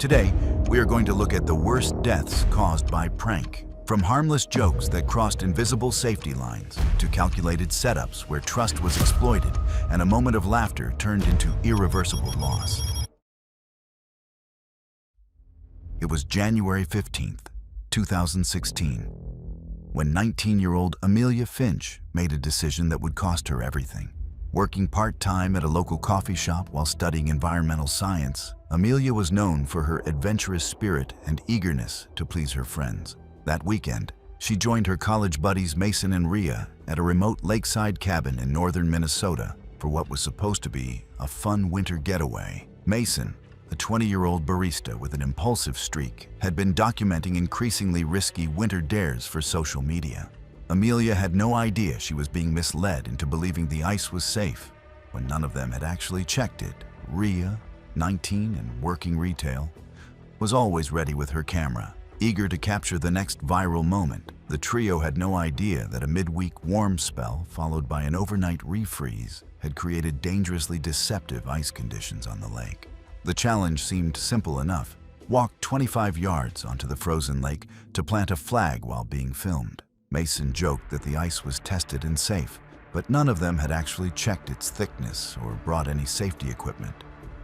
Today, we are going to look at the worst deaths caused by prank. From harmless jokes that crossed invisible safety lines to calculated setups where trust was exploited and a moment of laughter turned into irreversible loss. It was January 15th, 2016, when 19-year-old Amelia Finch made a decision that would cost her everything. Working part-time at a local coffee shop while studying environmental science, Amelia was known for her adventurous spirit and eagerness to please her friends. That weekend, she joined her college buddies Mason and Rhea at a remote lakeside cabin in northern Minnesota for what was supposed to be a fun winter getaway. Mason, a 20-year-old barista with an impulsive streak, had been documenting increasingly risky winter dares for social media. Amelia had no idea she was being misled into believing the ice was safe when none of them had actually checked it. Rhea, 19 and working retail, was always ready with her camera, eager to capture the next viral moment. The trio had no idea that a midweek warm spell followed by an overnight refreeze had created dangerously deceptive ice conditions on the lake. The challenge seemed simple enough. Walk 25 yards onto the frozen lake to plant a flag while being filmed. Mason joked that the ice was tested and safe, but none of them had actually checked its thickness or brought any safety equipment.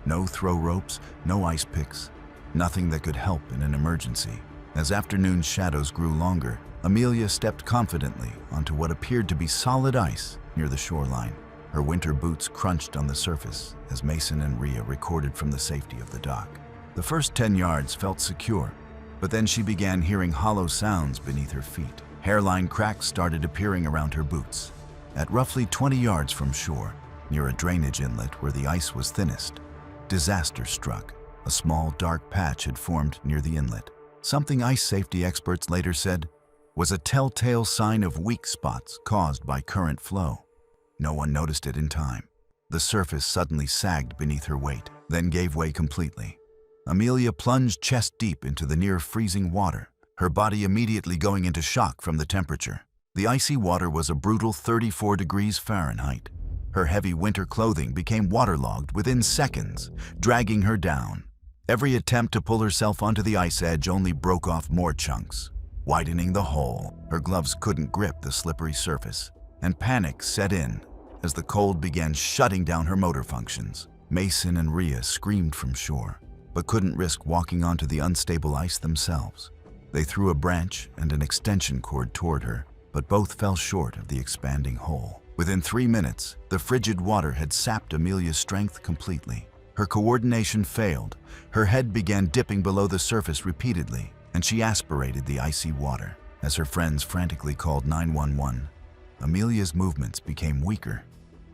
No throw ropes, no ice picks, nothing that could help in an emergency. As afternoon shadows grew longer, Amelia stepped confidently onto what appeared to be solid ice near the shoreline. Her winter boots crunched on the surface as Mason and Rhea recorded from the safety of the dock. The first 10 yards felt secure, but then she began hearing hollow sounds beneath her feet. Hairline cracks started appearing around her boots. At roughly 20 yards from shore, near a drainage inlet where the ice was thinnest, disaster struck. A small dark patch had formed near the inlet. Something ice safety experts later said was a telltale sign of weak spots caused by current flow. No one noticed it in time. The surface suddenly sagged beneath her weight, then gave way completely. Amelia plunged chest deep into the near-freezing water, her body immediately going into shock from the temperature. The icy water was a brutal 34 degrees Fahrenheit. Her heavy winter clothing became waterlogged within seconds, dragging her down. Every attempt to pull herself onto the ice edge only broke off more chunks, widening the hole. Her gloves couldn't grip the slippery surface, and panic set in as the cold began shutting down her motor functions. Mason and Rhea screamed from shore, but couldn't risk walking onto the unstable ice themselves. They threw a branch and an extension cord toward her, but both fell short of the expanding hole. Within 3 minutes, the frigid water had sapped Amelia's strength completely. Her coordination failed, her head began dipping below the surface repeatedly, and she aspirated the icy water. As her friends frantically called 911, Amelia's movements became weaker.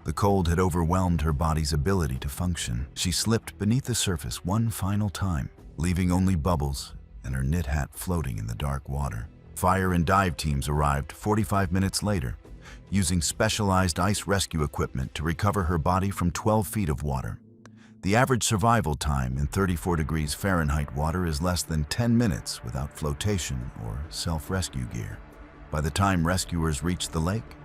The cold had overwhelmed her body's ability to function. She slipped beneath the surface one final time, leaving only bubbles and her knit hat floating in the dark water. Fire and dive teams arrived 45 minutes later, using specialized ice rescue equipment to recover her body from 12 feet of water. The average survival time in 34 degrees Fahrenheit water is less than 10 minutes without flotation or self-rescue gear. By the time rescuers reached the lake,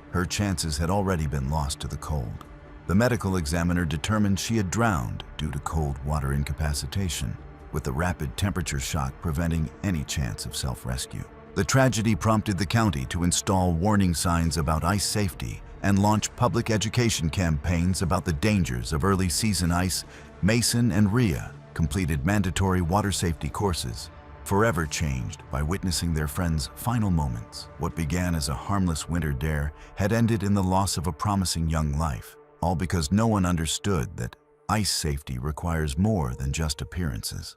her chances had already been lost to the cold. The medical examiner determined she had drowned due to cold water incapacitation, with the rapid temperature shock preventing any chance of self-rescue. The tragedy prompted the county to install warning signs about ice safety and launch public education campaigns about the dangers of early season ice. Mason and Rhea completed mandatory water safety courses, forever changed by witnessing their friends' final moments. What began as a harmless winter dare had ended in the loss of a promising young life, all because no one understood that ice safety requires more than just appearances.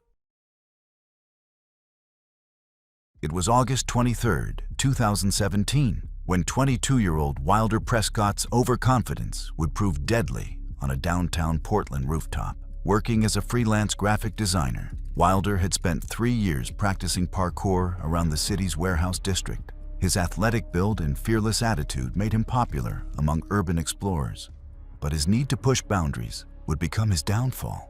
It was August 23, 2017, when 22-year-old Wilder Prescott's overconfidence would prove deadly on a downtown Portland rooftop. Working as a freelance graphic designer, Wilder had spent 3 years practicing parkour around the city's warehouse district. His athletic build and fearless attitude made him popular among urban explorers, but his need to push boundaries would become his downfall.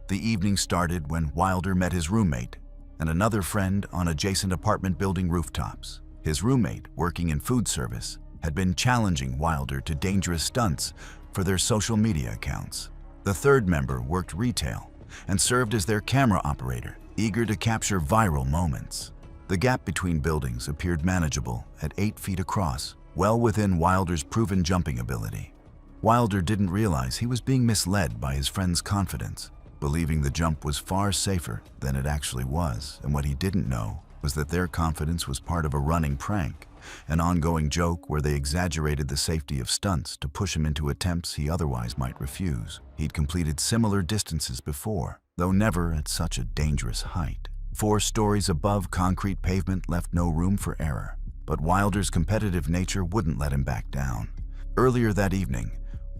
The evening started when Wilder met his roommate and another friend on adjacent apartment building rooftops. His roommate, working in food service, had been challenging Wilder to dangerous stunts for their social media accounts. The third member worked retail and served as their camera operator, eager to capture viral moments. The gap between buildings appeared manageable at 8 feet across, well within Wilder's proven jumping ability. Wilder didn't realize he was being misled by his friend's confidence, believing the jump was far safer than it actually was, and what he didn't know was that their confidence was part of a running prank, an ongoing joke where they exaggerated the safety of stunts to push him into attempts he otherwise might refuse. He'd completed similar distances before, though never at such a dangerous height. 4 stories above concrete pavement left no room for error, but Wilder's competitive nature wouldn't let him back down. Earlier that evening,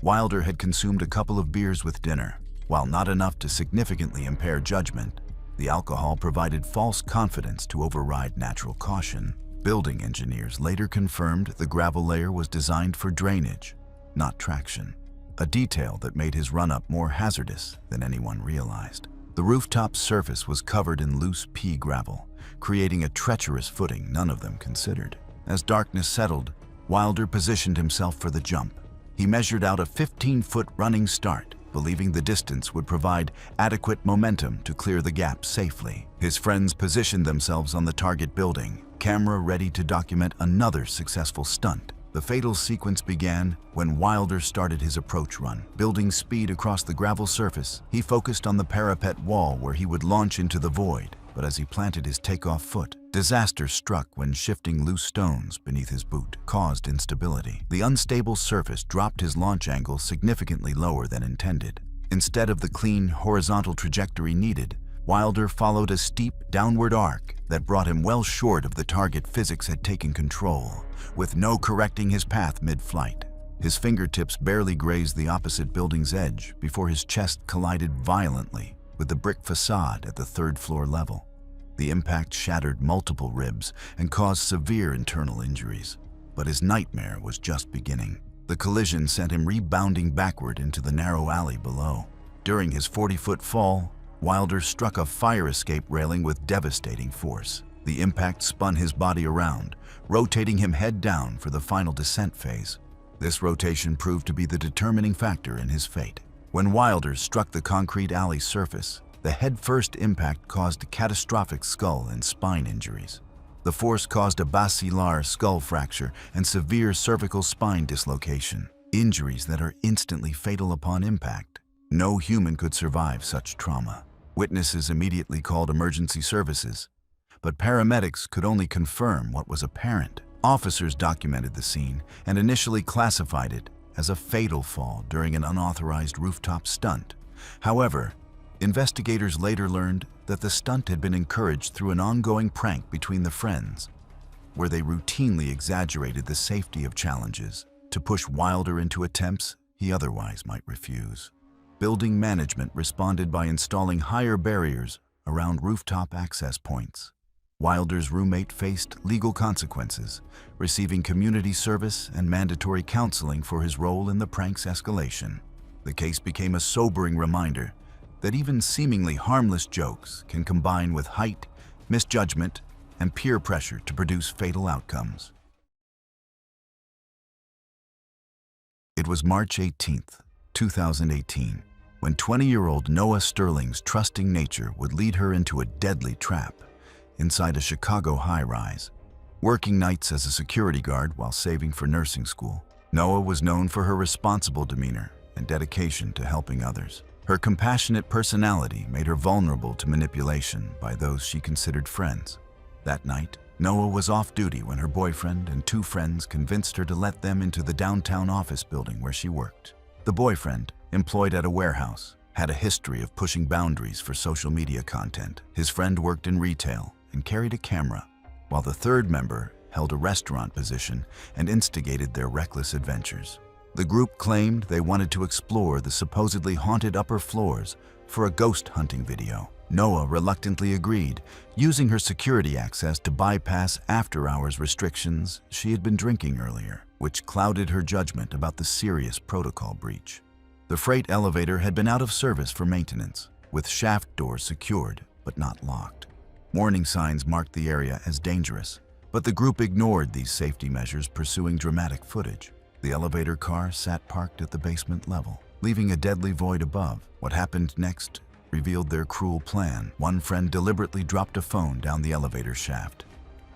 Wilder had consumed a couple of beers with dinner. While not enough to significantly impair judgment, the alcohol provided false confidence to override natural caution. Building engineers later confirmed the gravel layer was designed for drainage, not traction, a detail that made his run-up more hazardous than anyone realized. The rooftop's surface was covered in loose pea gravel, creating a treacherous footing none of them considered. As darkness settled, Wilder positioned himself for the jump. He measured out a 15-foot running start, believing the distance would provide adequate momentum to clear the gap safely. His friends positioned themselves on the target building, camera ready to document another successful stunt. The fatal sequence began when Wilder started his approach run. Building speed across the gravel surface, he focused on the parapet wall where he would launch into the void. But as he planted his takeoff foot, disaster struck when shifting loose stones beneath his boot caused instability. The unstable surface dropped his launch angle significantly lower than intended. Instead of the clean, horizontal trajectory needed, Wilder followed a steep downward arc that brought him well short of the target physics had taken control, with no correcting his path mid-flight. His fingertips barely grazed the opposite building's edge before his chest collided violently with the brick facade at the 3rd floor level. The impact shattered multiple ribs and caused severe internal injuries, but his nightmare was just beginning. The collision sent him rebounding backward into the narrow alley below. During his 40-foot fall, Wilder struck a fire escape railing with devastating force. The impact spun his body around, rotating him head down for the final descent phase. This rotation proved to be the determining factor in his fate. When Wilder struck the concrete alley surface, the head-first impact caused catastrophic skull and spine injuries. The force caused a basilar skull fracture and severe cervical spine dislocation, injuries that are instantly fatal upon impact. No human could survive such trauma. Witnesses immediately called emergency services, but paramedics could only confirm what was apparent. Officers documented the scene and initially classified it as a fatal fall during an unauthorized rooftop stunt. However, investigators later learned that the stunt had been encouraged through an ongoing prank between the friends, where they routinely exaggerated the safety of challenges to push Wilder into attempts he otherwise might refuse. Building management responded by installing higher barriers around rooftop access points. Wilder's roommate faced legal consequences, receiving community service and mandatory counseling for his role in the prank's escalation. The case became a sobering reminder that even seemingly harmless jokes can combine with height, misjudgment, and peer pressure to produce fatal outcomes. It was March 18th, 2018, when 20-year-old Noah Sterling's trusting nature would lead her into a deadly trap inside a Chicago high-rise. Working nights as a security guard while saving for nursing school, Noah was known for her responsible demeanor and dedication to helping others. Her compassionate personality made her vulnerable to manipulation by those she considered friends. That night, Noah was off duty when her boyfriend and 2 friends convinced her to let them into the downtown office building where she worked. The boyfriend, employed at a warehouse, had a history of pushing boundaries for social media content. His friend worked in retail and carried a camera, while the 3rd member held a restaurant position and instigated their reckless adventures. The group claimed they wanted to explore the supposedly haunted upper floors for a ghost hunting video. Noah reluctantly agreed, using her security access to bypass after-hours restrictions she had been drinking earlier, which clouded her judgment about the serious protocol breach. The freight elevator had been out of service for maintenance, with shaft doors secured but not locked. Warning signs marked the area as dangerous, but the group ignored these safety measures, pursuing dramatic footage. The elevator car sat parked at the basement level, leaving a deadly void above. What happened next revealed their cruel plan. One friend deliberately dropped a phone down the elevator shaft,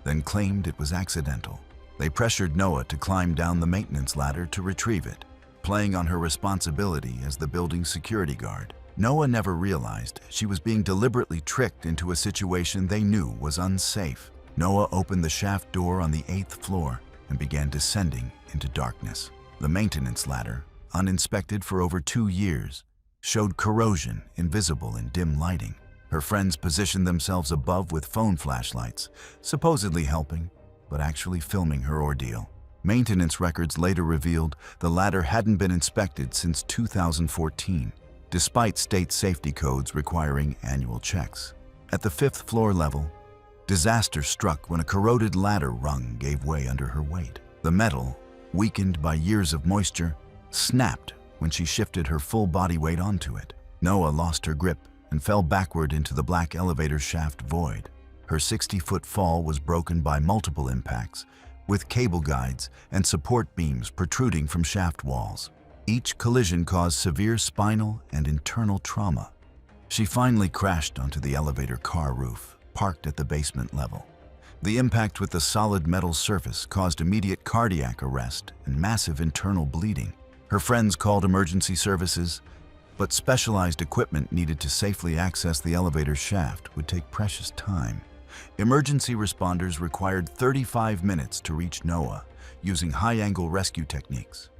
then claimed it was accidental. They pressured Noah to climb down the maintenance ladder to retrieve it, playing on her responsibility as the building's security guard. Noah never realized she was being deliberately tricked into a situation they knew was unsafe. Noah opened the shaft door on the 8th floor and began descending into darkness. The maintenance ladder, uninspected for over 2 years, showed corrosion invisible in dim lighting. Her friends positioned themselves above with phone flashlights, supposedly helping, but actually filming her ordeal. Maintenance records later revealed the ladder hadn't been inspected since 2014, despite state safety codes requiring annual checks. At the 5th floor level, disaster struck when a corroded ladder rung gave way under her weight. The metal, weakened by years of moisture, snapped when she shifted her full body weight onto it. Noah lost her grip and fell backward into the black elevator shaft void. Her 60-foot fall was broken by multiple impacts, with cable guides and support beams protruding from shaft walls. Each collision caused severe spinal and internal trauma. She finally crashed onto the elevator car roof, parked at the basement level. The impact with the solid metal surface caused immediate cardiac arrest and massive internal bleeding. Her friends called emergency services, but specialized equipment needed to safely access the elevator shaft would take precious time. Emergency responders required 35 minutes to reach Noah, using high-angle rescue techniques.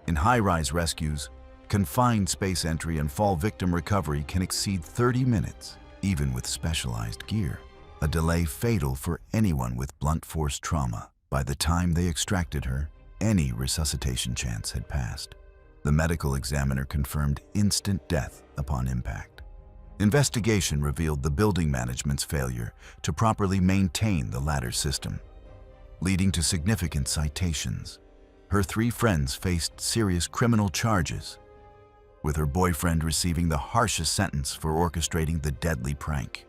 In high-rise rescues, confined space entry and fall victim recovery can exceed 30 minutes, even with specialized gear, a delay fatal for anyone with blunt force trauma. By the time they extracted her, any resuscitation chance had passed. The medical examiner confirmed instant death upon impact. Investigation revealed the building management's failure to properly maintain the ladder system, leading to significant citations. Her 3 friends faced serious criminal charges, with her boyfriend receiving the harshest sentence for orchestrating the deadly prank.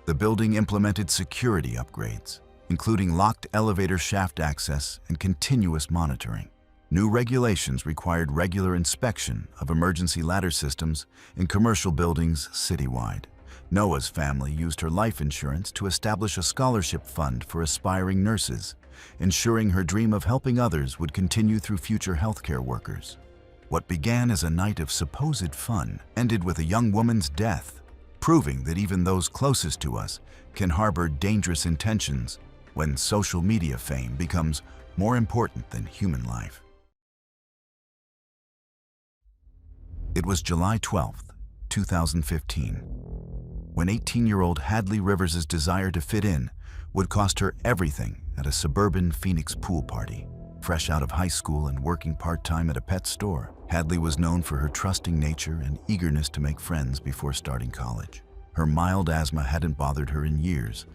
The building implemented security upgrades, including locked elevator shaft access and continuous monitoring. New regulations required regular inspection of emergency ladder systems in commercial buildings citywide. Noah's family used her life insurance to establish a scholarship fund for aspiring nurses, ensuring her dream of helping others would continue through future healthcare workers. What began as a night of supposed fun ended with a young woman's death, proving that even those closest to us can harbor dangerous intentions when social media fame becomes more important than human life. It was July 12, 2015, when 18-year-old Hadley Rivers' desire to fit in would cost her everything at a suburban Phoenix pool party. Fresh out of high school and working part-time at a pet store, Hadley was known for her trusting nature and eagerness to make friends before starting college. Her mild asthma hadn't bothered her in years,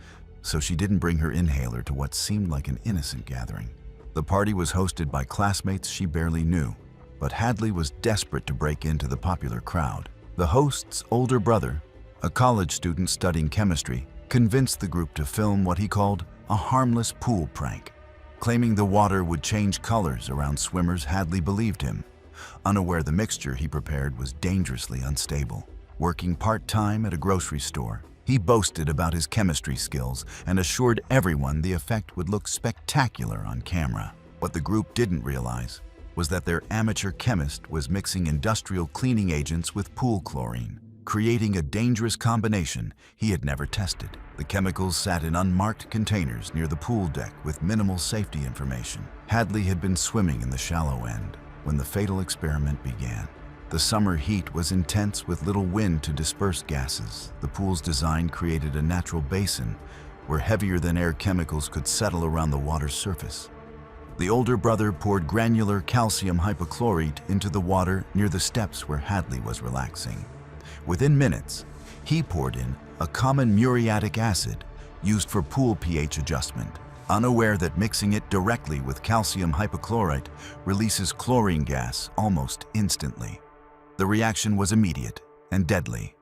so she didn't bring her inhaler to what seemed like an innocent gathering. The party was hosted by classmates she barely knew, but Hadley was desperate to break into the popular crowd. The host's older brother, a college student studying chemistry, convinced the group to film what he called a harmless pool prank. Claiming the water would change colors around swimmers, Hadley believed him, unaware the mixture he prepared was dangerously unstable. Working part-time at a grocery store, he boasted about his chemistry skills and assured everyone the effect would look spectacular on camera. What the group didn't realize was that their amateur chemist was mixing industrial cleaning agents with pool chlorine, creating a dangerous combination he had never tested. The chemicals sat in unmarked containers near the pool deck with minimal safety information. Hadley had been swimming in the shallow end when the fatal experiment began. The summer heat was intense with little wind to disperse gases. The pool's design created a natural basin where heavier-than-air chemicals could settle around the water's surface. The older brother poured granular calcium hypochlorite into the water near the steps where Hadley was relaxing. Within minutes, he poured in a common muriatic acid used for pool pH adjustment, unaware that mixing it directly with calcium hypochlorite releases chlorine gas almost instantly. The reaction was immediate and deadly,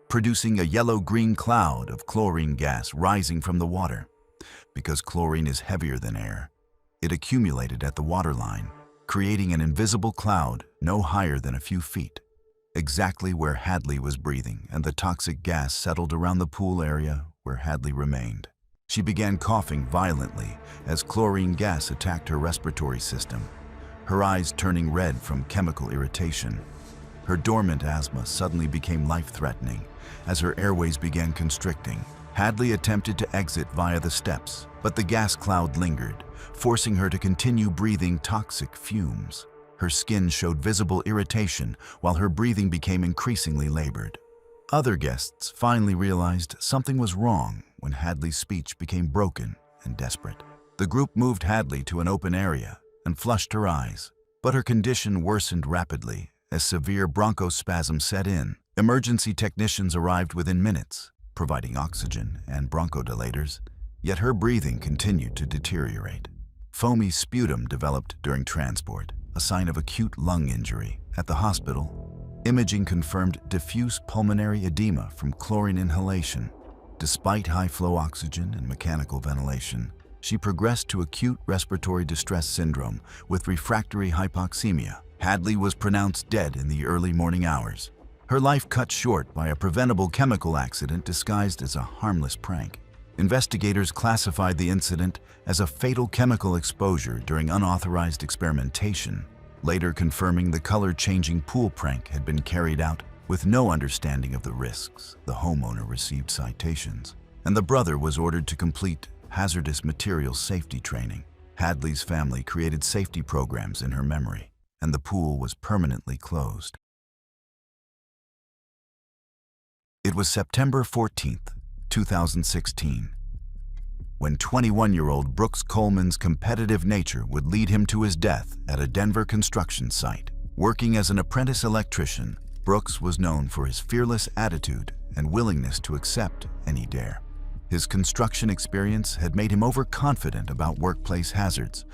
producing a yellow-green cloud of chlorine gas rising from the water. Because chlorine is heavier than air, it accumulated at the waterline, creating an invisible cloud no higher than a few feet. exactly where Hadley was breathing, and the toxic gas settled around the pool area where Hadley remained. She began coughing violently as chlorine gas attacked her respiratory system, her eyes turning red from chemical irritation. Her dormant asthma suddenly became life-threatening as her airways began constricting. Hadley attempted to exit via the steps, but the gas cloud lingered, forcing her to continue breathing toxic fumes. Her skin showed visible irritation while her breathing became increasingly labored. Other guests finally realized something was wrong when Hadley's speech became broken and desperate. The group moved Hadley to an open area and flushed her eyes, but her condition worsened rapidly as severe bronchospasm set in. Emergency technicians arrived within minutes, providing oxygen and bronchodilators, yet her breathing continued to deteriorate. Foamy sputum developed during transport, a sign of acute lung injury. At the hospital, imaging confirmed diffuse pulmonary edema from chlorine inhalation. Despite high-flow oxygen and mechanical ventilation, she progressed to acute respiratory distress syndrome with refractory hypoxemia. Hadley was pronounced dead in the early morning hours, her life cut short by a preventable chemical accident disguised as a harmless prank. Investigators classified the incident as a fatal chemical exposure during unauthorized experimentation, later confirming the color-changing pool prank had been carried out with no understanding of the risks. The homeowner received citations, and the brother was ordered to complete hazardous materials safety training. Hadley's family created safety programs in her memory, and the pool was permanently closed. It was September 14th, 2016, when 21-year-old Brooks Coleman's competitive nature would lead him to his death at a Denver construction site. Working as an apprentice electrician, Brooks was known for his fearless attitude and willingness to accept any dare. His construction experience had made him overconfident about workplace hazards,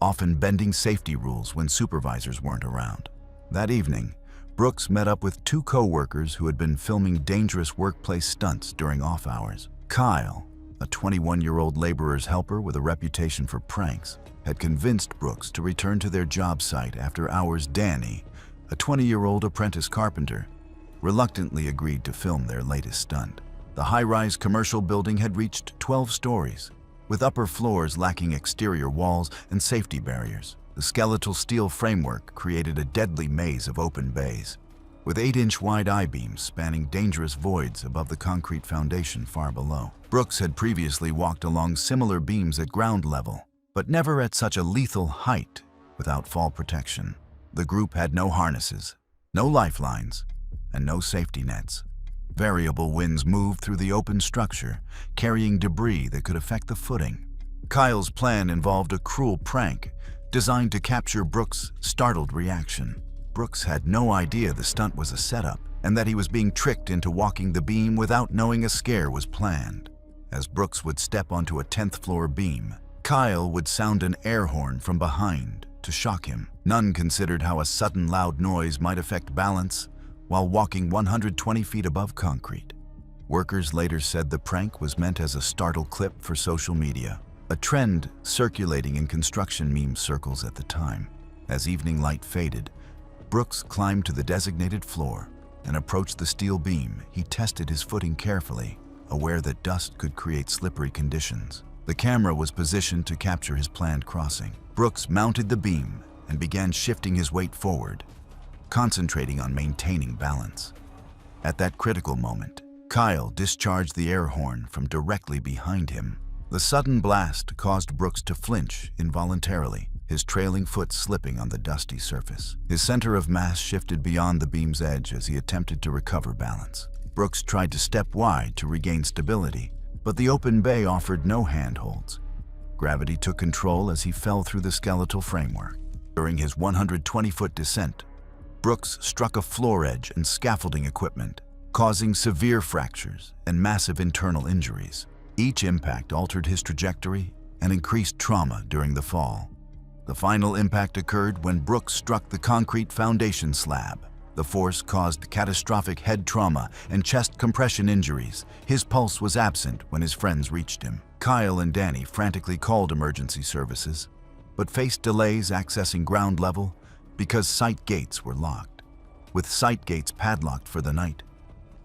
often bending safety rules when supervisors weren't around. That evening, Brooks met up with two co-workers who had been filming dangerous workplace stunts during off hours. Kyle, a 21-year-old laborer's helper with a reputation for pranks, had convinced Brooks to return to their job site after hours. Danny, a 20-year-old apprentice carpenter, reluctantly agreed to film their latest stunt. The high-rise commercial building had reached 12 stories, with upper floors lacking exterior walls and safety barriers. The skeletal steel framework created a deadly maze of open bays, with 8-inch wide I-beams spanning dangerous voids above the concrete foundation far below. Brooks had previously walked along similar beams at ground level, but never at such a lethal height without fall protection. The group had no harnesses, no lifelines, and no safety nets. Variable winds moved through the open structure, carrying debris that could affect the footing. Kyle's plan involved a cruel prank designed to capture Brooks' startled reaction. Brooks had no idea the stunt was a setup and that he was being tricked into walking the beam without knowing a scare was planned. As Brooks would step onto a 10th floor beam, Kyle would sound an air horn from behind to shock him. None considered how a sudden loud noise might affect balance while walking 120 feet above concrete. Workers later said the prank was meant as a startle clip for social media, a trend circulating in construction meme circles at the time. As evening light faded, Brooks climbed to the designated floor and approached the steel beam. He tested his footing carefully, aware that dust could create slippery conditions. The camera was positioned to capture his planned crossing. Brooks mounted the beam and began shifting his weight forward, concentrating on maintaining balance. At that critical moment, Kyle discharged the air horn from directly behind him. The sudden blast caused Brooks to flinch involuntarily, his trailing foot slipping on the dusty surface. His center of mass shifted beyond the beam's edge as he attempted to recover balance. Brooks tried to step wide to regain stability, but the open bay offered no handholds. Gravity took control as he fell through the skeletal framework. During his 120-foot descent, Brooks struck a floor edge and scaffolding equipment, causing severe fractures and massive internal injuries. Each impact altered his trajectory and increased trauma during the fall. The final impact occurred when Brooks struck the concrete foundation slab. The force caused catastrophic head trauma and chest compression injuries. His pulse was absent when his friends reached him. Kyle and Danny frantically called emergency services, but faced delays accessing ground level because site gates were locked. with site gates padlocked for the night.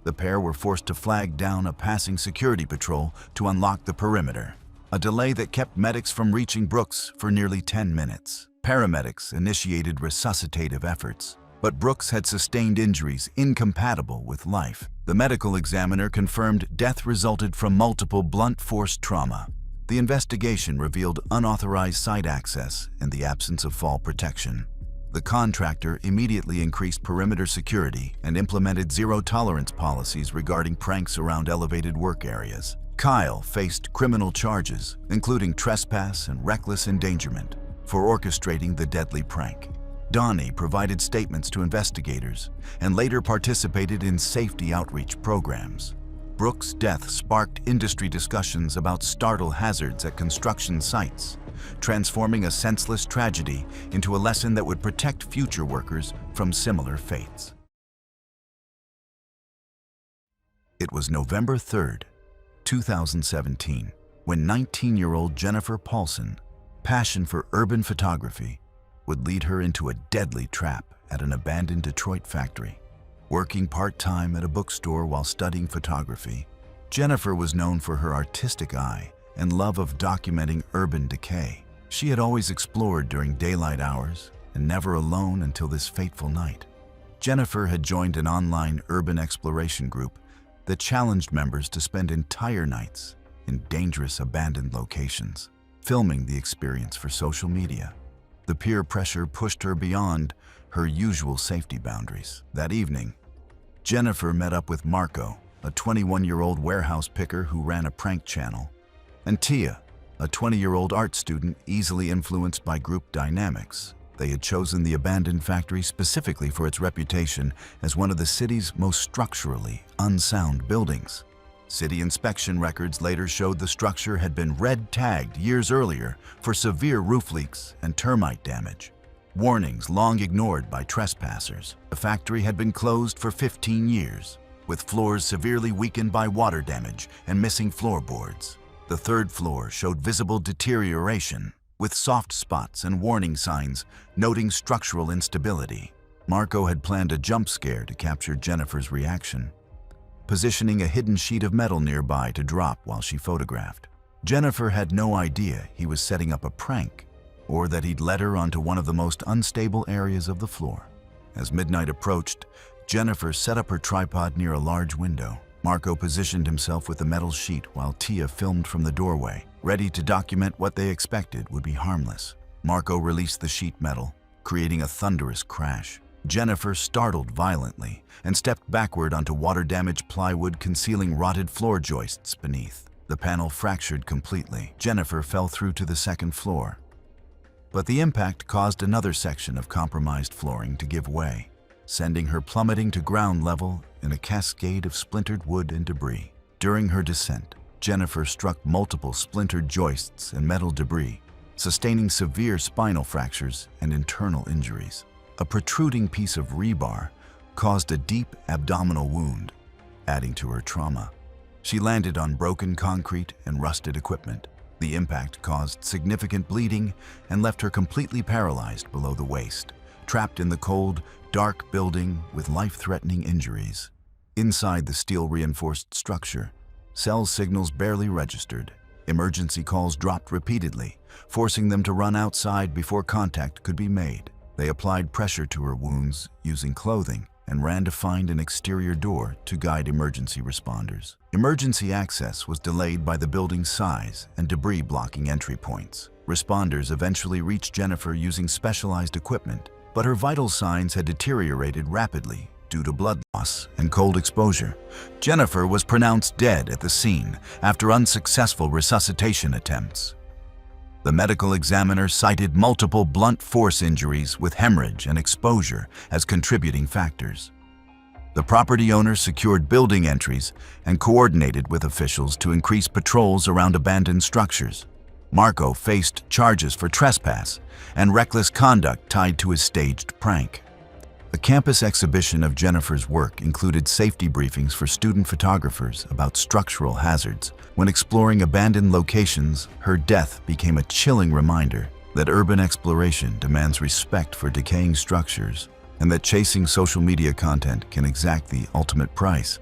The pair were forced to flag down a passing security patrol to unlock the perimeter, a delay that kept medics from reaching Brooks for nearly 10 minutes. Paramedics initiated resuscitative efforts, but Brooks had sustained injuries incompatible with life. The medical examiner confirmed death resulted from multiple blunt force trauma. The investigation revealed unauthorized site access and the absence of fall protection. The contractor immediately increased perimeter security and implemented zero-tolerance policies regarding pranks around elevated work areas. Kyle faced criminal charges, including trespass and reckless endangerment, for orchestrating the deadly prank. Donnie provided statements to investigators and later participated in safety outreach programs. Brooks' death sparked industry discussions about startle hazards at construction sites, transforming a senseless tragedy into a lesson that would protect future workers from similar fates. It was November 3rd, 2017, when 19-year-old Jennifer Paulson, passion for urban photography, would lead her into a deadly trap at an abandoned Detroit factory. Working part-time at a bookstore while studying photography, Jennifer was known for her artistic eye and love of documenting urban decay. She had always explored during daylight hours and never alone until this fateful night. Jennifer had joined an online urban exploration group that challenged members to spend entire nights in dangerous abandoned locations, filming the experience for social media. The peer pressure pushed her beyond her usual safety boundaries. That evening, Jennifer met up with Marco, a 21-year-old warehouse picker who ran a prank channel, and Tia, a 20-year-old art student easily influenced by group dynamics. They had chosen the abandoned factory specifically for its reputation as one of the city's most structurally unsound buildings. City inspection records later showed the structure had been red-tagged years earlier for severe roof leaks and termite damage. Warnings long ignored by trespassers. The factory had been closed for 15 years, with floors severely weakened by water damage and missing floorboards. The third floor showed visible deterioration, with soft spots and warning signs noting structural instability. Marco had planned a jump scare to capture Jennifer's reaction, positioning a hidden sheet of metal nearby to drop while she photographed. Jennifer had no idea he was setting up a prank, or that he'd led her onto one of the most unstable areas of the floor. As midnight approached, Jennifer set up her tripod near a large window. Marco positioned himself with the metal sheet while Tia filmed from the doorway, ready to document what they expected would be harmless. Marco released the sheet metal, creating a thunderous crash. Jennifer startled violently and stepped backward onto water-damaged plywood, concealing rotted floor joists beneath. The panel fractured completely. Jennifer fell through to the second floor, but the impact caused another section of compromised flooring to give way, sending her plummeting to ground level in a cascade of splintered wood and debris. During her descent, Jennifer struck multiple splintered joists and metal debris, sustaining severe spinal fractures and internal injuries. A protruding piece of rebar caused a deep abdominal wound, adding to her trauma. She landed on broken concrete and rusted equipment. The impact caused significant bleeding and left her completely paralyzed below the waist, trapped in the cold, dark building with life-threatening injuries. Inside the steel-reinforced structure, cell signals barely registered. Emergency calls dropped repeatedly, forcing them to run outside before contact could be made. They applied pressure to her wounds using clothing and ran to find an exterior door to guide emergency responders. Emergency access was delayed by the building's size and debris blocking entry points. Responders eventually reached Jennifer using specialized equipment, but her vital signs had deteriorated rapidly due to blood loss and cold exposure. Jennifer was pronounced dead at the scene after unsuccessful resuscitation attempts. The medical examiner cited multiple blunt force injuries with hemorrhage and exposure as contributing factors. The property owner secured building entries and coordinated with officials to increase patrols around abandoned structures. Marco faced charges for trespass and reckless conduct tied to his staged prank. The campus exhibition of Jennifer's work included safety briefings for student photographers about structural hazards. When exploring abandoned locations, her death became a chilling reminder that urban exploration demands respect for decaying structures and that chasing social media content can exact the ultimate price.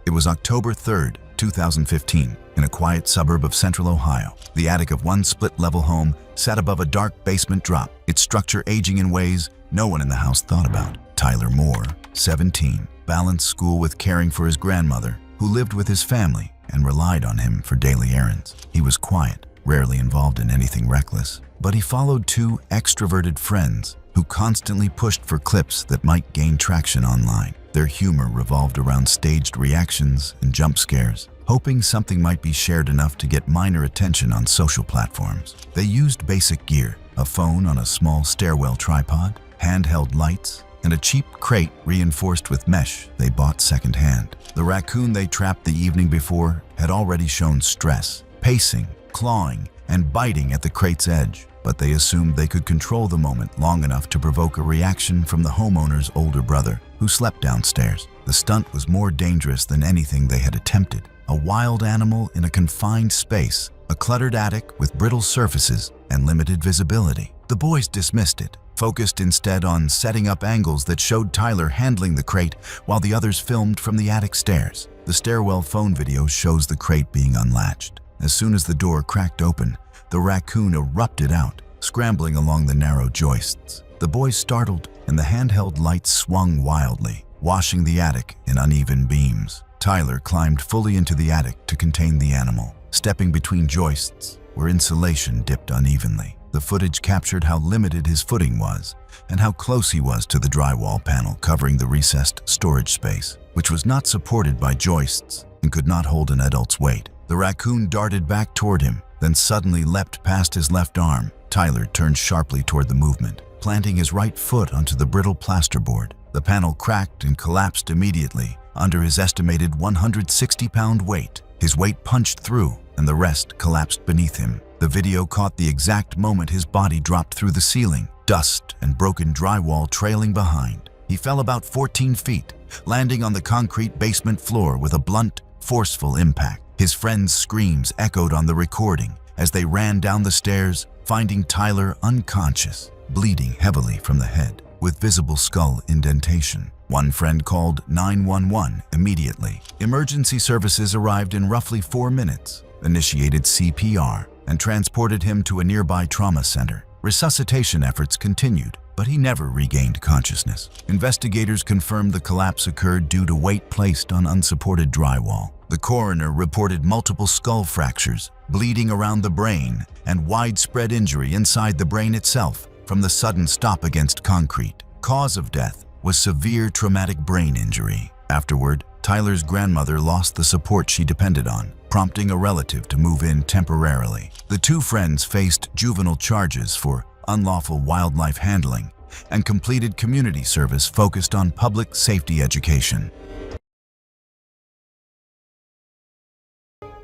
It was October 3rd, 2015, in a quiet suburb of central Ohio. The attic of one split-level home sat above a dark basement drop, its structure aging in ways no one in the house thought about. Tyler Moore, 17, balanced school with caring for his grandmother, who lived with his family and relied on him for daily errands. He was quiet, rarely involved in anything reckless, but he followed two extroverted friends who constantly pushed for clips that might gain traction online. Their humor revolved around staged reactions and jump scares, hoping something might be shared enough to get minor attention on social platforms. They used basic gear, a phone on a small stairwell tripod, handheld lights, and a cheap crate reinforced with mesh they bought secondhand. The raccoon they trapped the evening before had already shown stress, pacing, clawing, and biting at the crate's edge, but they assumed they could control the moment long enough to provoke a reaction from the homeowner's older brother, who slept downstairs. The stunt was more dangerous than anything they had attempted. A wild animal in a confined space, a cluttered attic with brittle surfaces and limited visibility. The boys dismissed it, focused instead on setting up angles that showed Tyler handling the crate while the others filmed from the attic stairs. The stairwell phone video shows the crate being unlatched. As soon as the door cracked open, the raccoon erupted out, scrambling along the narrow joists. The boys startled, and the handheld lights swung wildly, washing the attic in uneven beams. Tyler climbed fully into the attic to contain the animal, stepping between joists where insulation dipped unevenly. The footage captured how limited his footing was and how close he was to the drywall panel covering the recessed storage space, which was not supported by joists and could not hold an adult's weight. The raccoon darted back toward him, then suddenly leapt past his left arm. Tyler turned sharply toward the movement, planting his right foot onto the brittle plasterboard. The panel cracked and collapsed immediately under his estimated 160-pound weight. His weight punched through, and the rest collapsed beneath him. The video caught the exact moment his body dropped through the ceiling, dust and broken drywall trailing behind. He fell about 14 feet, landing on the concrete basement floor with a blunt, forceful impact. His friends' screams echoed on the recording as they ran down the stairs, finding Tyler unconscious, bleeding heavily from the head, with visible skull indentation. One friend called 911 immediately. Emergency services arrived in roughly 4 minutes, initiated CPR, and transported him to a nearby trauma center. Resuscitation efforts continued, but he never regained consciousness. Investigators confirmed the collapse occurred due to weight placed on unsupported drywall. The coroner reported multiple skull fractures, bleeding around the brain, and widespread injury inside the brain itself from the sudden stop against concrete. Cause of death was severe traumatic brain injury. Afterward, Tyler's grandmother lost the support she depended on, prompting a relative to move in temporarily. The two friends faced juvenile charges for unlawful wildlife handling and completed community service focused on public safety education.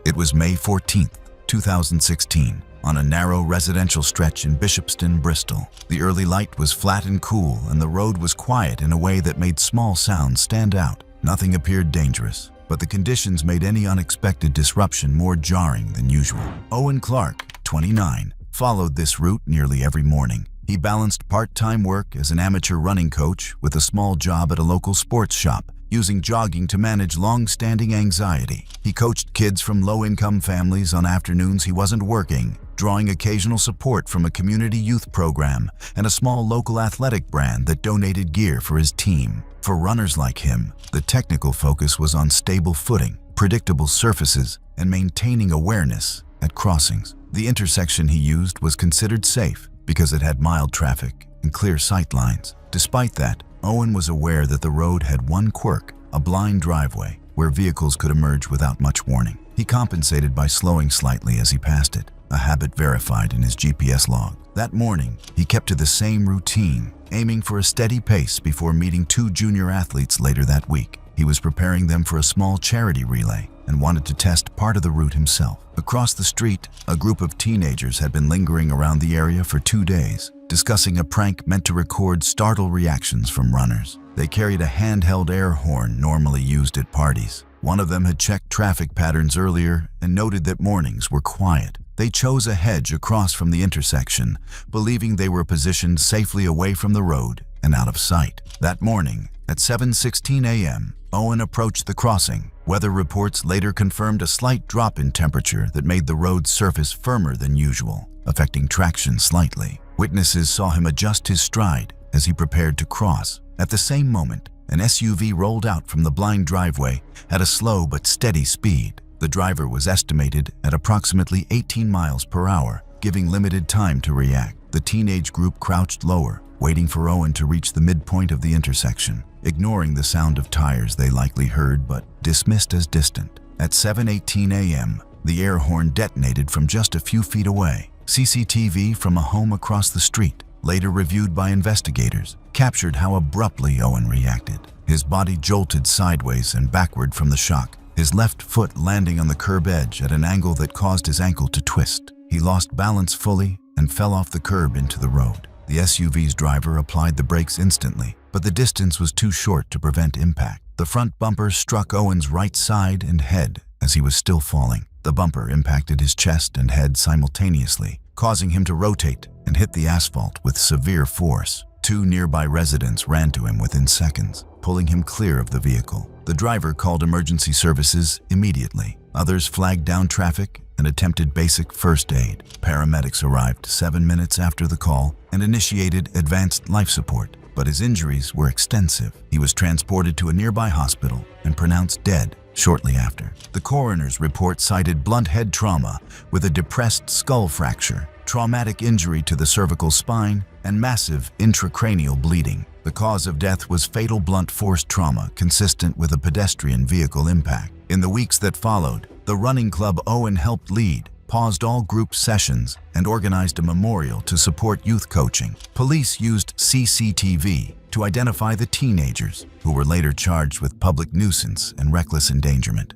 It was May 14, 2016, on a narrow residential stretch in Bishopston, Bristol. The early light was flat and cool, and the road was quiet in a way that made small sounds stand out. Nothing appeared dangerous, but the conditions made any unexpected disruption more jarring than usual. Owen Clark, 29, followed this route nearly every morning. He balanced part-time work as an amateur running coach with a small job at a local sports shop, using jogging to manage long-standing anxiety. He coached kids from low-income families on afternoons he wasn't working, drawing occasional support from a community youth program and a small local athletic brand that donated gear for his team. For runners like him, the technical focus was on stable footing, predictable surfaces, and maintaining awareness at crossings. The intersection he used was considered safe because it had mild traffic and clear sight lines. Despite that, Owen was aware that the road had one quirk, a blind driveway, where vehicles could emerge without much warning. He compensated by slowing slightly as he passed it, a habit verified in his GPS log. That morning, he kept to the same routine, aiming for a steady pace before meeting two junior athletes later that week. He was preparing them for a small charity relay and wanted to test part of the route himself. Across the street, a group of teenagers had been lingering around the area for 2 days, discussing a prank meant to record startled reactions from runners. They carried a handheld air horn normally used at parties. One of them had checked traffic patterns earlier and noted that mornings were quiet. They chose a hedge across from the intersection, believing they were positioned safely away from the road and out of sight. That morning, at 7:16 a.m., Owen approached the crossing. Weather reports later confirmed a slight drop in temperature that made the road's surface firmer than usual, affecting traction slightly. Witnesses saw him adjust his stride as he prepared to cross. At the same moment, an SUV rolled out from the blind driveway at a slow but steady speed. The driver was estimated at approximately 18 miles per hour, giving limited time to react. The teenage group crouched lower, waiting for Owen to reach the midpoint of the intersection, ignoring the sound of tires they likely heard but dismissed as distant. At 7:18 a.m., the air horn detonated from just a few feet away. CCTV from a home across the street, later reviewed by investigators, captured how abruptly Owen reacted. His body jolted sideways and backward from the shock, his left foot landing on the curb edge at an angle that caused his ankle to twist. He lost balance fully and fell off the curb into the road. The SUV's driver applied the brakes instantly, but the distance was too short to prevent impact. The front bumper struck Owen's right side and head as he was still falling. The bumper impacted his chest and head simultaneously, causing him to rotate and hit the asphalt with severe force. Two nearby residents ran to him within seconds, pulling him clear of the vehicle. The driver called emergency services immediately. Others flagged down traffic and attempted basic first aid. Paramedics arrived 7 minutes after the call and initiated advanced life support, but his injuries were extensive. He was transported to a nearby hospital and pronounced dead shortly after. The coroner's report cited blunt head trauma with a depressed skull fracture, traumatic injury to the cervical spine, and massive intracranial bleeding. The cause of death was fatal blunt force trauma consistent with a pedestrian vehicle impact. In the weeks that followed, the running club Owen helped lead paused all group sessions and organized a memorial to support youth coaching. Police used CCTV to identify the teenagers, who were later charged with public nuisance and reckless endangerment.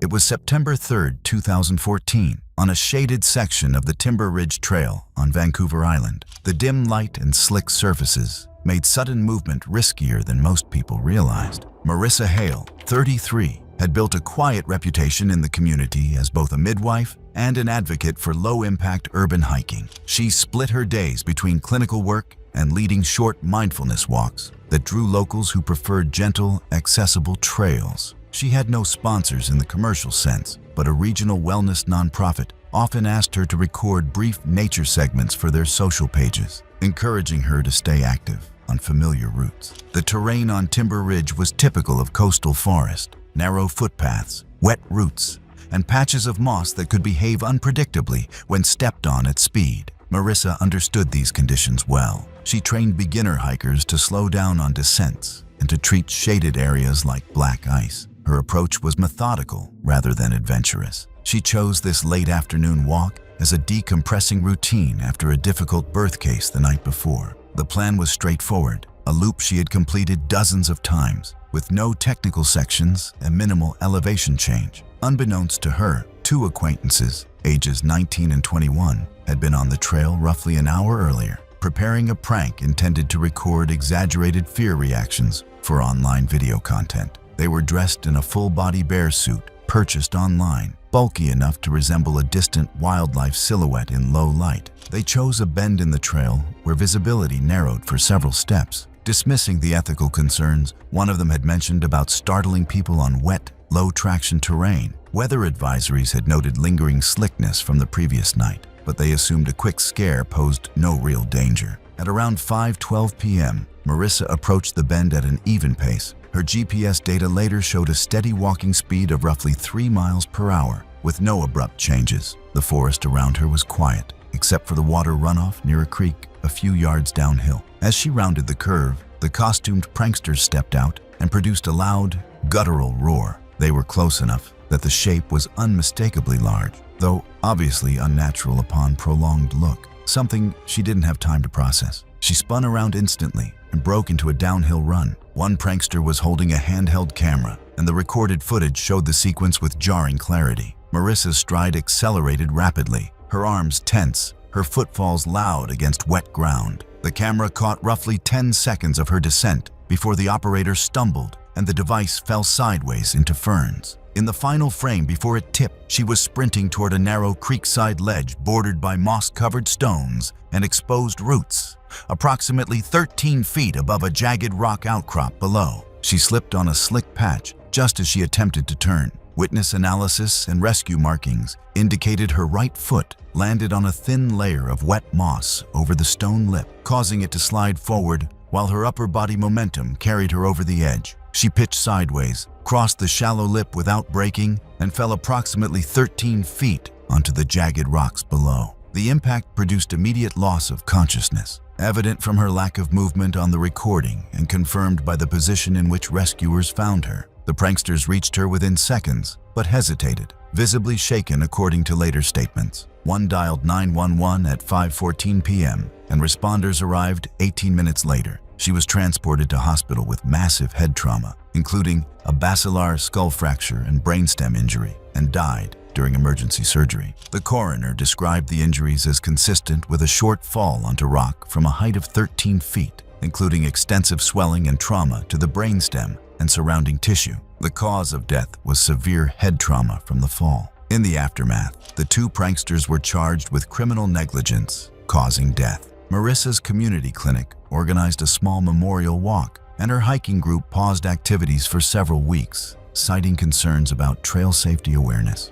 It was September 3, 2014, on a shaded section of the Timber Ridge Trail on Vancouver Island. The dim light and slick surfaces made sudden movement riskier than most people realized. Marissa Hale, 33, had built a quiet reputation in the community as both a midwife and an advocate for low-impact urban hiking. She split her days between clinical work and leading short mindfulness walks that drew locals who preferred gentle, accessible trails. She had no sponsors in the commercial sense, but a regional wellness nonprofit often asked her to record brief nature segments for their social pages, encouraging her to stay active on familiar routes. The terrain on Timber Ridge was typical of coastal forest: narrow footpaths, wet roots, and patches of moss that could behave unpredictably when stepped on at speed. Marissa understood these conditions well. She trained beginner hikers to slow down on descents and to treat shaded areas like black ice. Her approach was methodical rather than adventurous. She chose this late afternoon walk as a decompressing routine after a difficult birth case the night before. The plan was straightforward, a loop she had completed dozens of times, with no technical sections and minimal elevation change. Unbeknownst to her, two acquaintances, ages 19 and 21, had been on the trail roughly an hour earlier, preparing a prank intended to record exaggerated fear reactions for online video content. They were dressed in a full-body bear suit, purchased online, bulky enough to resemble a distant wildlife silhouette in low light. They chose a bend in the trail where visibility narrowed for several steps. Dismissing the ethical concerns one of them had mentioned about startling people on wet, low-traction terrain, weather advisories had noted lingering slickness from the previous night, but they assumed a quick scare posed no real danger. At around 5:12 p.m., Marissa approached the bend at an even pace. Her GPS data later showed a steady walking speed of roughly 3 miles per hour, with no abrupt changes. The forest around her was quiet, except for the water runoff near a creek a few yards downhill. As she rounded the curve, the costumed pranksters stepped out and produced a loud, guttural roar. They were close enough that the shape was unmistakably large, though obviously unnatural upon prolonged look, something she didn't have time to process. She spun around instantly and broke into a downhill run. One prankster was holding a handheld camera, and the recorded footage showed the sequence with jarring clarity. Marissa's stride accelerated rapidly, her arms tense, her footfalls loud against wet ground. The camera caught roughly 10 seconds of her descent before the operator stumbled and the device fell sideways into ferns. In the final frame before it tipped, she was sprinting toward a narrow creekside ledge bordered by moss-covered stones and exposed roots, approximately 13 feet above a jagged rock outcrop below. She slipped on a slick patch just as she attempted to turn. Witness analysis and rescue markings indicated her right foot landed on a thin layer of wet moss over the stone lip, causing it to slide forward while her upper body momentum carried her over the edge. She pitched sideways, crossed the shallow lip without breaking, and fell approximately 13 feet onto the jagged rocks below. The impact produced immediate loss of consciousness, evident from her lack of movement on the recording and confirmed by the position in which rescuers found her. The pranksters reached her within seconds, but hesitated, visibly shaken according to later statements. One dialed 911 at 5:14 p.m., and responders arrived 18 minutes later. She was transported to hospital with massive head trauma, including a basilar skull fracture and brainstem injury, and died during emergency surgery. The coroner described the injuries as consistent with a short fall onto rock from a height of 13 feet, including extensive swelling and trauma to the brainstem and surrounding tissue. The cause of death was severe head trauma from the fall. In the aftermath, the two pranksters were charged with criminal negligence, causing death. Marissa's community clinic organized a small memorial walk, and her hiking group paused activities for several weeks, citing concerns about trail safety awareness.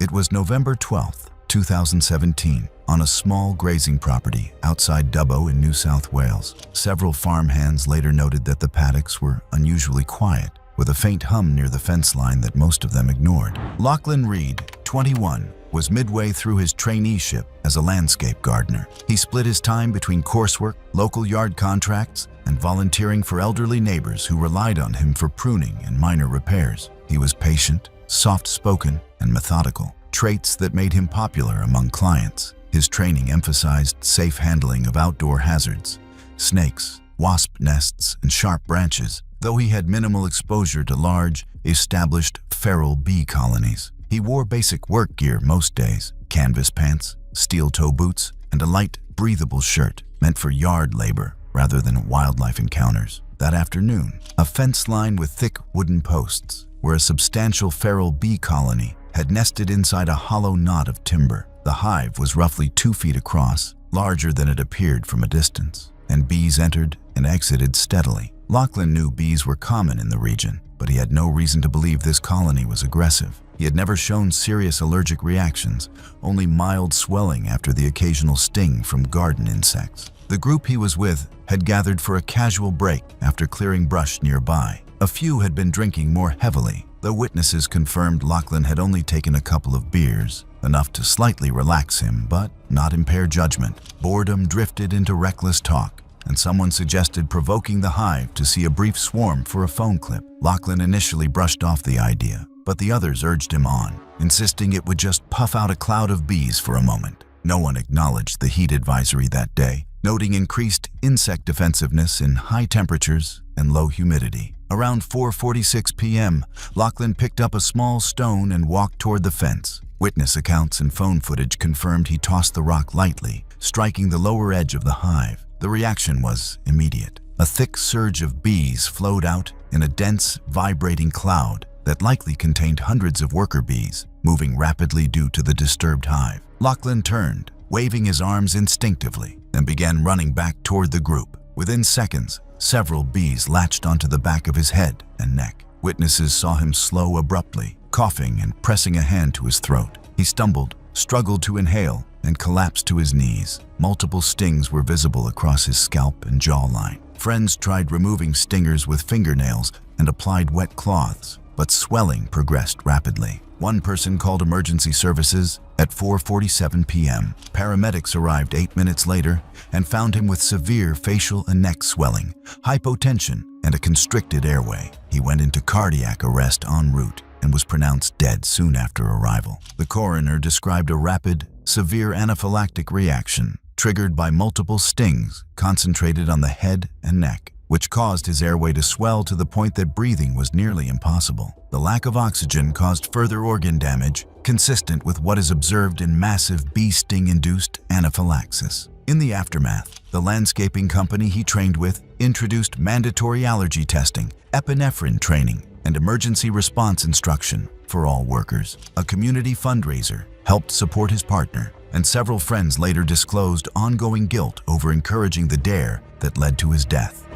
It was November 12, 2017, on a small grazing property outside Dubbo in New South Wales. Several farmhands later noted that the paddocks were unusually quiet, with a faint hum near the fence line that most of them ignored. Lachlan Reed, 21, was midway through his traineeship as a landscape gardener. He split his time between coursework, local yard contracts, and volunteering for elderly neighbors who relied on him for pruning and minor repairs. He was patient, soft-spoken, and methodical, traits that made him popular among clients. His training emphasized safe handling of outdoor hazards, snakes, wasp nests, and sharp branches, though he had minimal exposure to large, established feral bee colonies. He wore basic work gear most days: canvas pants, steel-toe boots, and a light, breathable shirt meant for yard labor rather than wildlife encounters. That afternoon, a fence lined with thick wooden posts, where a substantial feral bee colony had nested inside a hollow knot of timber. The hive was roughly 2 feet across, larger than it appeared from a distance, and bees entered and exited steadily. Lachlan knew bees were common in the region, but he had no reason to believe this colony was aggressive. He had never shown serious allergic reactions, only mild swelling after the occasional sting from garden insects. The group he was with had gathered for a casual break after clearing brush nearby. A few had been drinking more heavily, though witnesses confirmed Lachlan had only taken a couple of beers, enough to slightly relax him but not impair judgment. Boredom drifted into reckless talk, and someone suggested provoking the hive to see a brief swarm for a phone clip. Lachlan initially brushed off the idea, but the others urged him on, insisting it would just puff out a cloud of bees for a moment. No one acknowledged the heat advisory that day, noting increased insect defensiveness in high temperatures and low humidity. Around 4:46 p.m., Lachlan picked up a small stone and walked toward the fence. Witness accounts and phone footage confirmed he tossed the rock lightly, striking the lower edge of the hive. The reaction was immediate. A thick surge of bees flowed out in a dense, vibrating cloud that likely contained hundreds of worker bees, moving rapidly due to the disturbed hive. Lachlan turned, waving his arms instinctively, and began running back toward the group. Within seconds, several bees latched onto the back of his head and neck. Witnesses saw him slow abruptly, coughing and pressing a hand to his throat. He stumbled, struggled to inhale, and collapsed to his knees. Multiple stings were visible across his scalp and jawline. Friends tried removing stingers with fingernails and applied wet cloths, but swelling progressed rapidly. One person called emergency services at 4:47 p.m. Paramedics arrived 8 minutes later and found him with severe facial and neck swelling, hypotension, and a constricted airway. He went into cardiac arrest en route and was pronounced dead soon after arrival. The coroner described a rapid, severe anaphylactic reaction triggered by multiple stings concentrated on the head and neck, which caused his airway to swell to the point that breathing was nearly impossible. The lack of oxygen caused further organ damage, consistent with what is observed in massive bee sting-induced anaphylaxis. In the aftermath, The landscaping company he trained with introduced mandatory allergy testing, epinephrine training, and emergency response instruction for all workers. A community fundraiser helped support his partner, and several friends later disclosed ongoing guilt over encouraging the dare that led to his death.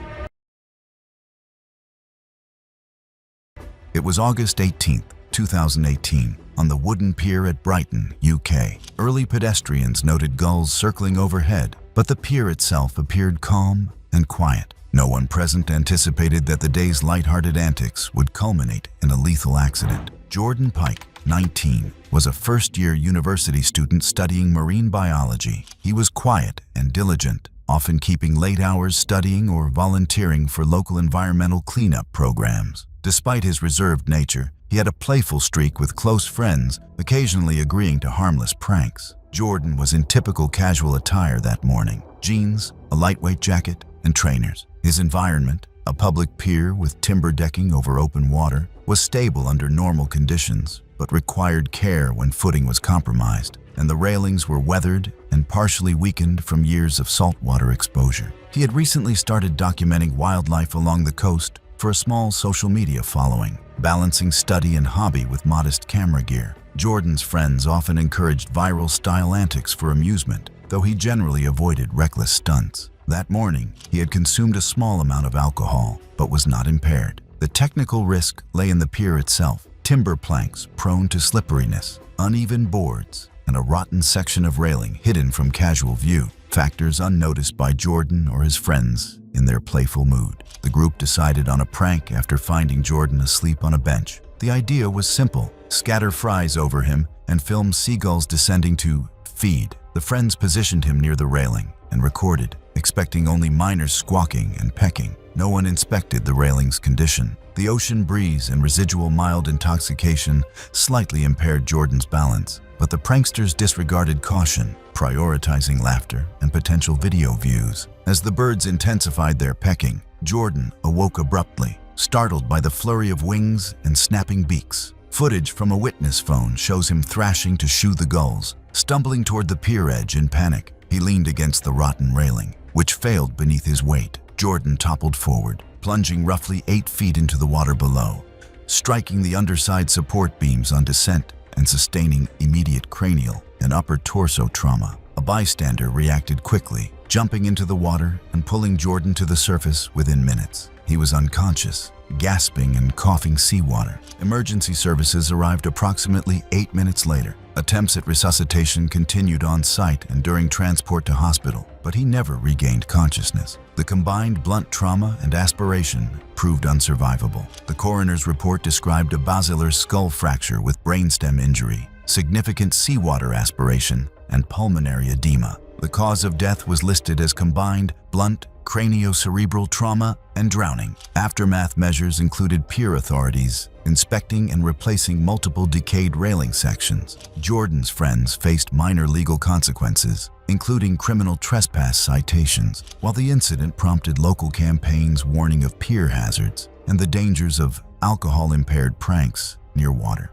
It was August 18, 2018, on the wooden pier at Brighton, UK. Early pedestrians noted gulls circling overhead, but the pier itself appeared calm and quiet. No one present anticipated that the day's lighthearted antics would culminate in a lethal accident. Jordan Pike, 19, was a first-year university student studying marine biology. He was quiet and diligent, often keeping late hours studying or volunteering for local environmental cleanup programs. Despite his reserved nature, he had a playful streak with close friends, occasionally agreeing to harmless pranks. Jordan was in typical casual attire that morning: jeans, a lightweight jacket, and trainers. His environment, a public pier with timber decking over open water, was stable under normal conditions, but required care when footing was compromised, and the railings were weathered and partially weakened from years of saltwater exposure. He had recently started documenting wildlife along the coast for a small social media following, balancing study and hobby with modest camera gear. Jordan's friends often encouraged viral-style antics for amusement, though he generally avoided reckless stunts. That morning, he had consumed a small amount of alcohol, but was not impaired. The technical risk lay in the pier itself: timber planks prone to slipperiness, uneven boards, and a rotten section of railing hidden from casual view, factors unnoticed by Jordan or his friends in their playful mood. The group decided on a prank after finding Jordan asleep on a bench. The idea was simple: scatter fries over him and film seagulls descending to feed. The friends positioned him near the railing and recorded, expecting only minor squawking and pecking. No one inspected the railing's condition. The ocean breeze and residual mild intoxication slightly impaired Jordan's balance, but the pranksters disregarded caution, prioritizing laughter and potential video views. As the birds intensified their pecking, Jordan awoke abruptly, startled by the flurry of wings and snapping beaks. Footage from a witness phone shows him thrashing to shoo the gulls, stumbling toward the pier edge in panic. He leaned against the rotten railing, which failed beneath his weight. Jordan toppled forward, plunging roughly 8 feet into the water below, striking the underside support beams on descent and sustaining immediate cranial and upper torso trauma. A bystander reacted quickly, jumping into the water and pulling Jordan to the surface within minutes. He was unconscious, gasping and coughing seawater. Emergency services arrived approximately 8 minutes later. Attempts at resuscitation continued on site and during transport to hospital, but he never regained consciousness. The combined blunt trauma and aspiration proved unsurvivable. The coroner's report described a basilar skull fracture with brainstem injury, significant seawater aspiration, and pulmonary edema. The cause of death was listed as combined blunt craniocerebral trauma and drowning. Aftermath measures included pier authorities inspecting and replacing multiple decayed railing sections. Jordan's friends faced minor legal consequences, including criminal trespass citations, while the incident prompted local campaigns warning of pier hazards and the dangers of alcohol-impaired pranks near water.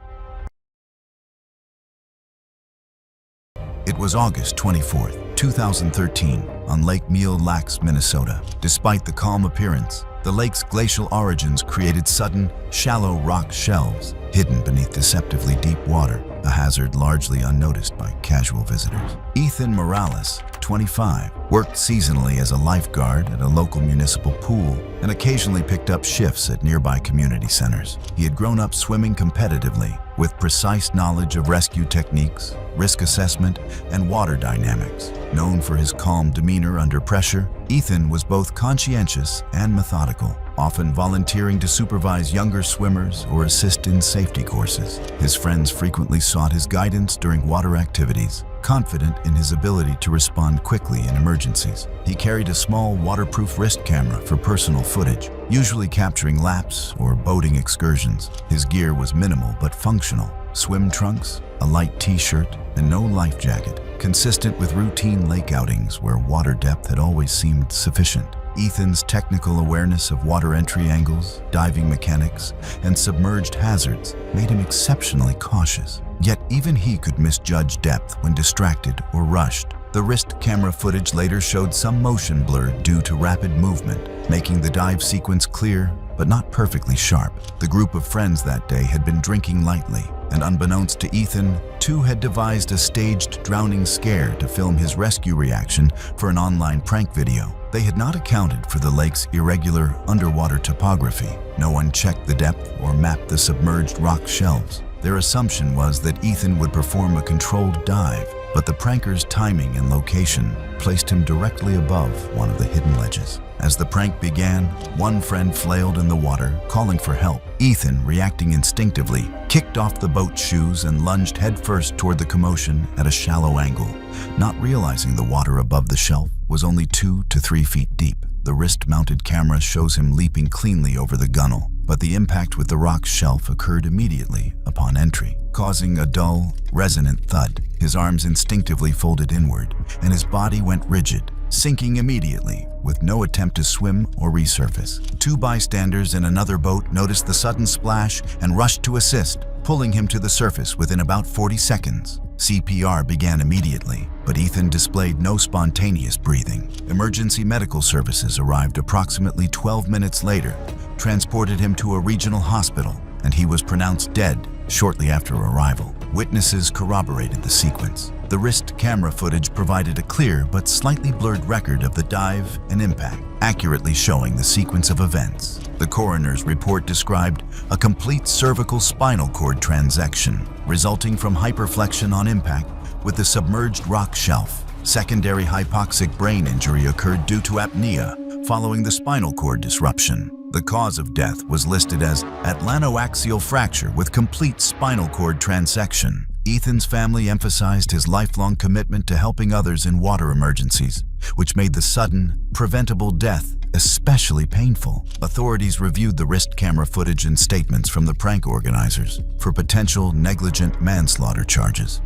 It was August 24, 2013, on Lake Mille Lacs, Minnesota. Despite the calm appearance, the lake's glacial origins created sudden, shallow rock shelves hidden beneath deceptively deep water, a hazard largely unnoticed by casual visitors. Ethan Morales, 25, worked seasonally as a lifeguard at a local municipal pool and occasionally picked up shifts at nearby community centers. He had grown up swimming competitively, with precise knowledge of rescue techniques, risk assessment, and water dynamics. Known for his calm demeanor under pressure, Ethan was both conscientious and methodical, often volunteering to supervise younger swimmers or assist in safety courses. His friends frequently sought his guidance during water activities, confident in his ability to respond quickly in emergencies. He carried a small waterproof wrist camera for personal footage, usually capturing laps or boating excursions. His gear was minimal but functional: swim trunks, a light t-shirt, and no life jacket, consistent with routine lake outings where water depth had always seemed sufficient. Ethan's technical awareness of water entry angles, diving mechanics, and submerged hazards made him exceptionally cautious. Yet even he could misjudge depth when distracted or rushed. The wrist camera footage later showed some motion blur due to rapid movement, making the dive sequence clear but not perfectly sharp. The group of friends that day had been drinking lightly, and unbeknownst to Ethan, two had devised a staged drowning scare to film his rescue reaction for an online prank video. They had not accounted for the lake's irregular underwater topography. No one checked the depth or mapped the submerged rock shelves. Their assumption was that Ethan would perform a controlled dive, but the pranker's timing and location placed him directly above one of the hidden ledges. As the prank began, one friend flailed in the water, calling for help. Ethan, reacting instinctively, kicked off the boat's shoes and lunged headfirst toward the commotion at a shallow angle, not realizing the water above the shelf was only 2 to 3 feet deep. The wrist-mounted camera shows him leaping cleanly over the gunnel, but the impact with the rock shelf occurred immediately upon entry, causing a dull, resonant thud. His arms instinctively folded inward, and his body went rigid, sinking immediately, with no attempt to swim or resurface. Two bystanders in another boat noticed the sudden splash and rushed to assist, pulling him to the surface within about 40 seconds. CPR began immediately, but Ethan displayed no spontaneous breathing. Emergency medical services arrived approximately 12 minutes later, transported him to a regional hospital, and he was pronounced dead shortly after arrival. Witnesses corroborated the sequence. The wrist camera footage provided a clear but slightly blurred record of the dive and impact, accurately showing the sequence of events. The coroner's report described a complete cervical spinal cord transection resulting from hyperflexion on impact with the submerged rock shelf. Secondary hypoxic brain injury occurred due to apnea following the spinal cord disruption. The cause of death was listed as atlantoaxial fracture with complete spinal cord transection. Ethan's family emphasized his lifelong commitment to helping others in water emergencies, which made the sudden, preventable death especially painful. Authorities reviewed the wrist camera footage and statements from the prank organizers for potential negligent manslaughter charges.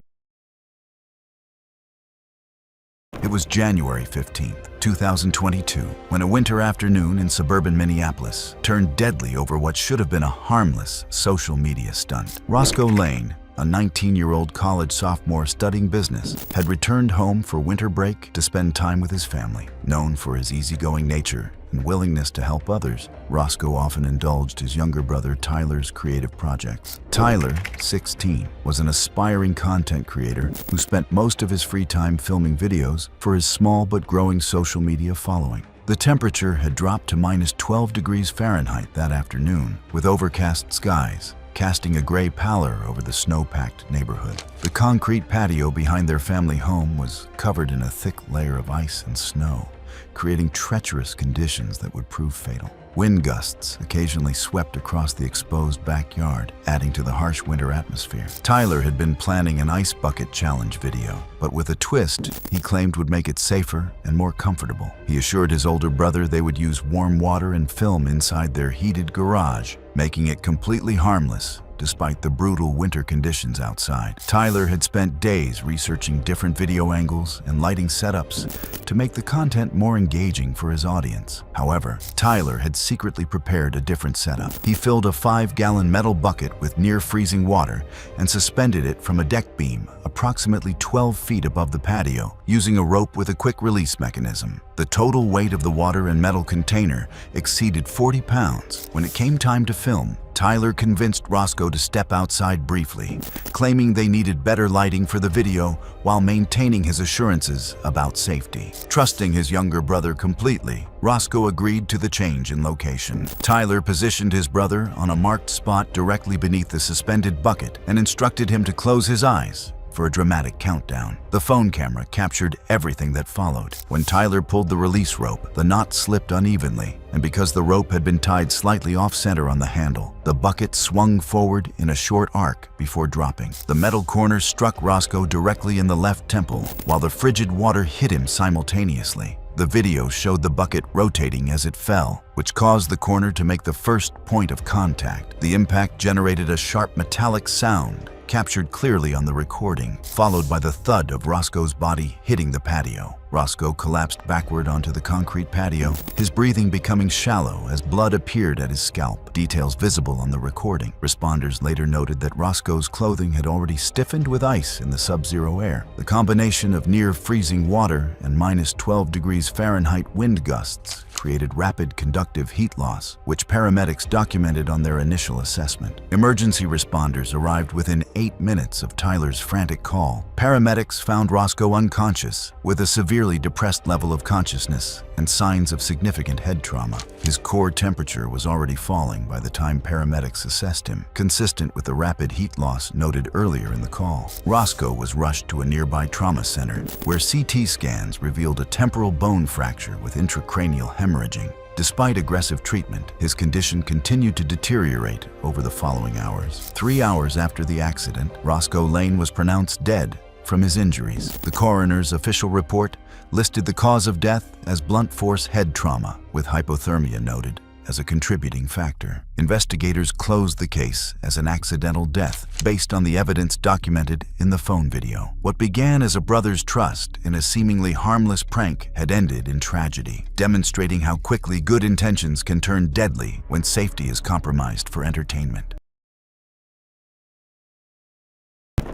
It was January 15, 2022, when a winter afternoon in suburban Minneapolis turned deadly over what should have been a harmless social media stunt. Roscoe Lane, a 19-year-old college sophomore studying business, had returned home for winter break to spend time with his family. Known for his easygoing nature and willingness to help others, Roscoe often indulged his younger brother Tyler's creative projects. Tyler, 16, was an aspiring content creator who spent most of his free time filming videos for his small but growing social media following. The temperature had dropped to -12 degrees Fahrenheit that afternoon, with overcast skies casting a gray pallor over the snow-packed neighborhood. The concrete patio behind their family home was covered in a thick layer of ice and snow, creating treacherous conditions that would prove fatal. Wind gusts occasionally swept across the exposed backyard, adding to the harsh winter atmosphere. Tyler had been planning an ice bucket challenge video, but with a twist he claimed would make it safer and more comfortable. He assured his older brother they would use warm water and film inside their heated garage, making it completely harmless despite the brutal winter conditions outside. Tyler had spent days researching different video angles and lighting setups to make the content more engaging for his audience. However, Tyler had secretly prepared a different setup. He filled a 5-gallon metal bucket with near-freezing water and suspended it from a deck beam approximately 12 feet above the patio, using a rope with a quick-release mechanism. The total weight of the water and metal container exceeded 40 pounds. When it came time to film, Tyler convinced Roscoe to step outside briefly, claiming they needed better lighting for the video while maintaining his assurances about safety. Trusting his younger brother completely, Roscoe agreed to the change in location. Tyler positioned his brother on a marked spot directly beneath the suspended bucket and instructed him to close his eyes for a dramatic countdown. The phone camera captured everything that followed. When Tyler pulled the release rope, the knot slipped unevenly, and because the rope had been tied slightly off-center on the handle, the bucket swung forward in a short arc before dropping. The metal corner struck Roscoe directly in the left temple, while the frigid water hit him simultaneously. The video showed the bucket rotating as it fell, which caused the corner to make the first point of contact. The impact generated a sharp metallic sound, captured clearly on the recording, followed by the thud of Roscoe's body hitting the patio. Roscoe collapsed backward onto the concrete patio, his breathing becoming shallow as blood appeared at his scalp, details visible on the recording. Responders later noted that Roscoe's clothing had already stiffened with ice in the sub-zero air. The combination of near-freezing water and -12 degrees Fahrenheit wind gusts created rapid conductive heat loss, which paramedics documented on their initial assessment. Emergency responders arrived within 8 minutes of Tyler's frantic call. Paramedics found Roscoe unconscious, with a severely depressed level of consciousness and signs of significant head trauma. His core temperature was already falling by the time paramedics assessed him, consistent with the rapid heat loss noted earlier in the call. Roscoe was rushed to a nearby trauma center, where CT scans revealed a temporal bone fracture with intracranial hemorrhaging. Despite aggressive treatment, his condition continued to deteriorate over the following hours. 3 hours after the accident, Roscoe Lane was pronounced dead from his injuries. The coroner's official report listed the cause of death as blunt force head trauma, with hypothermia noted as a contributing factor. Investigators closed the case as an accidental death based on the evidence documented in the phone video. What began as a brother's trust in a seemingly harmless prank had ended in tragedy, demonstrating how quickly good intentions can turn deadly when safety is compromised for entertainment.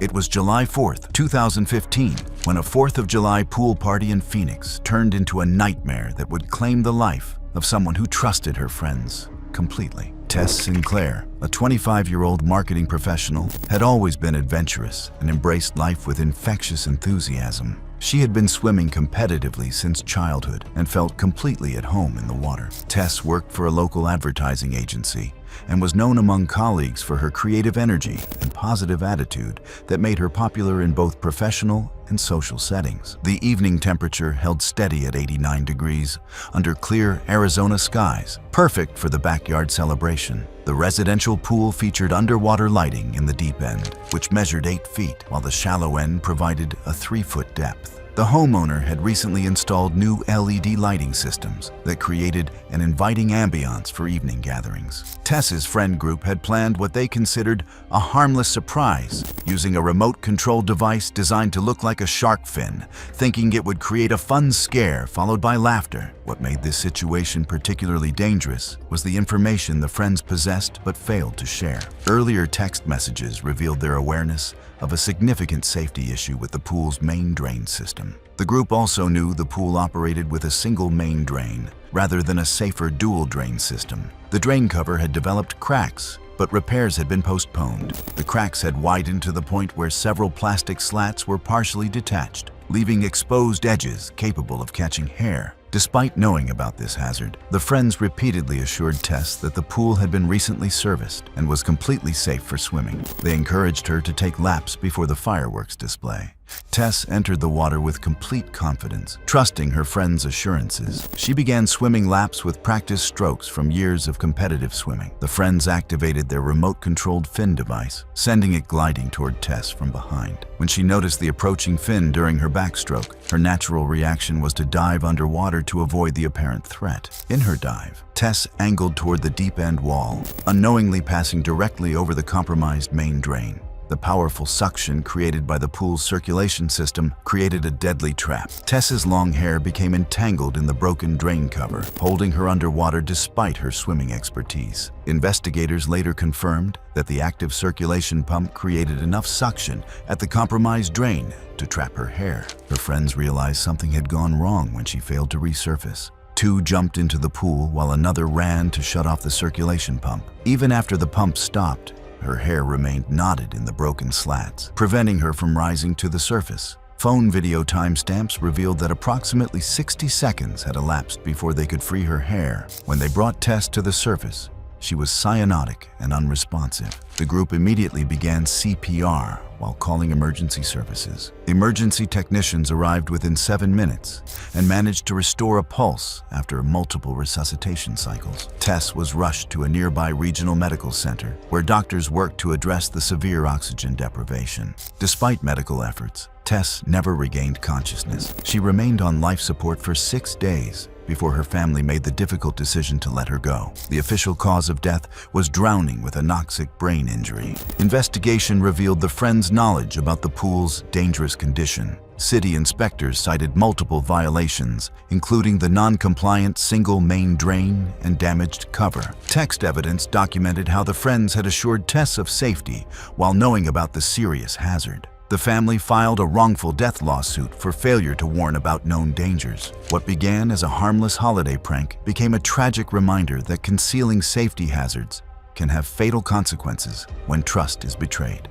It was July 4th, 2015, when a 4th of July pool party in Phoenix turned into a nightmare that would claim the life of someone who trusted her friends completely. Tess Sinclair, a 25-year-old marketing professional, had always been adventurous and embraced life with infectious enthusiasm. She had been swimming competitively since childhood and felt completely at home in the water. Tess worked for a local advertising agency and was known among colleagues for her creative energy and positive attitude that made her popular in both professional and social settings. The evening temperature held steady at 89 degrees under clear Arizona skies, perfect for the backyard celebration. The residential pool featured underwater lighting in the deep end, which measured 8 feet, while the shallow end provided a 3-foot depth. The homeowner had recently installed new LED lighting systems that created an inviting ambiance for evening gatherings. Tess's friend group had planned what they considered a harmless surprise, using a remote-controlled device designed to look like a shark fin, thinking it would create a fun scare followed by laughter. What made this situation particularly dangerous was the information the friends possessed but failed to share. Earlier text messages revealed their awareness of a significant safety issue with the pool's main drain system. The group also knew the pool operated with a single main drain, rather than a safer dual drain system. The drain cover had developed cracks, but repairs had been postponed. The cracks had widened to the point where several plastic slats were partially detached, leaving exposed edges capable of catching hair. Despite knowing about this hazard, the friends repeatedly assured Tess that the pool had been recently serviced and was completely safe for swimming. They encouraged her to take laps before the fireworks display. Tess entered the water with complete confidence, trusting her friends' assurances. She began swimming laps with practice strokes from years of competitive swimming. The friends activated their remote-controlled fin device, sending it gliding toward Tess from behind. When she noticed the approaching fin during her backstroke, her natural reaction was to dive underwater to avoid the apparent threat. In her dive, Tess angled toward the deep-end wall, unknowingly passing directly over the compromised main drain. The powerful suction created by the pool's circulation system created a deadly trap. Tess's long hair became entangled in the broken drain cover, holding her underwater despite her swimming expertise. Investigators later confirmed that the active circulation pump created enough suction at the compromised drain to trap her hair. Her friends realized something had gone wrong when she failed to resurface. 2 jumped into the pool while another ran to shut off the circulation pump. Even after the pump stopped, her hair remained knotted in the broken slats, preventing her from rising to the surface. Phone video timestamps revealed that approximately 60 seconds had elapsed before they could free her hair. When they brought Tess to the surface, she was cyanotic and unresponsive. The group immediately began CPR while calling emergency services. Emergency technicians arrived within 7 minutes and managed to restore a pulse after multiple resuscitation cycles. Tess was rushed to a nearby regional medical center where doctors worked to address the severe oxygen deprivation. Despite medical efforts, Tess never regained consciousness. She remained on life support for 6 days before her family made the difficult decision to let her go. The official cause of death was drowning with anoxic brain injury. Investigation revealed the friends' knowledge about the pool's dangerous condition. City inspectors cited multiple violations, including the non-compliant single main drain and damaged cover. Text evidence documented how the friends had assured Tess of safety while knowing about the serious hazard. The family filed a wrongful death lawsuit for failure to warn about known dangers. What began as a harmless holiday prank became a tragic reminder that concealing safety hazards can have fatal consequences when trust is betrayed.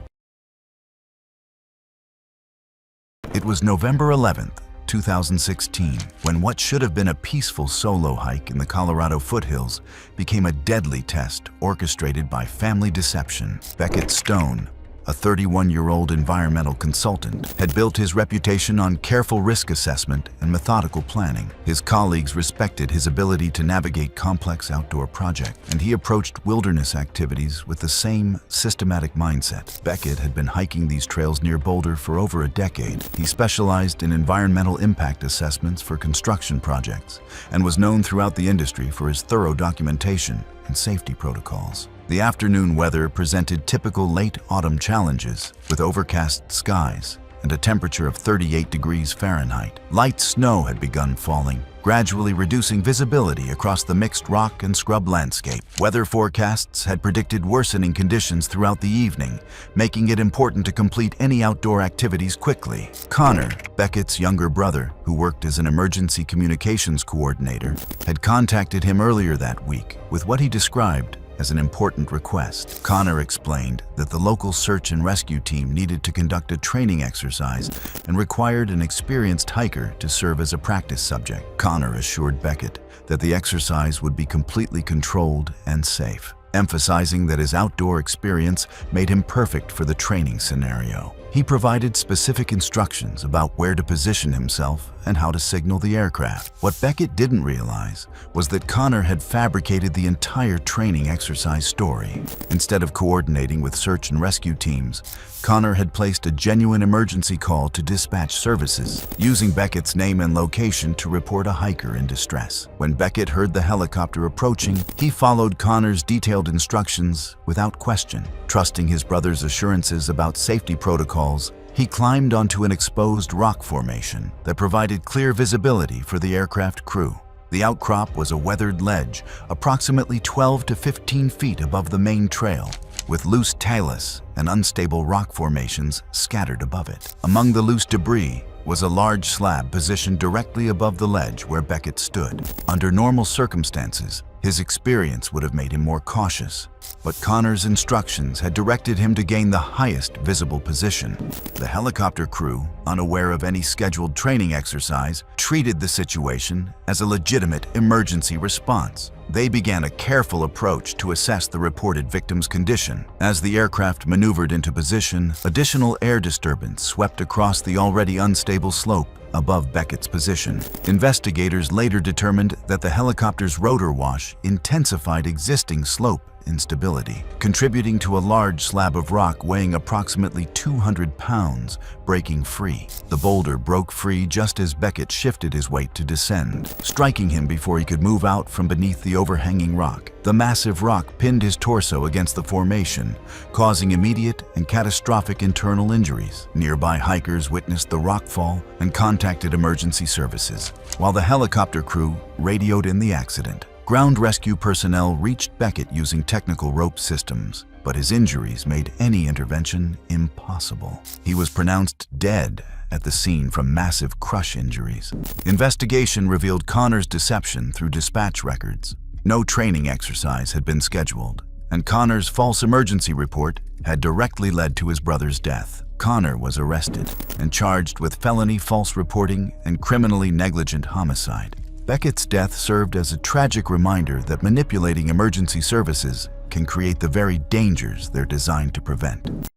It was November 11th, 2016, when what should have been a peaceful solo hike in the Colorado foothills became a deadly test orchestrated by family deception. Beckett Stone, a 31-year-old environmental consultant, had built his reputation on careful risk assessment and methodical planning. His colleagues respected his ability to navigate complex outdoor projects, and he approached wilderness activities with the same systematic mindset. Beckett had been hiking these trails near Boulder for over a decade. He specialized in environmental impact assessments for construction projects and was known throughout the industry for his thorough documentation and safety protocols. The afternoon weather presented typical late autumn challenges, with overcast skies and a temperature of 38 degrees Fahrenheit. Light snow had begun falling, gradually reducing visibility across the mixed rock and scrub landscape. Weather forecasts had predicted worsening conditions throughout the evening, making it important to complete any outdoor activities quickly. Connor, Beckett's younger brother, who worked as an emergency communications coordinator, had contacted him earlier that week with what he described as an important request. Connor explained that the local search and rescue team needed to conduct a training exercise and required an experienced hiker to serve as a practice subject. Connor assured Beckett that the exercise would be completely controlled and safe, emphasizing that his outdoor experience made him perfect for the training scenario. He provided specific instructions about where to position himself and how to signal the aircraft. What Beckett didn't realize was that Connor had fabricated the entire training exercise story. Instead of coordinating with search and rescue teams, Connor had placed a genuine emergency call to dispatch services, using Beckett's name and location to report a hiker in distress. When Beckett heard the helicopter approaching, he followed Connor's detailed instructions without question. Trusting his brother's assurances about safety protocols, he climbed onto an exposed rock formation that provided clear visibility for the aircraft crew. The outcrop was a weathered ledge, approximately 12 to 15 feet above the main trail, with loose talus and unstable rock formations scattered above it. Among the loose debris was a large slab positioned directly above the ledge where Beckett stood. Under normal circumstances, his experience would have made him more cautious, but Connor's instructions had directed him to gain the highest visible position. The helicopter crew, unaware of any scheduled training exercise, treated the situation as a legitimate emergency response. They began a careful approach to assess the reported victim's condition. As the aircraft maneuvered into position, additional air disturbance swept across the already unstable slope above Beckett's position. Investigators later determined that the helicopter's rotor wash intensified existing slope instability, contributing to a large slab of rock weighing approximately 200 pounds breaking free. The boulder broke free just as Beckett shifted his weight to descend, striking him before he could move out from beneath the overhanging rock. The massive rock pinned his torso against the formation, causing immediate and catastrophic internal injuries. Nearby hikers witnessed the rock fall and contacted emergency services, while the helicopter crew radioed in the accident. Ground rescue personnel reached Beckett using technical rope systems, but his injuries made any intervention impossible. He was pronounced dead at the scene from massive crush injuries. Investigation revealed Connor's deception through dispatch records. No training exercise had been scheduled, and Connor's false emergency report had directly led to his brother's death. Connor was arrested and charged with felony false reporting and criminally negligent homicide. Beckett's death served as a tragic reminder that manipulating emergency services can create the very dangers they're designed to prevent.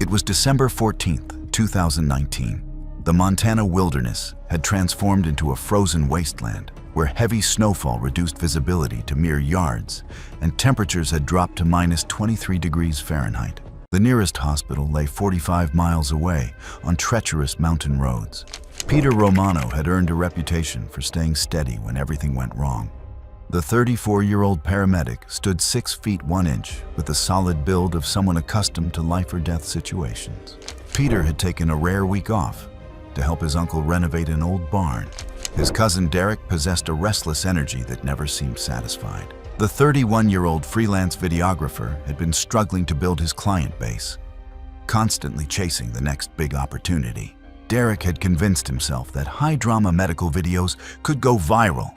It was December 14th, 2019. The Montana wilderness had transformed into a frozen wasteland where heavy snowfall reduced visibility to mere yards and temperatures had dropped to minus 23 degrees Fahrenheit. The nearest hospital lay 45 miles away on treacherous mountain roads. Peter Romano had earned a reputation for staying steady when everything went wrong. The 34-year-old paramedic stood 6 feet 1 inch with the solid build of someone accustomed to life or death situations. Peter had taken a rare week off to help his uncle renovate an old barn. His cousin Derek possessed a restless energy that never seemed satisfied. The 31-year-old freelance videographer had been struggling to build his client base, constantly chasing the next big opportunity. Derek had convinced himself that high-drama medical videos could go viral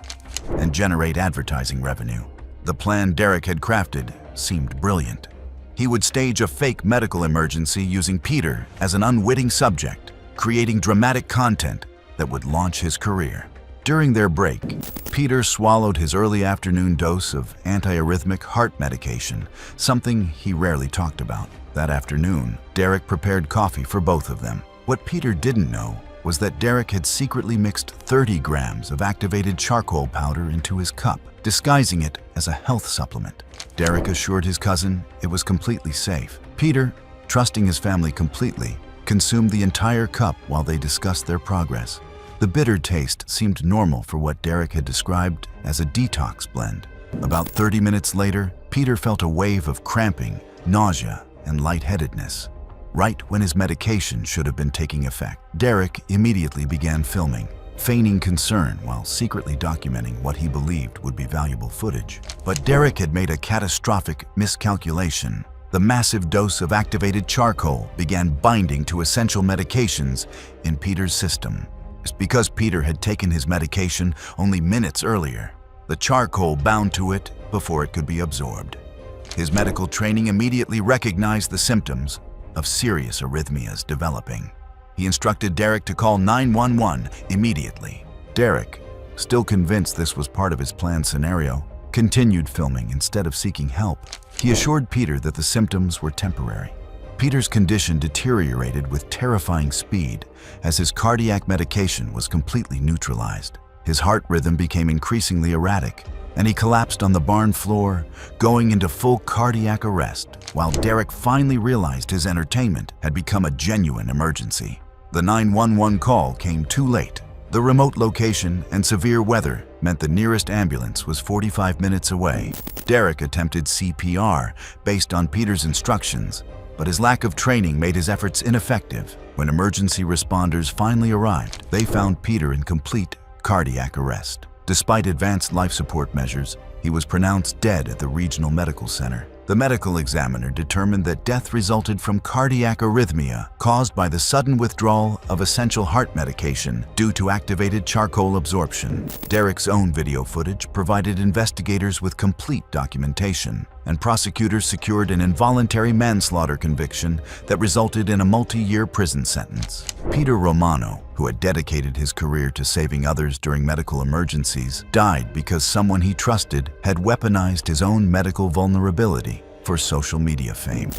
and generate advertising revenue. The plan Derek had crafted seemed brilliant. He would stage a fake medical emergency using Peter as an unwitting subject, creating dramatic content that would launch his career. During their break, Peter swallowed his early afternoon dose of antiarrhythmic heart medication, something he rarely talked about. That afternoon, Derek prepared coffee for both of them. What Peter didn't know was that Derek had secretly mixed 30 grams of activated charcoal powder into his cup, disguising it as a health supplement. Derek assured his cousin it was completely safe. Peter, trusting his family completely, consumed the entire cup while they discussed their progress. The bitter taste seemed normal for what Derek had described as a detox blend. About 30 minutes later, Peter felt a wave of cramping, nausea, and lightheadedness, right when his medication should have been taking effect. Derek immediately began filming, feigning concern while secretly documenting what he believed would be valuable footage. But Derek had made a catastrophic miscalculation. The massive dose of activated charcoal began binding to essential medications in Peter's system. It's because Peter had taken his medication only minutes earlier. The charcoal bound to it before it could be absorbed. His medical training immediately recognized the symptoms of serious arrhythmias developing. He instructed Derek to call 911 immediately. Derek, still convinced this was part of his planned scenario, continued filming instead of seeking help. He assured Peter that the symptoms were temporary. Peter's condition deteriorated with terrifying speed as his cardiac medication was completely neutralized. His heart rhythm became increasingly erratic, and he collapsed on the barn floor, going into full cardiac arrest, while Derek finally realized his entertainment had become a genuine emergency. The 911 call came too late. The remote location and severe weather meant the nearest ambulance was 45 minutes away. Derek attempted CPR based on Peter's instructions, but his lack of training made his efforts ineffective. When emergency responders finally arrived, they found Peter in complete cardiac arrest. Despite advanced life support measures, he was pronounced dead at the regional medical center. The medical examiner determined that death resulted from cardiac arrhythmia caused by the sudden withdrawal of essential heart medication due to activated charcoal absorption. Derek's own video footage provided investigators with complete documentation, and prosecutors secured an involuntary manslaughter conviction that resulted in a multi-year prison sentence. Peter Romano, who had dedicated his career to saving others during medical emergencies, died because someone he trusted had weaponized his own medical vulnerability for social media fame.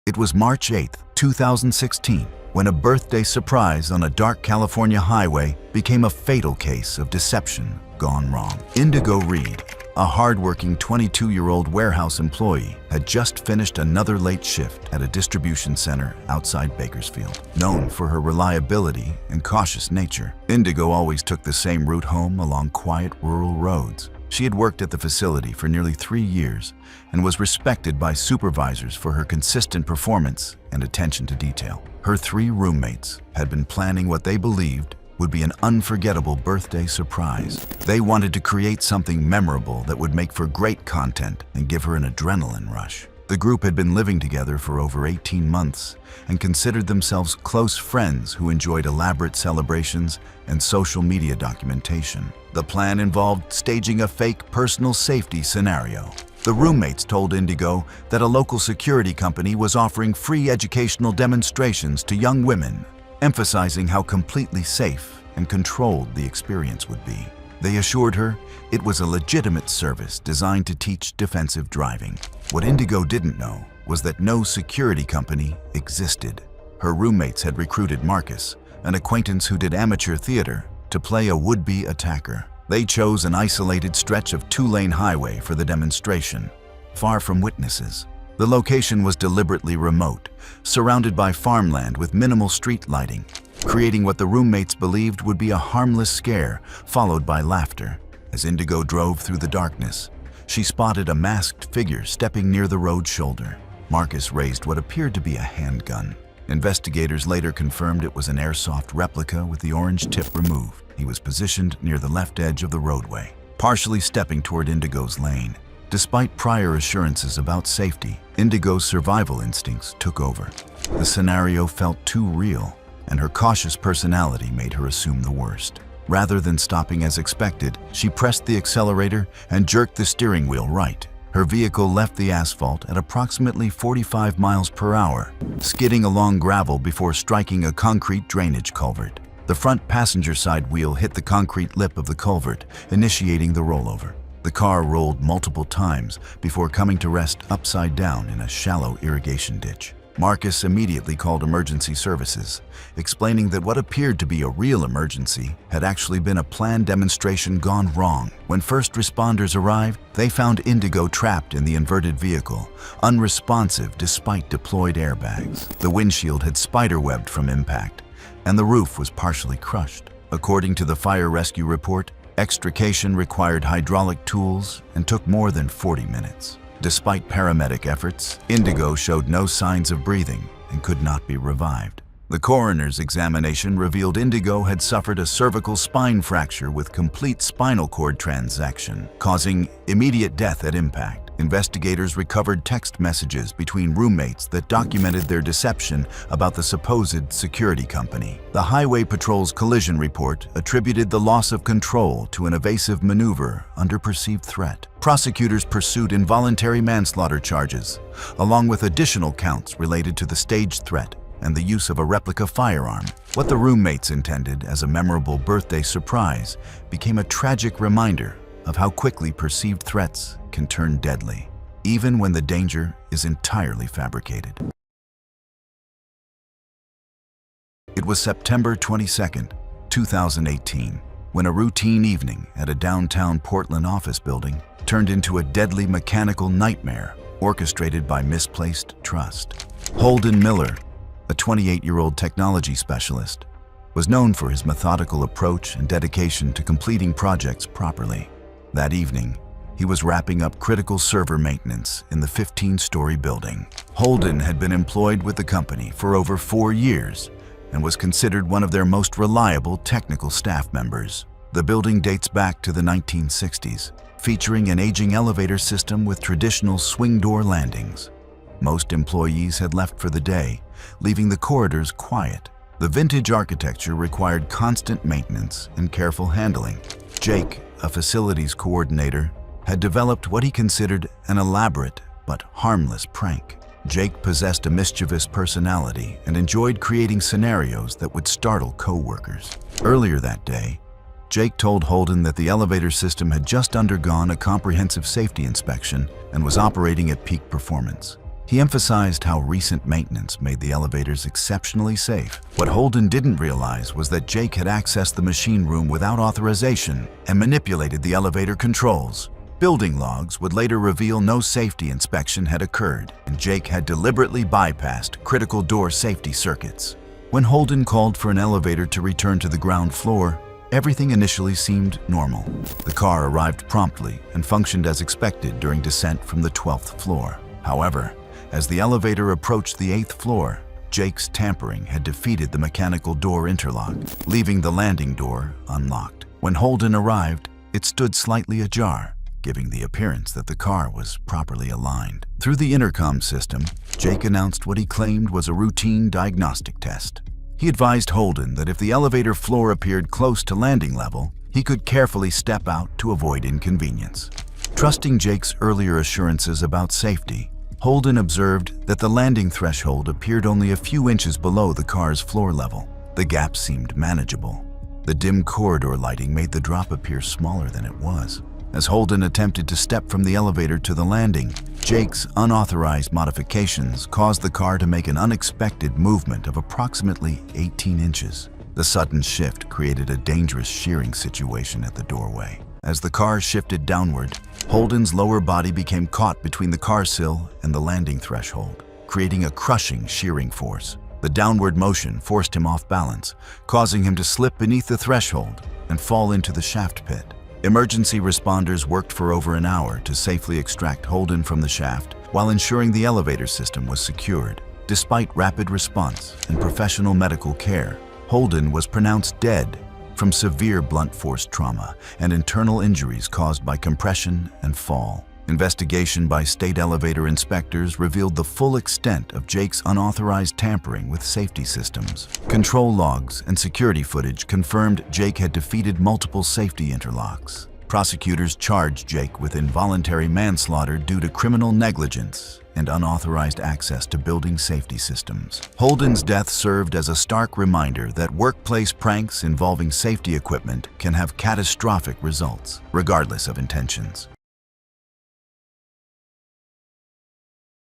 It was March 8, 2016, when a birthday surprise on a dark California highway became a fatal case of deception gone wrong. Indigo Reed, a hard-working 22-year-old warehouse employee, had just finished another late shift at a distribution center outside Bakersfield. Known for her reliability and cautious nature, Indigo always took the same route home along quiet rural roads. She had worked at the facility for nearly 3 years and was respected by supervisors for her consistent performance and attention to detail. Her 3 roommates had been planning what they believed would be an unforgettable birthday surprise. They wanted to create something memorable that would make for great content and give her an adrenaline rush. The group had been living together for over 18 months and considered themselves close friends who enjoyed elaborate celebrations and social media documentation. The plan involved staging a fake personal safety scenario. The roommates told Indigo that a local security company was offering free educational demonstrations to young women, emphasizing how completely safe and controlled the experience would be. They assured her it was a legitimate service designed to teach defensive driving. What Indigo didn't know was that no security company existed. Her roommates had recruited Marcus, an acquaintance who did amateur theater, to play a would-be attacker. They chose an isolated stretch of 2-lane highway for the demonstration, far from witnesses. The location was deliberately remote, surrounded by farmland with minimal street lighting, creating what the roommates believed would be a harmless scare, followed by laughter. As Indigo drove through the darkness, she spotted a masked figure stepping near the road shoulder. Marcus raised what appeared to be a handgun. Investigators later confirmed it was an airsoft replica with the orange tip removed. He was positioned near the left edge of the roadway, partially stepping toward Indigo's lane. Despite prior assurances about safety, Indigo's survival instincts took over. The scenario felt too real, and her cautious personality made her assume the worst. Rather than stopping as expected, she pressed the accelerator and jerked the steering wheel right. Her vehicle left the asphalt at approximately 45 miles per hour, skidding along gravel before striking a concrete drainage culvert. The front passenger side wheel hit the concrete lip of the culvert, initiating the rollover. The car rolled multiple times before coming to rest upside down in a shallow irrigation ditch. Marcus immediately called emergency services, explaining that what appeared to be a real emergency had actually been a planned demonstration gone wrong. When first responders arrived, they found Indigo trapped in the inverted vehicle, unresponsive despite deployed airbags. The windshield had spiderwebbed from impact, and the roof was partially crushed. According to the fire rescue report, extrication required hydraulic tools and took more than 40 minutes. Despite paramedic efforts, Indigo showed no signs of breathing and could not be revived. The coroner's examination revealed Indigo had suffered a cervical spine fracture with complete spinal cord transection, causing immediate death at impact. Investigators recovered text messages between roommates that documented their deception about the supposed security company. The Highway Patrol's collision report attributed the loss of control to an evasive maneuver under perceived threat. Prosecutors pursued involuntary manslaughter charges, along with additional counts related to the staged threat and the use of a replica firearm. What the roommates intended as a memorable birthday surprise became a tragic reminder of how quickly perceived threats can turn deadly, even when the danger is entirely fabricated. It was September 22, 2018, when a routine evening at a downtown Portland office building turned into a deadly mechanical nightmare orchestrated by misplaced trust. Holden Miller, a 28-year-old technology specialist, was known for his methodical approach and dedication to completing projects properly. That evening, he was wrapping up critical server maintenance in the 15-story building. Holden had been employed with the company for over 4 years and was considered one of their most reliable technical staff members. The building dates back to the 1960s, featuring an aging elevator system with traditional swing door landings. Most employees had left for the day, leaving the corridors quiet. The vintage architecture required constant maintenance and careful handling. Jake, a facilities coordinator, had developed what he considered an elaborate but harmless prank. Jake possessed a mischievous personality and enjoyed creating scenarios that would startle co-workers. Earlier that day, Jake told Holden that the elevator system had just undergone a comprehensive safety inspection and was operating at peak performance. He emphasized how recent maintenance made the elevators exceptionally safe. What Holden didn't realize was that Jake had accessed the machine room without authorization and manipulated the elevator controls. Building logs would later reveal no safety inspection had occurred, and Jake had deliberately bypassed critical door safety circuits. When Holden called for an elevator to return to the ground floor, everything initially seemed normal. The car arrived promptly and functioned as expected during descent from the 12th floor. However, as the elevator approached the 8th floor, Jake's tampering had defeated the mechanical door interlock, leaving the landing door unlocked. When Holden arrived, it stood slightly ajar, giving the appearance that the car was properly aligned. Through the intercom system, Jake announced what he claimed was a routine diagnostic test. He advised Holden that if the elevator floor appeared close to landing level, he could carefully step out to avoid inconvenience. Trusting Jake's earlier assurances about safety, Holden observed that the landing threshold appeared only a few inches below the car's floor level. The gap seemed manageable. The dim corridor lighting made the drop appear smaller than it was. As Holden attempted to step from the elevator to the landing, Jake's unauthorized modifications caused the car to make an unexpected movement of approximately 18 inches. The sudden shift created a dangerous shearing situation at the doorway. As the car shifted downward, Holden's lower body became caught between the car sill and the landing threshold, creating a crushing shearing force. The downward motion forced him off balance, causing him to slip beneath the threshold and fall into the shaft pit. Emergency responders worked for over an hour to safely extract Holden from the shaft while ensuring the elevator system was secured. Despite rapid response and professional medical care, Holden was pronounced dead from severe blunt force trauma and internal injuries caused by compression and fall. Investigation by state elevator inspectors revealed the full extent of Jake's unauthorized tampering with safety systems. Control logs and security footage confirmed Jake had defeated multiple safety interlocks. Prosecutors charged Jake with involuntary manslaughter due to criminal negligence and unauthorized access to building safety systems. Holden's death served as a stark reminder that workplace pranks involving safety equipment can have catastrophic results, regardless of intentions.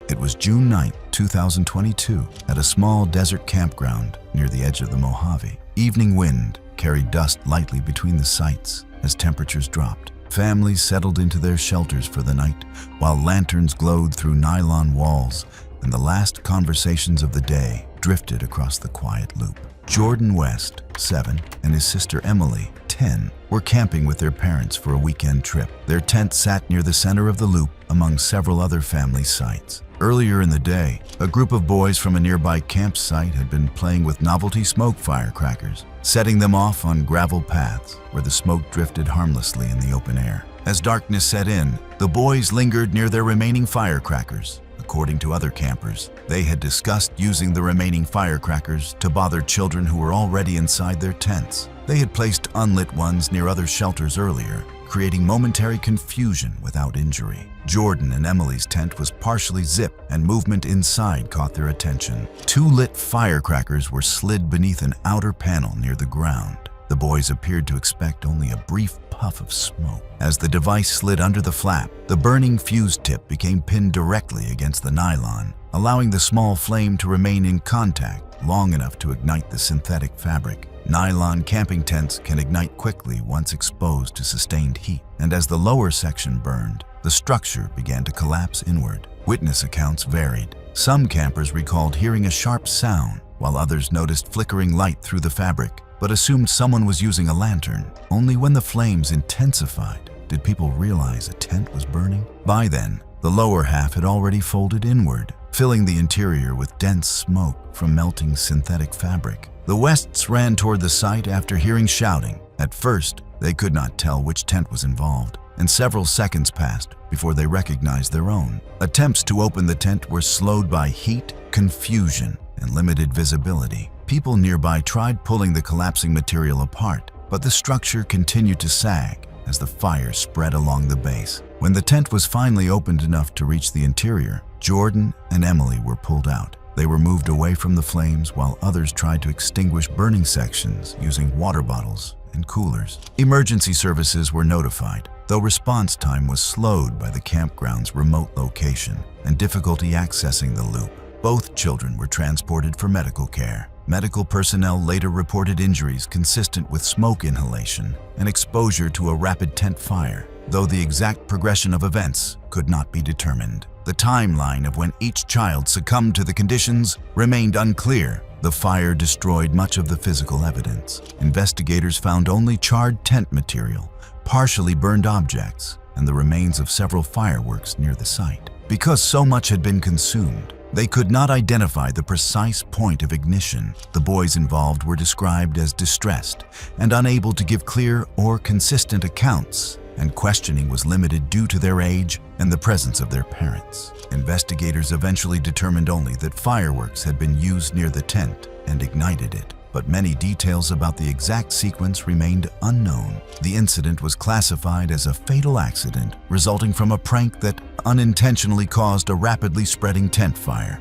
It was June 9, 2022, at a small desert campground near the edge of the Mojave. Evening wind carried dust lightly between the sites as temperatures dropped. Families settled into their shelters for the night, while lanterns glowed through nylon walls, and the last conversations of the day drifted across the quiet loop. Jordan West, 7, and his sister Emily, 10, were camping with their parents for a weekend trip. Their tent sat near the center of the loop among several other family sites. Earlier in the day, a group of boys from a nearby campsite had been playing with novelty smoke firecrackers, setting them off on gravel paths where the smoke drifted harmlessly in the open air. As darkness set in, the boys lingered near their remaining firecrackers. According to other campers, they had discussed using the remaining firecrackers to bother children who were already inside their tents. They had placed unlit ones near other shelters earlier, creating momentary confusion without injury. Jordan and Emily's tent was partially zipped, and movement inside caught their attention. 2 lit firecrackers were slid beneath an outer panel near the ground. The boys appeared to expect only a brief puff of smoke. As the device slid under the flap, the burning fuse tip became pinned directly against the nylon, allowing the small flame to remain in contact long enough to ignite the synthetic fabric. Nylon camping tents can ignite quickly once exposed to sustained heat, and as the lower section burned, the structure began to collapse inward. Witness accounts varied. Some campers recalled hearing a sharp sound, while others noticed flickering light through the fabric, but assumed someone was using a lantern. Only when the flames intensified did people realize a tent was burning. By then, the lower half had already folded inward, filling the interior with dense smoke from melting synthetic fabric. The Wests ran toward the site after hearing shouting. At first, they could not tell which tent was involved, and several seconds passed before they recognized their own. Attempts to open the tent were slowed by heat, confusion, and limited visibility. People nearby tried pulling the collapsing material apart, but the structure continued to sag as the fire spread along the base. When the tent was finally opened enough to reach the interior, Jordan and Emily were pulled out. They were moved away from the flames while others tried to extinguish burning sections using water bottles and coolers. Emergency services were notified, though response time was slowed by the campground's remote location and difficulty accessing the loop. Both children were transported for medical care. Medical personnel later reported injuries consistent with smoke inhalation and exposure to a rapid tent fire, though the exact progression of events could not be determined. The timeline of when each child succumbed to the conditions remained unclear. The fire destroyed much of the physical evidence. Investigators found only charred tent material, partially burned objects, and the remains of several fireworks near the site. Because so much had been consumed, they could not identify the precise point of ignition. The boys involved were described as distressed and unable to give clear or consistent accounts, and questioning was limited due to their age and the presence of their parents. Investigators eventually determined only that fireworks had been used near the tent and ignited it, but many details about the exact sequence remained unknown. The incident was classified as a fatal accident resulting from a prank that unintentionally caused a rapidly spreading tent fire.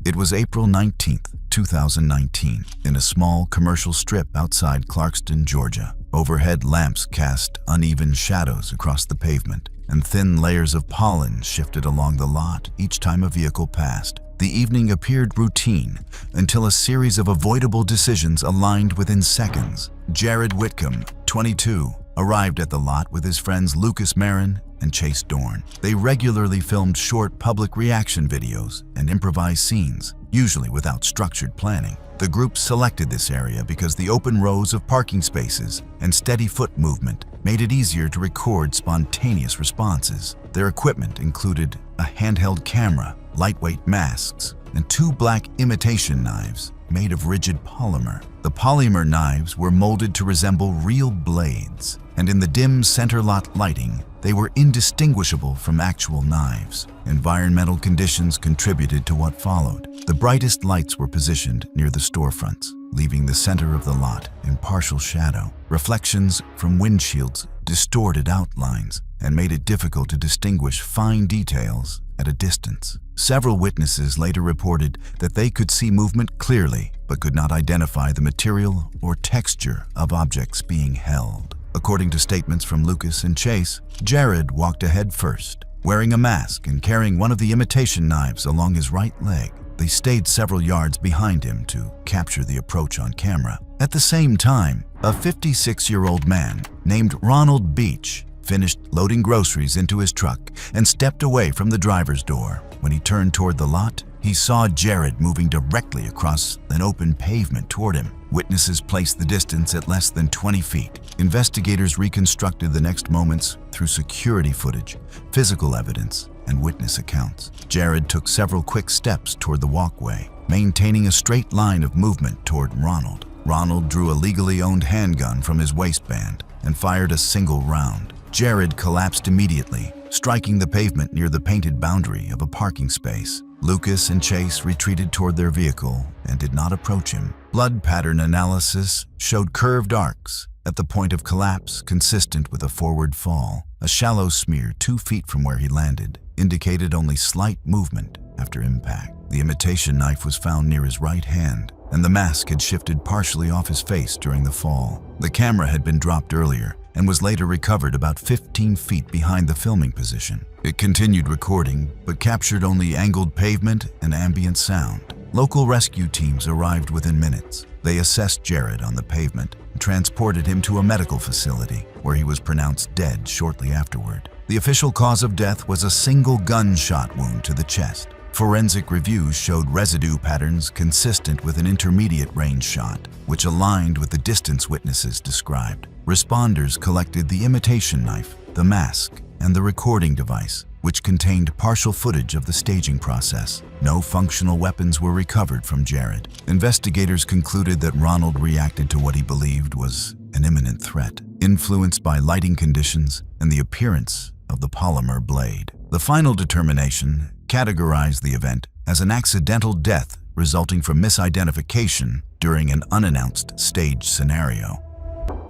It was April 19, 2019, in a small commercial strip outside Clarkston, Georgia. Overhead lamps cast uneven shadows across the pavement, and thin layers of pollen shifted along the lot each time a vehicle passed. The evening appeared routine until a series of avoidable decisions aligned within seconds. Jared Whitcomb, 22, arrived at the lot with his friends Lucas Marin and Chase Dorn. They regularly filmed short public reaction videos and improvised scenes, usually without structured planning. The group selected this area because the open rows of parking spaces and steady foot movement made it easier to record spontaneous responses. Their equipment included a handheld camera, lightweight masks, and 2 black imitation knives made of rigid polymer. The polymer knives were molded to resemble real blades, and in the dim center lot lighting, they were indistinguishable from actual knives. Environmental conditions contributed to what followed. The brightest lights were positioned near the storefronts, leaving the center of the lot in partial shadow. Reflections from windshields distorted outlines and made it difficult to distinguish fine details at a distance. Several witnesses later reported that they could see movement clearly, but could not identify the material or texture of objects being held. According to statements from Lucas and Chase, Jared walked ahead first, wearing a mask and carrying one of the imitation knives along his right leg. They stayed several yards behind him to capture the approach on camera. At the same time, a 56-year-old man named Ronald Beach finished loading groceries into his truck and stepped away from the driver's door. When he turned toward the lot, he saw Jared moving directly across an open pavement toward him. Witnesses placed the distance at less than 20 feet. Investigators reconstructed the next moments through security footage, physical evidence, and witness accounts. Jared took several quick steps toward the walkway, maintaining a straight line of movement toward Ronald. Ronald drew a legally owned handgun from his waistband and fired a single round. Jared collapsed immediately, striking the pavement near the painted boundary of a parking space. Lucas and Chase retreated toward their vehicle and did not approach him. Blood pattern analysis showed curved arcs at the point of collapse consistent with a forward fall. A shallow smear 2 feet from where he landed indicated only slight movement after impact. The imitation knife was found near his right hand, and the mask had shifted partially off his face during the fall. The camera had been dropped earlier and was later recovered about 15 feet behind the filming position. It continued recording, but captured only angled pavement and ambient sound. Local rescue teams arrived within minutes. They assessed Jared on the pavement and transported him to a medical facility, where he was pronounced dead shortly afterward. The official cause of death was a single gunshot wound to the chest. Forensic reviews showed residue patterns consistent with an intermediate range shot, which aligned with the distance witnesses described. Responders collected the imitation knife, the mask, and the recording device, which contained partial footage of the staging process. No functional weapons were recovered from Jared. Investigators concluded that Ronald reacted to what he believed was an imminent threat, influenced by lighting conditions and the appearance of the polymer blade. The final determination categorized the event as an accidental death resulting from misidentification during an unannounced staged scenario.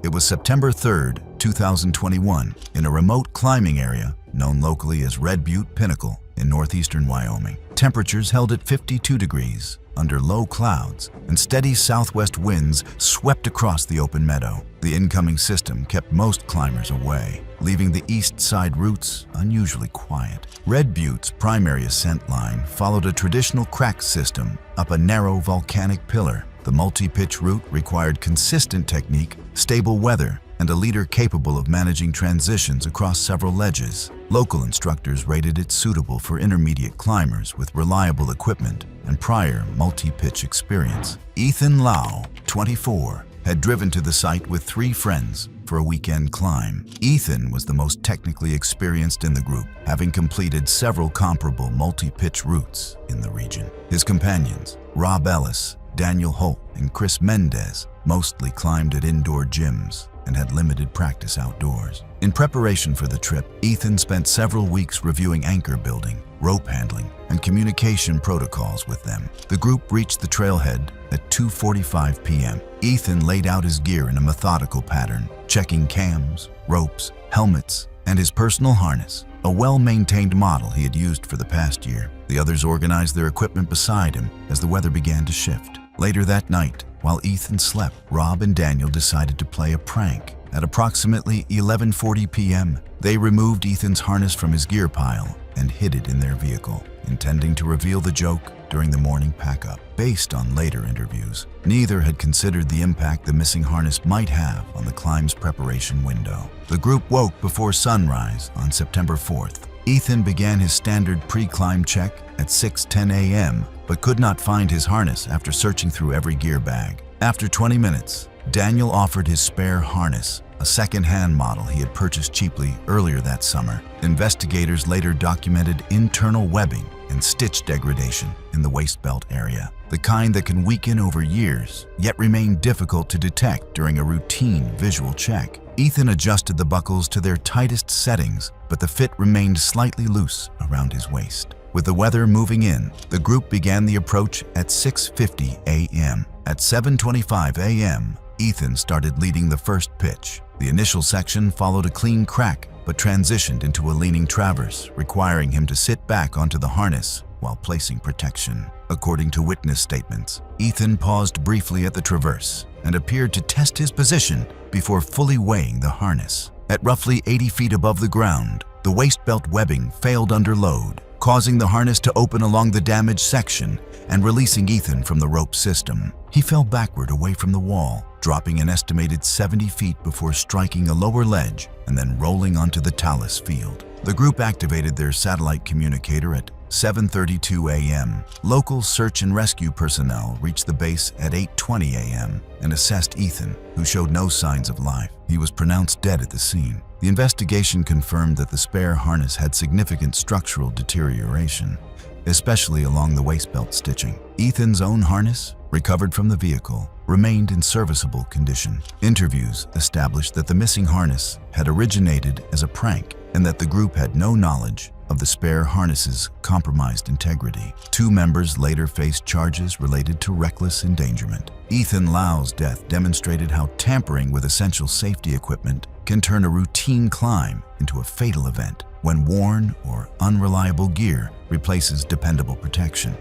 It was September 3rd, 2021, in a remote climbing area known locally as Red Butte Pinnacle in northeastern Wyoming. Temperatures held at 52 degrees under low clouds, and steady southwest winds swept across the open meadow. The incoming system kept most climbers away, leaving the east side routes unusually quiet. Red Butte's primary ascent line followed a traditional crack system up a narrow volcanic pillar. The multi-pitch route required consistent technique, stable weather, and a leader capable of managing transitions across several ledges. Local instructors rated it suitable for intermediate climbers with reliable equipment and prior multi-pitch experience. Ethan Lau, 24, had driven to the site with 3 friends for a weekend climb. Ethan was the most technically experienced in the group, having completed several comparable multi-pitch routes in the region. His companions, Rob Ellis, Daniel Holt, and Chris Mendez, mostly climbed at indoor gyms and had limited practice outdoors. In preparation for the trip, Ethan spent several weeks reviewing anchor building, rope handling, and communication protocols with them. The group reached the trailhead at 2:45 p.m. Ethan laid out his gear in a methodical pattern, checking cams, ropes, helmets, and his personal harness, a well-maintained model he had used for the past year. The others organized their equipment beside him as the weather began to shift. Later that night, while Ethan slept, Rob and Daniel decided to play a prank. At approximately 11:40 p.m., they removed Ethan's harness from his gear pile and hid it in their vehicle, intending to reveal the joke during the morning pack-up. Based on later interviews, neither had considered the impact the missing harness might have on the climb's preparation window. The group woke before sunrise on September 4th. Ethan began his standard pre-climb check at 6:10 a.m., but could not find his harness after searching through every gear bag. After 20 minutes, Daniel offered his spare harness, a second-hand model he had purchased cheaply earlier that summer. Investigators later documented internal webbing and stitch degradation in the waist belt area, the kind that can weaken over years, yet remain difficult to detect during a routine visual check. Ethan adjusted the buckles to their tightest settings, but the fit remained slightly loose around his waist. With the weather moving in, the group began the approach at 6:50 a.m. At 7:25 a.m., Ethan started leading the first pitch. The initial section followed a clean crack, but transitioned into a leaning traverse, requiring him to sit back onto the harness while placing protection. According to witness statements, Ethan paused briefly at the traverse and appeared to test his position before fully weighing the harness. At roughly 80 feet above the ground, the waist belt webbing failed under load, causing the harness to open along the damaged section and releasing Ethan from the rope system. He fell backward away from the wall, dropping an estimated 70 feet before striking a lower ledge and then rolling onto the talus field. The group activated their satellite communicator at 7:32 a.m. Local search and rescue personnel reached the base at 8:20 a.m. and assessed Ethan, who showed no signs of life. He was pronounced dead at the scene. The investigation confirmed that the spare harness had significant structural deterioration, especially along the waist belt stitching. Ethan's own harness, recovered from the vehicle, remained in serviceable condition. Interviews established that the missing harness had originated as a prank and that the group had no knowledge of the spare harness's compromised integrity. Two members later faced charges related to reckless endangerment. Ethan Lau's death demonstrated how tampering with essential safety equipment can turn a routine climb into a fatal event when worn or unreliable gear replaces dependable protection.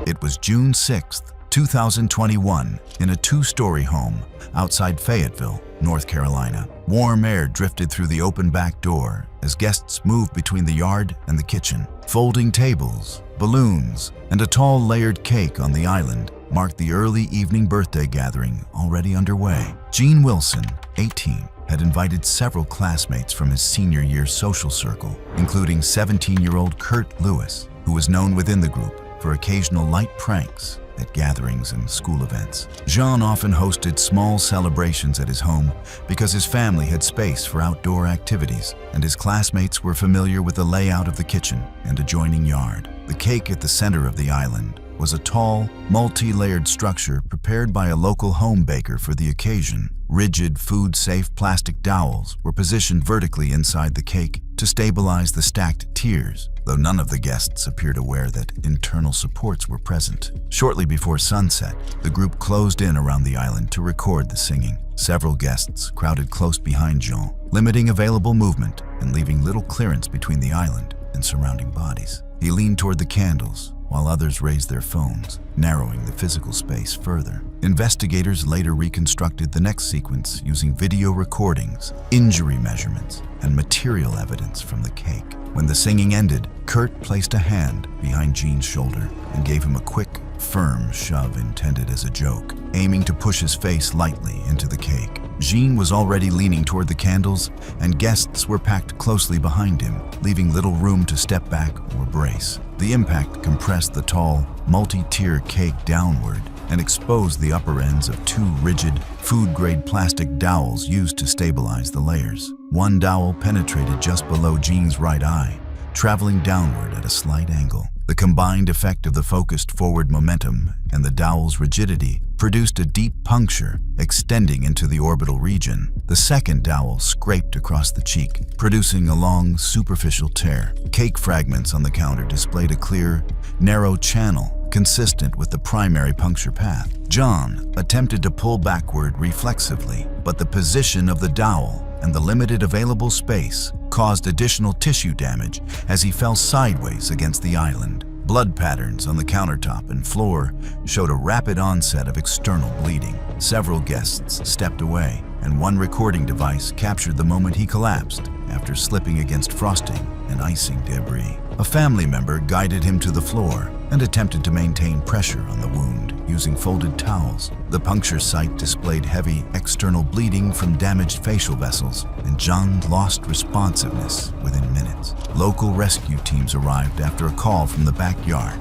It was June 6th, 2021, in a two-story home outside Fayetteville, North Carolina. Warm air drifted through the open back door as guests moved between the yard and the kitchen. Folding tables, balloons, and a tall layered cake on the island marked the early evening birthday gathering already underway. Gene Wilson, 18, had invited several classmates from his senior year social circle, including 17-year-old Kurt Lewis, who was known within the group for occasional light pranks at gatherings and school events. Jean often hosted small celebrations at his home because his family had space for outdoor activities, and his classmates were familiar with the layout of the kitchen and adjoining yard. The cake at the center of the island was a tall, multi-layered structure prepared by a local home baker for the occasion. Rigid, food-safe plastic dowels were positioned vertically inside the cake to stabilize the stacked tiers, though none of the guests appeared aware that internal supports were present. Shortly before sunset, the group closed in around the island to record the singing. Several guests crowded close behind Jean, limiting available movement and leaving little clearance between the island and surrounding bodies. He leaned toward the candles, while others raised their phones, narrowing the physical space further. Investigators later reconstructed the next sequence using video recordings, injury measurements, and material evidence from the cake. When the singing ended, Kurt placed a hand behind Gene's shoulder and gave him a quick, firm shove intended as a joke, aiming to push his face lightly into the cake. Gene was already leaning toward the candles, and guests were packed closely behind him, leaving little room to step back or brace. The impact compressed the tall, multi-tier cake downward and exposed the upper ends of two rigid, food-grade plastic dowels used to stabilize the layers. One dowel penetrated just below Gene's right eye, traveling downward at a slight angle. The combined effect of the focused forward momentum and the dowel's rigidity produced a deep puncture extending into the orbital region. The second dowel scraped across the cheek, producing a long, superficial tear. Cake fragments on the counter displayed a clear, narrow channel consistent with the primary puncture path. John attempted to pull backward reflexively, but the position of the dowel and the limited available space caused additional tissue damage as he fell sideways against the island. Blood patterns on the countertop and floor showed a rapid onset of external bleeding. Several guests stepped away, and one recording device captured the moment he collapsed after slipping against frosting and icing debris. A family member guided him to the floor and attempted to maintain pressure on the wound using folded towels. The puncture site displayed heavy external bleeding from damaged facial vessels, and John lost responsiveness within minutes. Local rescue teams arrived after a call from the backyard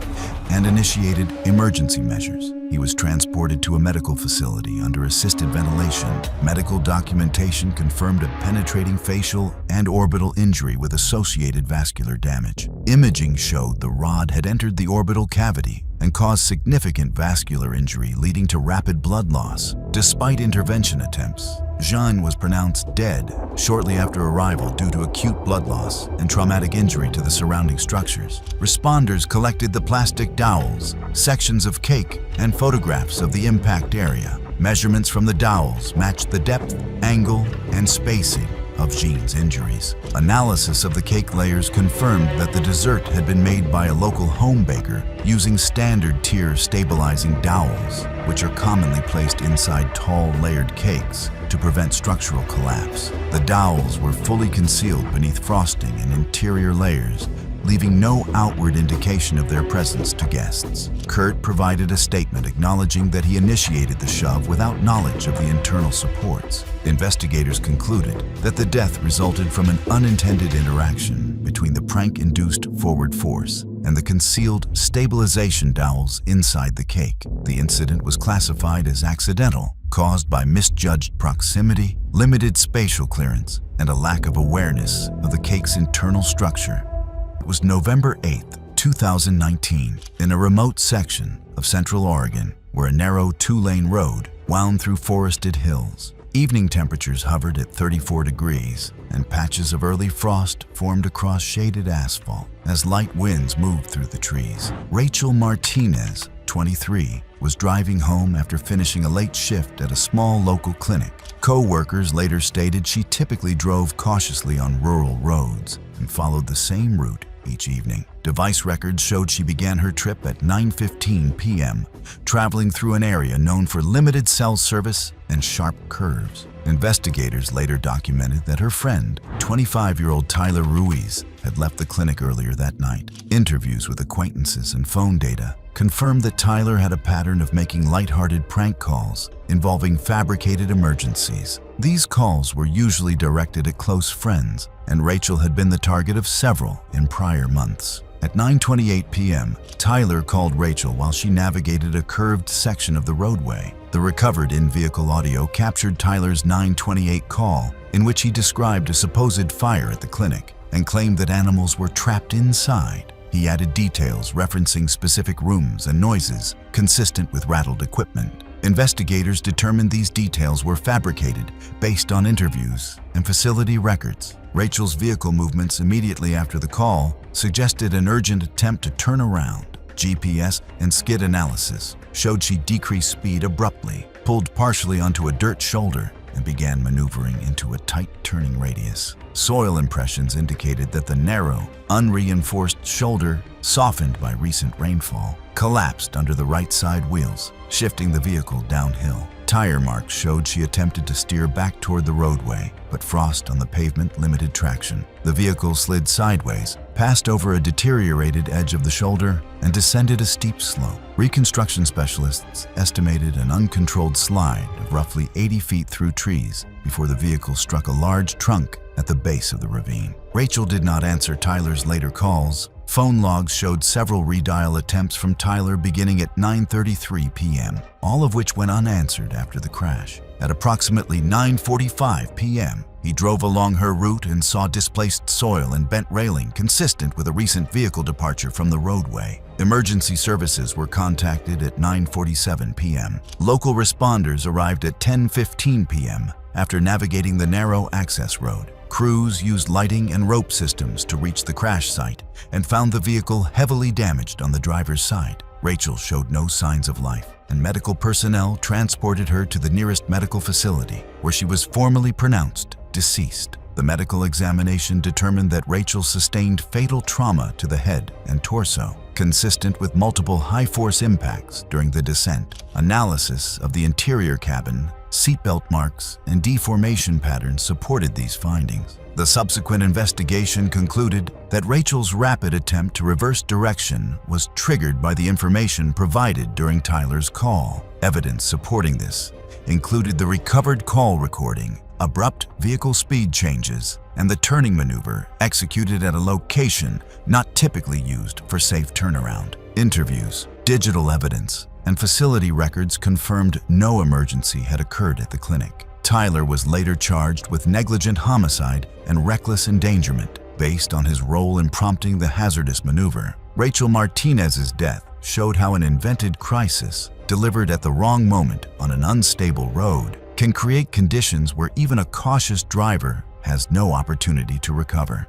and initiated emergency measures. He was transported to a medical facility under assisted ventilation. Medical documentation confirmed a penetrating facial and orbital injury with associated vascular damage. Imaging showed the rod had entered the orbital cavity and caused significant vascular injury, leading to rapid blood loss. Despite intervention attempts, Jean was pronounced dead shortly after arrival due to acute blood loss and traumatic injury to the surrounding structures. Responders collected the plastic dowels, sections of cake, and photographs of the impact area. Measurements from the dowels matched the depth, angle, and spacing of Jean's injuries. Analysis of the cake layers confirmed that the dessert had been made by a local home baker using standard tier stabilizing dowels, which are commonly placed inside tall layered cakes to prevent structural collapse. The dowels were fully concealed beneath frosting and interior layers, leaving no outward indication of their presence to guests. Kurt provided a statement acknowledging that he initiated the shove without knowledge of the internal supports. Investigators concluded that the death resulted from an unintended interaction between the prank-induced forward force and the concealed stabilization dowels inside the cake. The incident was classified as accidental, caused by misjudged proximity, limited spatial clearance, and a lack of awareness of the cake's internal structure. It was November 8, 2019, in a remote section of Central Oregon, where a narrow two-lane road wound through forested hills. Evening temperatures hovered at 34 degrees, and patches of early frost formed across shaded asphalt as light winds moved through the trees. Rachel Martinez, 23, was driving home after finishing a late shift at a small local clinic. Co-workers later stated she typically drove cautiously on rural roads and followed the same route each evening. Device records showed she began her trip at 9:15 p.m., traveling through an area known for limited cell service and sharp curves. Investigators later documented that her friend, 25-year-old Tyler Ruiz, had left the clinic earlier that night. Interviews with acquaintances and phone data confirmed that Tyler had a pattern of making lighthearted prank calls involving fabricated emergencies. These calls were usually directed at close friends, and Rachel had been the target of several in prior months. At 9:28 p.m., Tyler called Rachel while she navigated a curved section of the roadway. The recovered in-vehicle audio captured Tyler's 9:28 call, in which he described a supposed fire at the clinic and claimed that animals were trapped inside. He added details referencing specific rooms and noises consistent with rattled equipment. Investigators determined these details were fabricated based on interviews and facility records. Rachel's vehicle movements immediately after the call suggested an urgent attempt to turn around. GPS and skid analysis showed she decreased speed abruptly, pulled partially onto a dirt shoulder, and began maneuvering into a tight turning radius. Soil impressions indicated that the narrow, unreinforced shoulder, softened by recent rainfall, collapsed under the right side wheels, shifting the vehicle downhill. Tire marks showed she attempted to steer back toward the roadway, but frost on the pavement limited traction. The vehicle slid sideways, passed over a deteriorated edge of the shoulder, and descended a steep slope. Reconstruction specialists estimated an uncontrolled slide of roughly 80 feet through trees before the vehicle struck a large trunk at the base of the ravine. Rachel did not answer Tyler's later calls. Phone logs showed several redial attempts from Tyler beginning at 9:33 p.m., all of which went unanswered after the crash. At approximately 9:45 p.m., he drove along her route and saw displaced soil and bent railing consistent with a recent vehicle departure from the roadway. Emergency services were contacted at 9:47 p.m. Local responders arrived at 10:15 p.m. after navigating the narrow access road. Crews used lighting and rope systems to reach the crash site and found the vehicle heavily damaged on the driver's side. Rachel showed no signs of life, and medical personnel transported her to the nearest medical facility, where she was formally pronounced deceased. The medical examination determined that Rachel sustained fatal trauma to the head and torso, consistent with multiple high-force impacts during the descent. Analysis of the interior cabin seatbelt marks, and deformation patterns supported these findings. The subsequent investigation concluded that Rachel's rapid attempt to reverse direction was triggered by the information provided during Tyler's call. Evidence supporting this included the recovered call recording, abrupt vehicle speed changes, and the turning maneuver executed at a location not typically used for safe turnaround. Interviews, digital evidence, and facility records confirmed no emergency had occurred at the clinic. Tyler was later charged with negligent homicide and reckless endangerment based on his role in prompting the hazardous maneuver. Rachel Martinez's death showed how an invented crisis delivered at the wrong moment on an unstable road can create conditions where even a cautious driver has no opportunity to recover.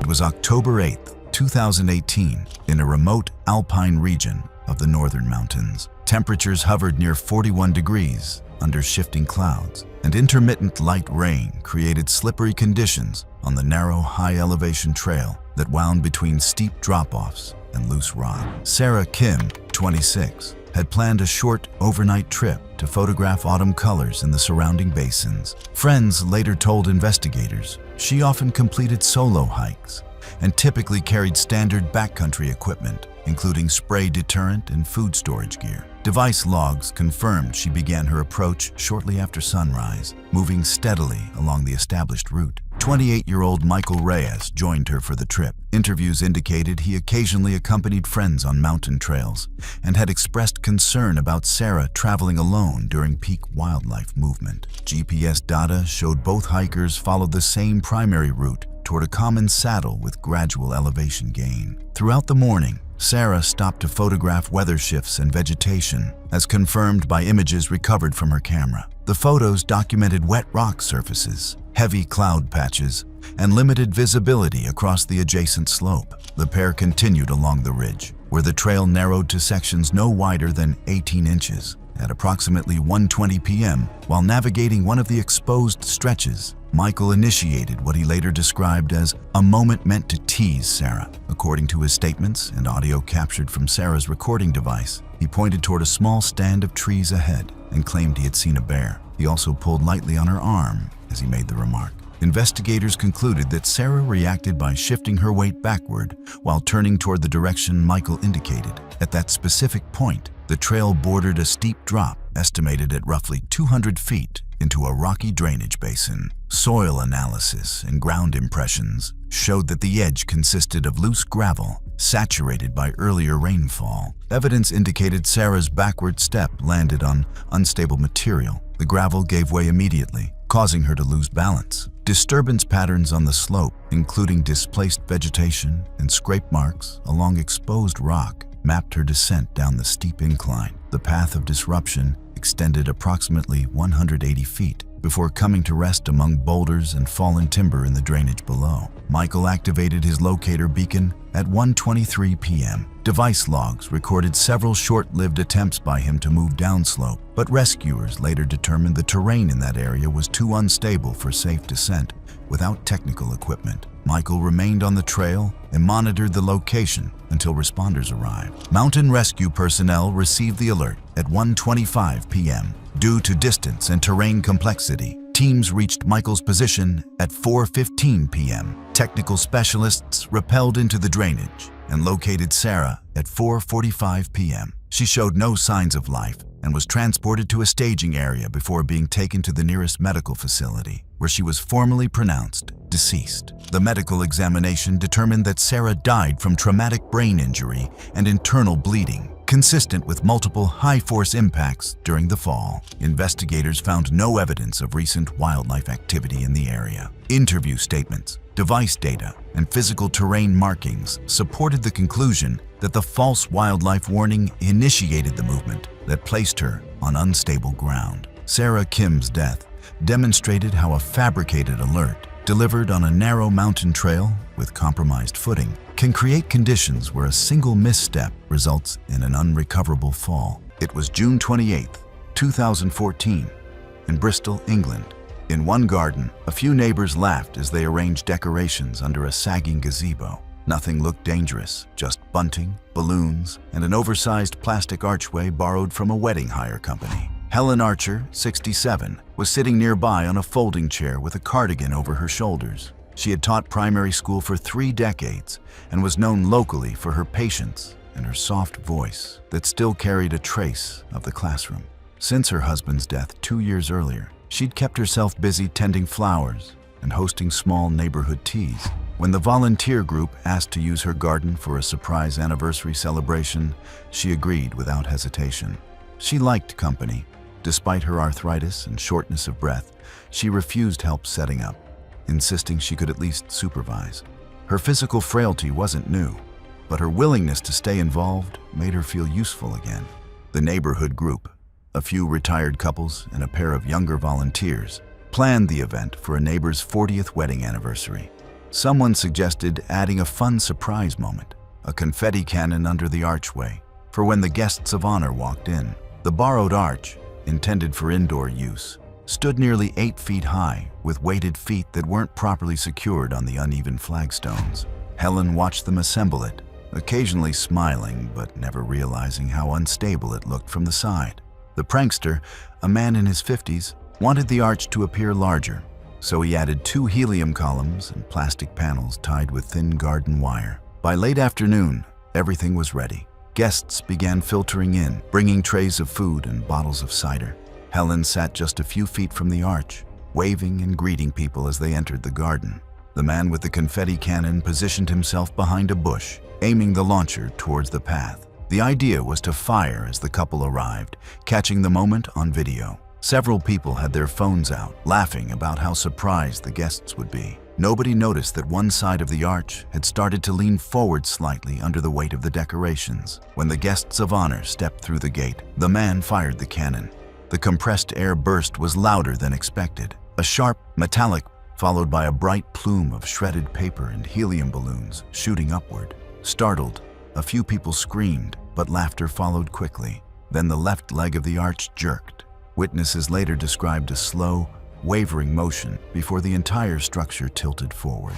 It was October 8, 2018, in a remote alpine region of the northern mountains. Temperatures hovered near 41 degrees under shifting clouds, and intermittent light rain created slippery conditions on the narrow, high-elevation trail that wound between steep drop-offs and loose rock. Sarah Kim, 26, had planned a short overnight trip to photograph autumn colors in the surrounding basins. Friends later told investigators she often completed solo hikes and typically carried standard backcountry equipment, including spray deterrent and food storage gear. Device logs confirmed she began her approach shortly after sunrise, moving steadily along the established route. 28-year-old Michael Reyes joined her for the trip. Interviews indicated he occasionally accompanied friends on mountain trails and had expressed concern about Sarah traveling alone during peak wildlife movement. GPS data showed both hikers followed the same primary route toward a common saddle with gradual elevation gain. Throughout the morning, Sarah stopped to photograph weather shifts and vegetation, as confirmed by images recovered from her camera. The photos documented wet rock surfaces, heavy cloud patches, and limited visibility across the adjacent slope. The pair continued along the ridge, where the trail narrowed to sections no wider than 18 inches. At approximately 1:20 p.m., while navigating one of the exposed stretches, Michael initiated what he later described as a moment meant to tease Sarah. According to his statements and audio captured from Sarah's recording device, he pointed toward a small stand of trees ahead and claimed he had seen a bear. He also pulled lightly on her arm as he made the remark. Investigators concluded that Sarah reacted by shifting her weight backward while turning toward the direction Michael indicated. At that specific point, the trail bordered a steep drop, estimated at roughly 200 feet, into a rocky drainage basin. Soil analysis and ground impressions showed that the edge consisted of loose gravel, saturated by earlier rainfall. Evidence indicated Sarah's backward step landed on unstable material. The gravel gave way immediately, causing her to lose balance. Disturbance patterns on the slope, including displaced vegetation and scrape marks along exposed rock, mapped her descent down the steep incline. The path of disruption extended approximately 180 feet before coming to rest among boulders and fallen timber in the drainage below. Michael activated his locator beacon at 1:23 p.m. Device logs recorded several short-lived attempts by him to move downslope, but rescuers later determined the terrain in that area was too unstable for safe descent without technical equipment. Michael remained on the trail and monitored the location until responders arrived. Mountain rescue personnel received the alert at 1:25 p.m. Due to distance and terrain complexity, teams reached Michael's position at 4:15 p.m. Technical specialists rappelled into the drainage and located Sarah at 4:45 p.m. She showed no signs of life and was transported to a staging area before being taken to the nearest medical facility, where she was formally pronounced deceased. The medical examination determined that Sarah died from traumatic brain injury and internal bleeding, consistent with multiple high-force impacts during the fall. Investigators found no evidence of recent wildlife activity in the area. Interview statements, device data, and physical terrain markings supported the conclusion that the false wildlife warning initiated the movement that placed her on unstable ground. Sarah Kim's death demonstrated how a fabricated alert delivered on a narrow mountain trail with compromised footing can create conditions where a single misstep results in an unrecoverable fall. It was June 28, 2014, in Bristol, England. In one garden, a few neighbors laughed as they arranged decorations under a sagging gazebo. Nothing looked dangerous, just bunting, balloons, and an oversized plastic archway borrowed from a wedding hire company. Helen Archer, 67, was sitting nearby on a folding chair with a cardigan over her shoulders. She had taught primary school for 3 decades and was known locally for her patience and her soft voice that still carried a trace of the classroom. Since her husband's death 2 years earlier, she'd kept herself busy tending flowers and hosting small neighborhood teas. When the volunteer group asked to use her garden for a surprise anniversary celebration, she agreed without hesitation. She liked company. Despite her arthritis and shortness of breath, she refused help setting up, insisting she could at least supervise. Her physical frailty wasn't new, but her willingness to stay involved made her feel useful again. The neighborhood group, a few retired couples and a pair of younger volunteers, planned the event for a neighbor's 40th wedding anniversary. Someone suggested adding a fun surprise moment, a confetti cannon under the archway, for when the guests of honor walked in. The borrowed arch, intended for indoor use, stood nearly 8 feet high with weighted feet that weren't properly secured on the uneven flagstones. Helen watched them assemble it, occasionally smiling but never realizing how unstable it looked from the side. The prankster, a man in his 50s, wanted the arch to appear larger, so he added 2 helium columns and plastic panels tied with thin garden wire. By late afternoon, everything was ready. Guests began filtering in, bringing trays of food and bottles of cider. Helen sat just a few feet from the arch, waving and greeting people as they entered the garden. The man with the confetti cannon positioned himself behind a bush, aiming the launcher towards the path. The idea was to fire as the couple arrived, catching the moment on video. Several people had their phones out, laughing about how surprised the guests would be. Nobody noticed that one side of the arch had started to lean forward slightly under the weight of the decorations. When the guests of honor stepped through the gate, the man fired the cannon. The compressed air burst was louder than expected. A sharp, metallic, followed by a bright plume of shredded paper and helium balloons shooting upward. Startled, a few people screamed, but laughter followed quickly. Then the left leg of the arch jerked. Witnesses later described a slow, wavering motion before the entire structure tilted forward.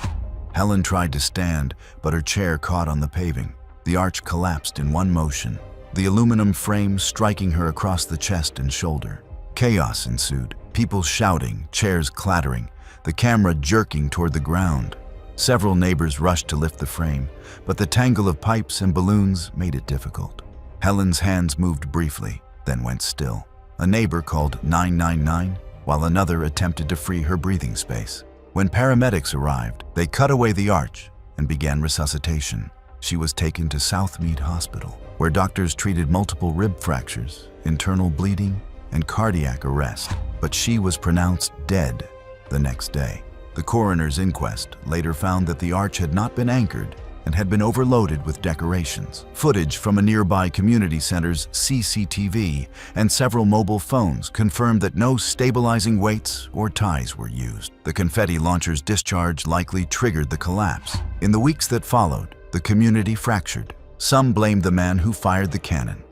Helen tried to stand, but her chair caught on the paving. The arch collapsed in one motion, the aluminum frame striking her across the chest and shoulder. Chaos ensued, people shouting, chairs clattering, the camera jerking toward the ground. Several neighbors rushed to lift the frame, but the tangle of pipes and balloons made it difficult. Helen's hands moved briefly, then went still. A neighbor called 999, while another attempted to free her breathing space. When paramedics arrived, they cut away the arch and began resuscitation. She was taken to Southmead Hospital, where doctors treated multiple rib fractures, internal bleeding, and cardiac arrest. But she was pronounced dead the next day. The coroner's inquest later found that the arch had not been anchored and had been overloaded with decorations. Footage from a nearby community center's CCTV and several mobile phones confirmed that no stabilizing weights or ties were used. The confetti launcher's discharge likely triggered the collapse. In the weeks that followed, the community fractured. Some blamed the man who fired the cannon.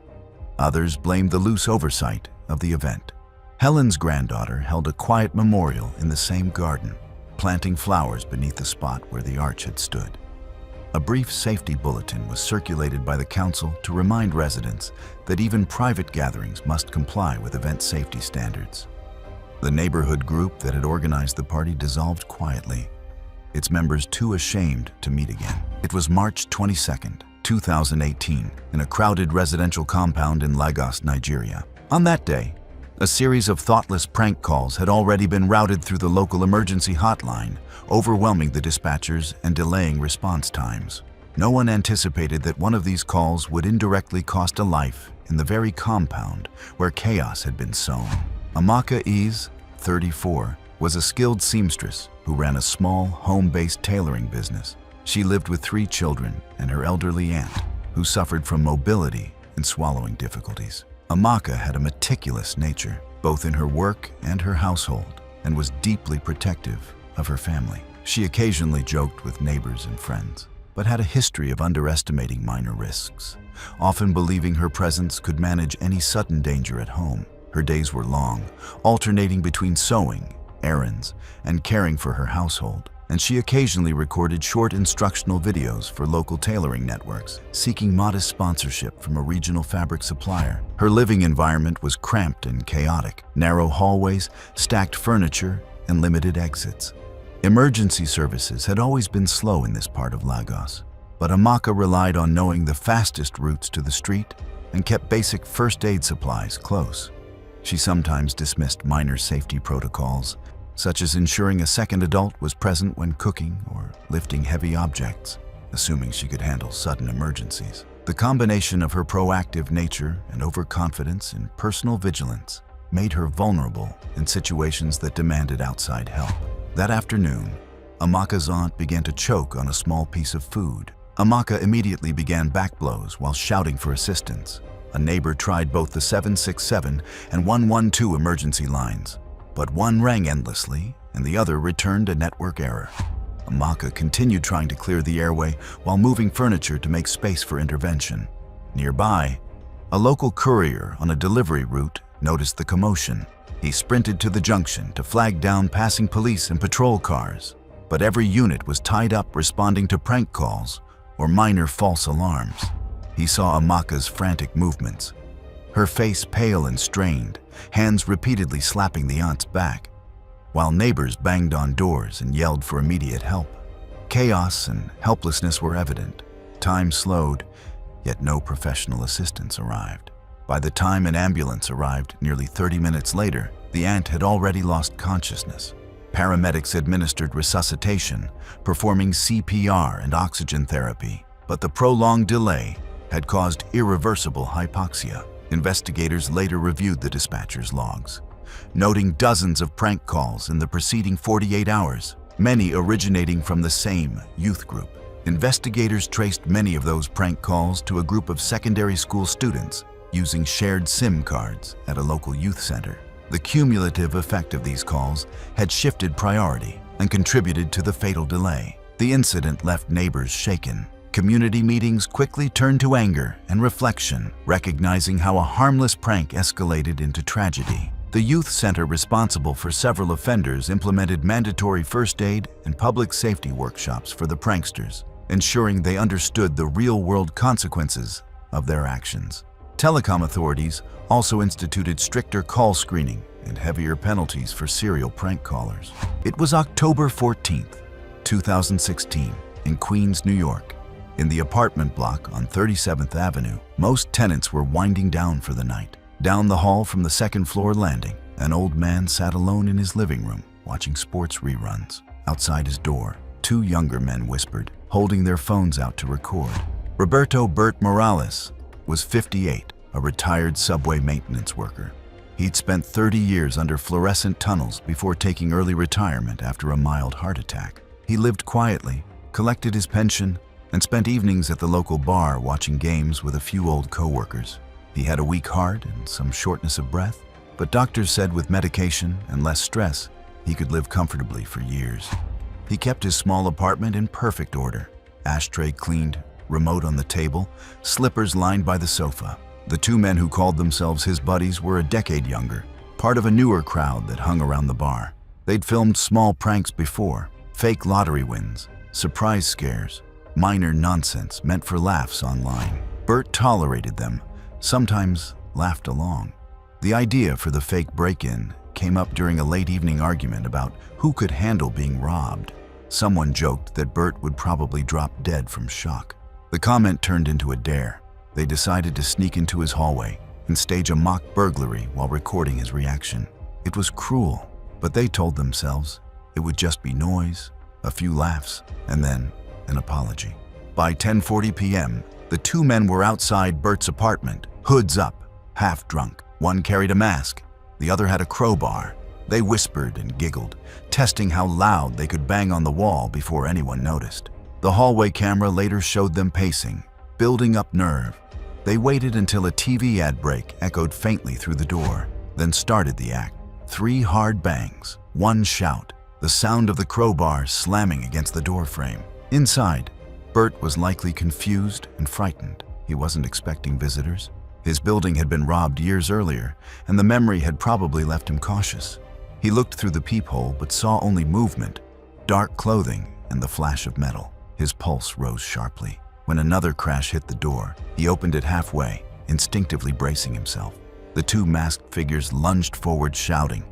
Others blamed the loose oversight of the event. Helen's granddaughter held a quiet memorial in the same garden, planting flowers beneath the spot where the arch had stood. A brief safety bulletin was circulated by the council to remind residents that even private gatherings must comply with event safety standards. The neighborhood group that had organized the party dissolved quietly, its members too ashamed to meet again. It was March 22nd, 2018, in a crowded residential compound in Lagos, Nigeria. On that day, a series of thoughtless prank calls had already been routed through the local emergency hotline, overwhelming the dispatchers and delaying response times. No one anticipated that one of these calls would indirectly cost a life in the very compound where chaos had been sown. Amaka Ease, 34, was a skilled seamstress who ran a small, home-based tailoring business. She lived with 3 children and her elderly aunt, who suffered from mobility and swallowing difficulties. Amaka had a meticulous nature, both in her work and her household, and was deeply protective of her family. She occasionally joked with neighbors and friends, but had a history of underestimating minor risks, often believing her presence could manage any sudden danger at home. Her days were long, alternating between sewing, errands, and caring for her household. and she occasionally recorded short instructional videos for local tailoring networks, seeking modest sponsorship from a regional fabric supplier. Her living environment was cramped and chaotic, narrow hallways, stacked furniture, and limited exits. Emergency services had always been slow in this part of Lagos, but Amaka relied on knowing the fastest routes to the street and kept basic first aid supplies close. She sometimes dismissed minor safety protocols, such as ensuring a second adult was present when cooking or lifting heavy objects, assuming she could handle sudden emergencies. The combination of her proactive nature and overconfidence in personal vigilance made her vulnerable in situations that demanded outside help. That afternoon, Amaka's aunt began to choke on a small piece of food. Amaka immediately began backblows while shouting for assistance. A neighbor tried both the 767 and 112 emergency lines, but one rang endlessly and the other returned a network error. Amaka continued trying to clear the airway while moving furniture to make space for intervention. Nearby, a local courier on a delivery route noticed the commotion. He sprinted to the junction to flag down passing police and patrol cars, but every unit was tied up responding to prank calls or minor false alarms. He saw Amaka's frantic movements, her face pale and strained, hands repeatedly slapping the aunt's back, while neighbors banged on doors and yelled for immediate help. Chaos and helplessness were evident. Time slowed, yet no professional assistance arrived. By the time an ambulance arrived nearly 30 minutes later, the aunt had already lost consciousness. Paramedics administered resuscitation, performing CPR and oxygen therapy, but the prolonged delay had caused irreversible hypoxia. Investigators later reviewed the dispatcher's logs, noting dozens of prank calls in the preceding 48 hours, many originating from the same youth group. Investigators traced many of those prank calls to a group of secondary school students using shared SIM cards at a local youth center. The cumulative effect of these calls had shifted priority and contributed to the fatal delay. The incident left neighbors shaken. Community meetings quickly turned to anger and reflection, recognizing how a harmless prank escalated into tragedy. The youth center responsible for several offenders implemented mandatory first aid and public safety workshops for the pranksters, ensuring they understood the real-world consequences of their actions. Telecom authorities also instituted stricter call screening and heavier penalties for serial prank callers. It was October 14th, 2016, in Queens, New York. In the apartment block on 37th Avenue, most tenants were winding down for the night. Down the hall from the second-floor landing, an old man sat alone in his living room, watching sports reruns. Outside his door, two younger men whispered, holding their phones out to record. Roberto Bert Morales was 58, a retired subway maintenance worker. He'd spent 30 years under fluorescent tunnels before taking early retirement after a mild heart attack. He lived quietly, collected his pension, and spent evenings at the local bar watching games with a few old co-workers. He had a weak heart and some shortness of breath, but doctors said with medication and less stress, he could live comfortably for years. He kept his small apartment in perfect order, ashtray cleaned, remote on the table, slippers lined by the sofa. The two men who called themselves his buddies were a decade younger, part of a newer crowd that hung around the bar. They'd filmed small pranks before, fake lottery wins, surprise scares, minor nonsense meant for laughs online. Bert tolerated them, sometimes laughed along. The idea for the fake break-in came up during a late evening argument about who could handle being robbed. Someone joked that Bert would probably drop dead from shock. The comment turned into a dare. They decided to sneak into his hallway and stage a mock burglary while recording his reaction. It was cruel, but they told themselves it would just be noise, a few laughs, and then an apology. By 10:40 p.m., the two men were outside Bert's apartment, hoods up, half drunk. One carried a mask, the other had a crowbar. They whispered and giggled, testing how loud they could bang on the wall before anyone noticed. The hallway camera later showed them pacing, building up nerve. They waited until a TV ad break echoed faintly through the door, then started the act. 3 hard bangs, 1 shout, the sound of the crowbar slamming against the door frame. Inside, Bert was likely confused and frightened. He wasn't expecting visitors. His building had been robbed years earlier, and the memory had probably left him cautious. He looked through the peephole but saw only movement, dark clothing, and the flash of metal. His pulse rose sharply. When another crash hit the door, he opened it halfway, instinctively bracing himself. The two masked figures lunged forward, shouting.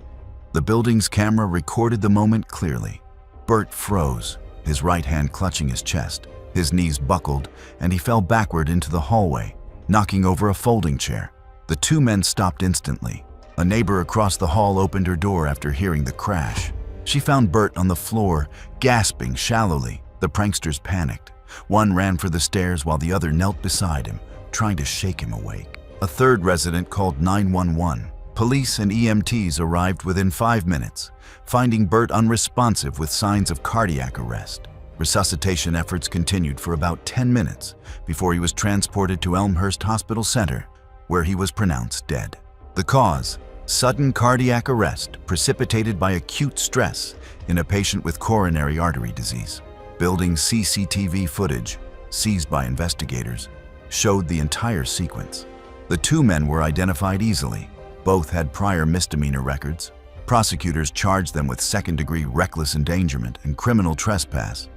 The building's camera recorded the moment clearly. Bert froze, his right hand clutching his chest. His knees buckled, and he fell backward into the hallway, knocking over a folding chair. The two men stopped instantly. A neighbor across the hall opened her door after hearing the crash. She found Bert on the floor, gasping shallowly. The pranksters panicked. One ran for the stairs while the other knelt beside him, trying to shake him awake. A third resident called 911. Police and EMTs arrived within 5 minutes, finding Bert unresponsive with signs of cardiac arrest. Resuscitation efforts continued for about 10 minutes before he was transported to Elmhurst Hospital Center, where he was pronounced dead. The cause: sudden cardiac arrest precipitated by acute stress in a patient with coronary artery disease. Building CCTV footage, seized by investigators, showed the entire sequence. The two men were identified easily. Both had prior misdemeanor records. Prosecutors charged them with second-degree reckless endangerment and criminal trespass,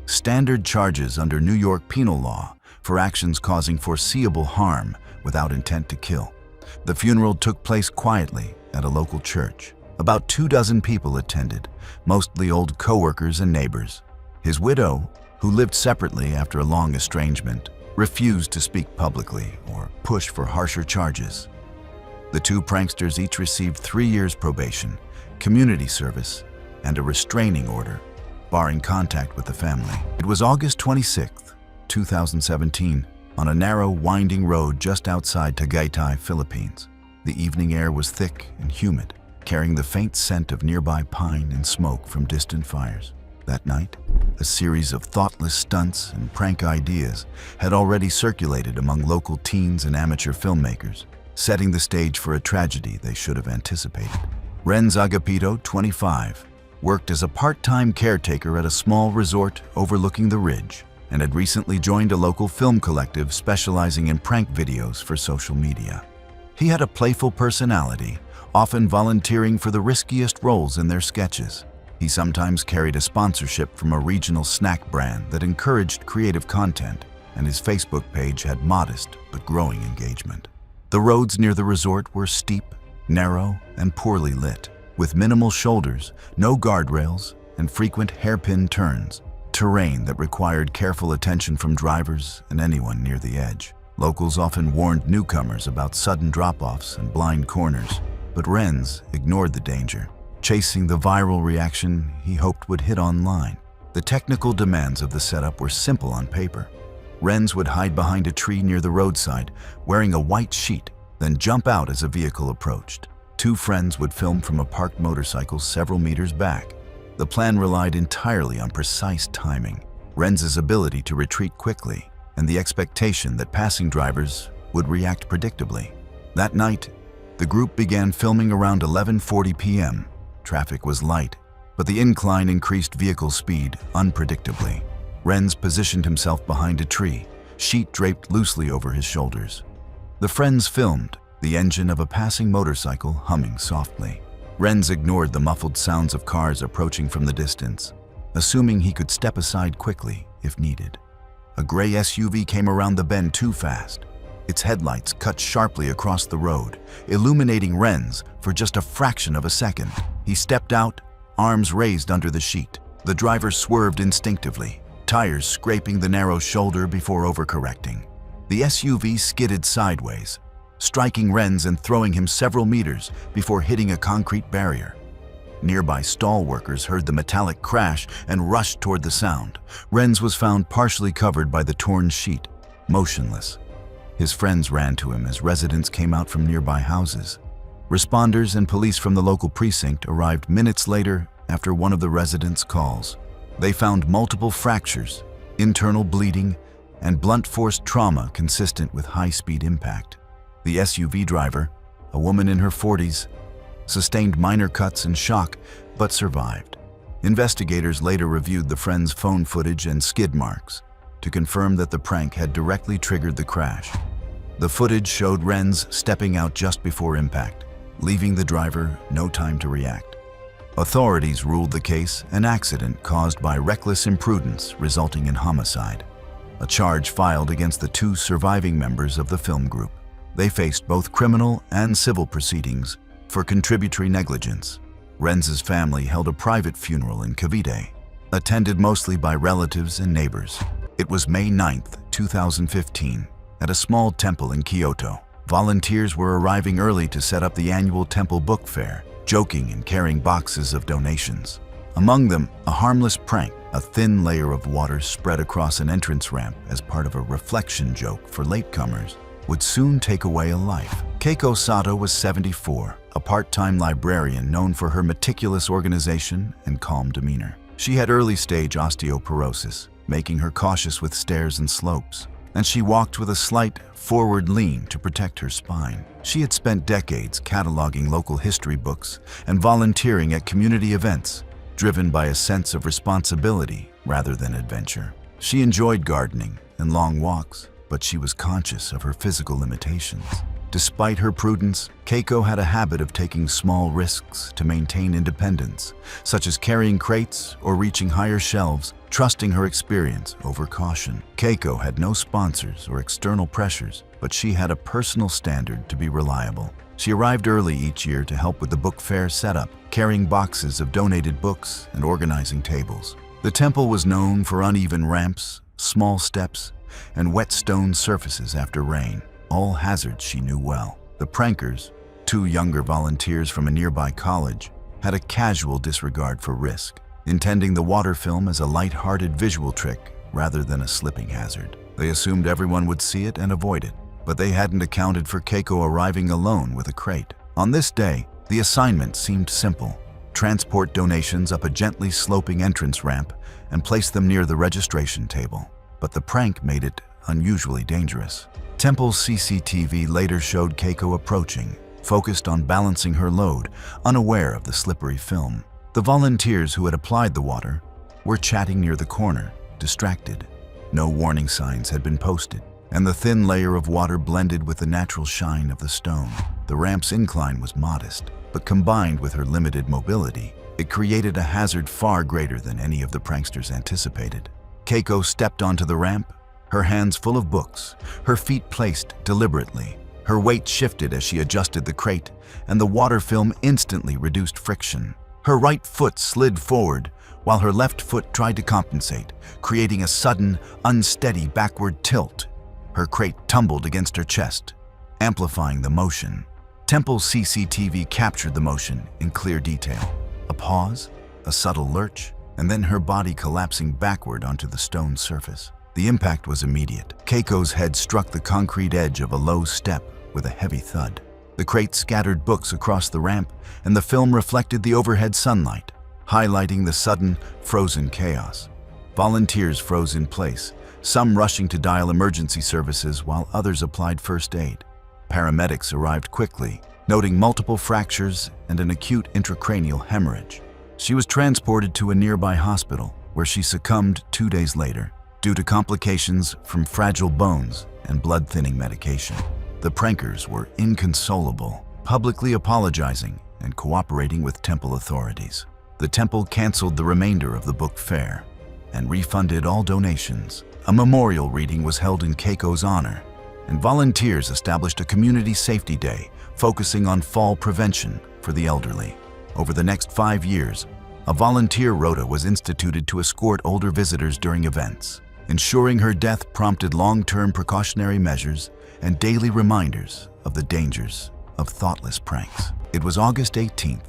standard charges under New York penal law for actions causing foreseeable harm without intent to kill. The funeral took place quietly at a local church. About 24 people attended, mostly old co-workers and neighbors. His widow, who lived separately after a long estrangement, refused to speak publicly or push for harsher charges. The two pranksters each received 3 years probation, community service, and a restraining order, barring contact with the family. It was August 26, 2017, on a narrow, winding road just outside Tagaytay, Philippines. The evening air was thick and humid, carrying the faint scent of nearby pine and smoke from distant fires. That night, a series of thoughtless stunts and prank ideas had already circulated among local teens and amateur filmmakers, setting the stage for a tragedy they should have anticipated. Renz Agapito, 25, worked as a part-time caretaker at a small resort overlooking the ridge and had recently joined a local film collective specializing in prank videos for social media. He had a playful personality, often volunteering for the riskiest roles in their sketches. He sometimes carried a sponsorship from a regional snack brand that encouraged creative content, and his Facebook page had modest but growing engagement. The roads near the resort were steep, narrow, and poorly lit, with minimal shoulders, no guardrails, and frequent hairpin turns, terrain that required careful attention from drivers and anyone near the edge. Locals often warned newcomers about sudden drop-offs and blind corners, but Renz ignored the danger, chasing the viral reaction he hoped would hit online. The technical demands of the setup were simple on paper. Renz would hide behind a tree near the roadside, wearing a white sheet, then jump out as a vehicle approached. Two friends would film from a parked motorcycle several meters back. The plan relied entirely on precise timing, Renz's ability to retreat quickly, and the expectation that passing drivers would react predictably. That night, the group began filming around 11:40 p.m. Traffic was light, but the incline increased vehicle speed unpredictably. Renz positioned himself behind a tree, sheet draped loosely over his shoulders. The friends filmed, the engine of a passing motorcycle humming softly. Renz ignored the muffled sounds of cars approaching from the distance, assuming he could step aside quickly if needed. A gray SUV came around the bend too fast. Its headlights cut sharply across the road, illuminating Renz for just a fraction of a second. He stepped out, arms raised under the sheet. The driver swerved instinctively, tires scraping the narrow shoulder before overcorrecting. The SUV skidded sideways, striking Renz and throwing him several meters before hitting a concrete barrier. Nearby stall workers heard the metallic crash and rushed toward the sound. Renz was found partially covered by the torn sheet, motionless. His friends ran to him as residents came out from nearby houses. Responders and police from the local precinct arrived minutes later after one of the residents' calls. They found multiple fractures, internal bleeding, and blunt force trauma consistent with high-speed impact. The SUV driver, a woman in her 40s, sustained minor cuts and shock, but survived. Investigators later reviewed the friend's phone footage and skid marks to confirm that the prank had directly triggered the crash. The footage showed Renz stepping out just before impact, leaving the driver no time to react. Authorities ruled the case an accident caused by reckless imprudence resulting in homicide. A charge filed against the two surviving members of the film group. They faced both criminal and civil proceedings for contributory negligence. Renz's family held a private funeral in Cavite, attended mostly by relatives and neighbors. It was May 9, 2015, at a small temple in Kyoto. Volunteers were arriving early to set up the annual temple book fair, joking and carrying boxes of donations. Among them, a harmless prank. A thin layer of water spread across an entrance ramp as part of a reflection joke for latecomers would soon take away a life. Keiko Sato was 74, a part-time librarian known for her meticulous organization and calm demeanor. She had early-stage osteoporosis, making her cautious with stairs and slopes, and she walked with a slight forward lean to protect her spine. She had spent decades cataloging local history books and volunteering at community events, driven by a sense of responsibility rather than adventure. She enjoyed gardening and long walks, but she was conscious of her physical limitations. Despite her prudence, Keiko had a habit of taking small risks to maintain independence, such as carrying crates or reaching higher shelves, trusting her experience over caution. Keiko had no sponsors or external pressures, but she had a personal standard to be reliable. She arrived early each year to help with the book fair setup, carrying boxes of donated books and organizing tables. The temple was known for uneven ramps, small steps, and wet stone surfaces after rain, all hazards she knew well. The prankers, two younger volunteers from a nearby college, had a casual disregard for risk, intending the water film as a light-hearted visual trick rather than a slipping hazard. They assumed everyone would see it and avoid it, but they hadn't accounted for Keiko arriving alone with a crate. On this day, the assignment seemed simple. Transport donations up a gently sloping entrance ramp and place them near the registration table. But the prank made it unusually dangerous. Temple's CCTV later showed Keiko approaching, focused on balancing her load, unaware of the slippery film. The volunteers who had applied the water were chatting near the corner, distracted. No warning signs had been posted, and the thin layer of water blended with the natural shine of the stone. The ramp's incline was modest, but combined with her limited mobility, it created a hazard far greater than any of the pranksters anticipated. Keiko stepped onto the ramp, her hands full of books, her feet placed deliberately. Her weight shifted as she adjusted the crate, and the water film instantly reduced friction. Her right foot slid forward, while her left foot tried to compensate, creating a sudden, unsteady backward tilt. Her crate tumbled against her chest, amplifying the motion. Temple's CCTV captured the motion in clear detail. A pause, a subtle lurch, and then her body collapsing backward onto the stone surface. The impact was immediate. Keiko's head struck the concrete edge of a low step with a heavy thud. The crate scattered books across the ramp, and the film reflected the overhead sunlight, highlighting the sudden, frozen chaos. Volunteers froze in place, some rushing to dial emergency services while others applied first aid. Paramedics arrived quickly, noting multiple fractures and an acute intracranial hemorrhage. She was transported to a nearby hospital, where she succumbed 2 days later, due to complications from fragile bones and blood-thinning medication. The prankers were inconsolable, publicly apologizing and cooperating with temple authorities. The temple canceled the remainder of the book fair and refunded all donations. A memorial reading was held in Keiko's honor, and volunteers established a community safety day focusing on fall prevention for the elderly. Over the next 5 years, a volunteer rota was instituted to escort older visitors during events. Ensuring her death prompted long-term precautionary measures and daily reminders of the dangers of thoughtless pranks. It was August 18,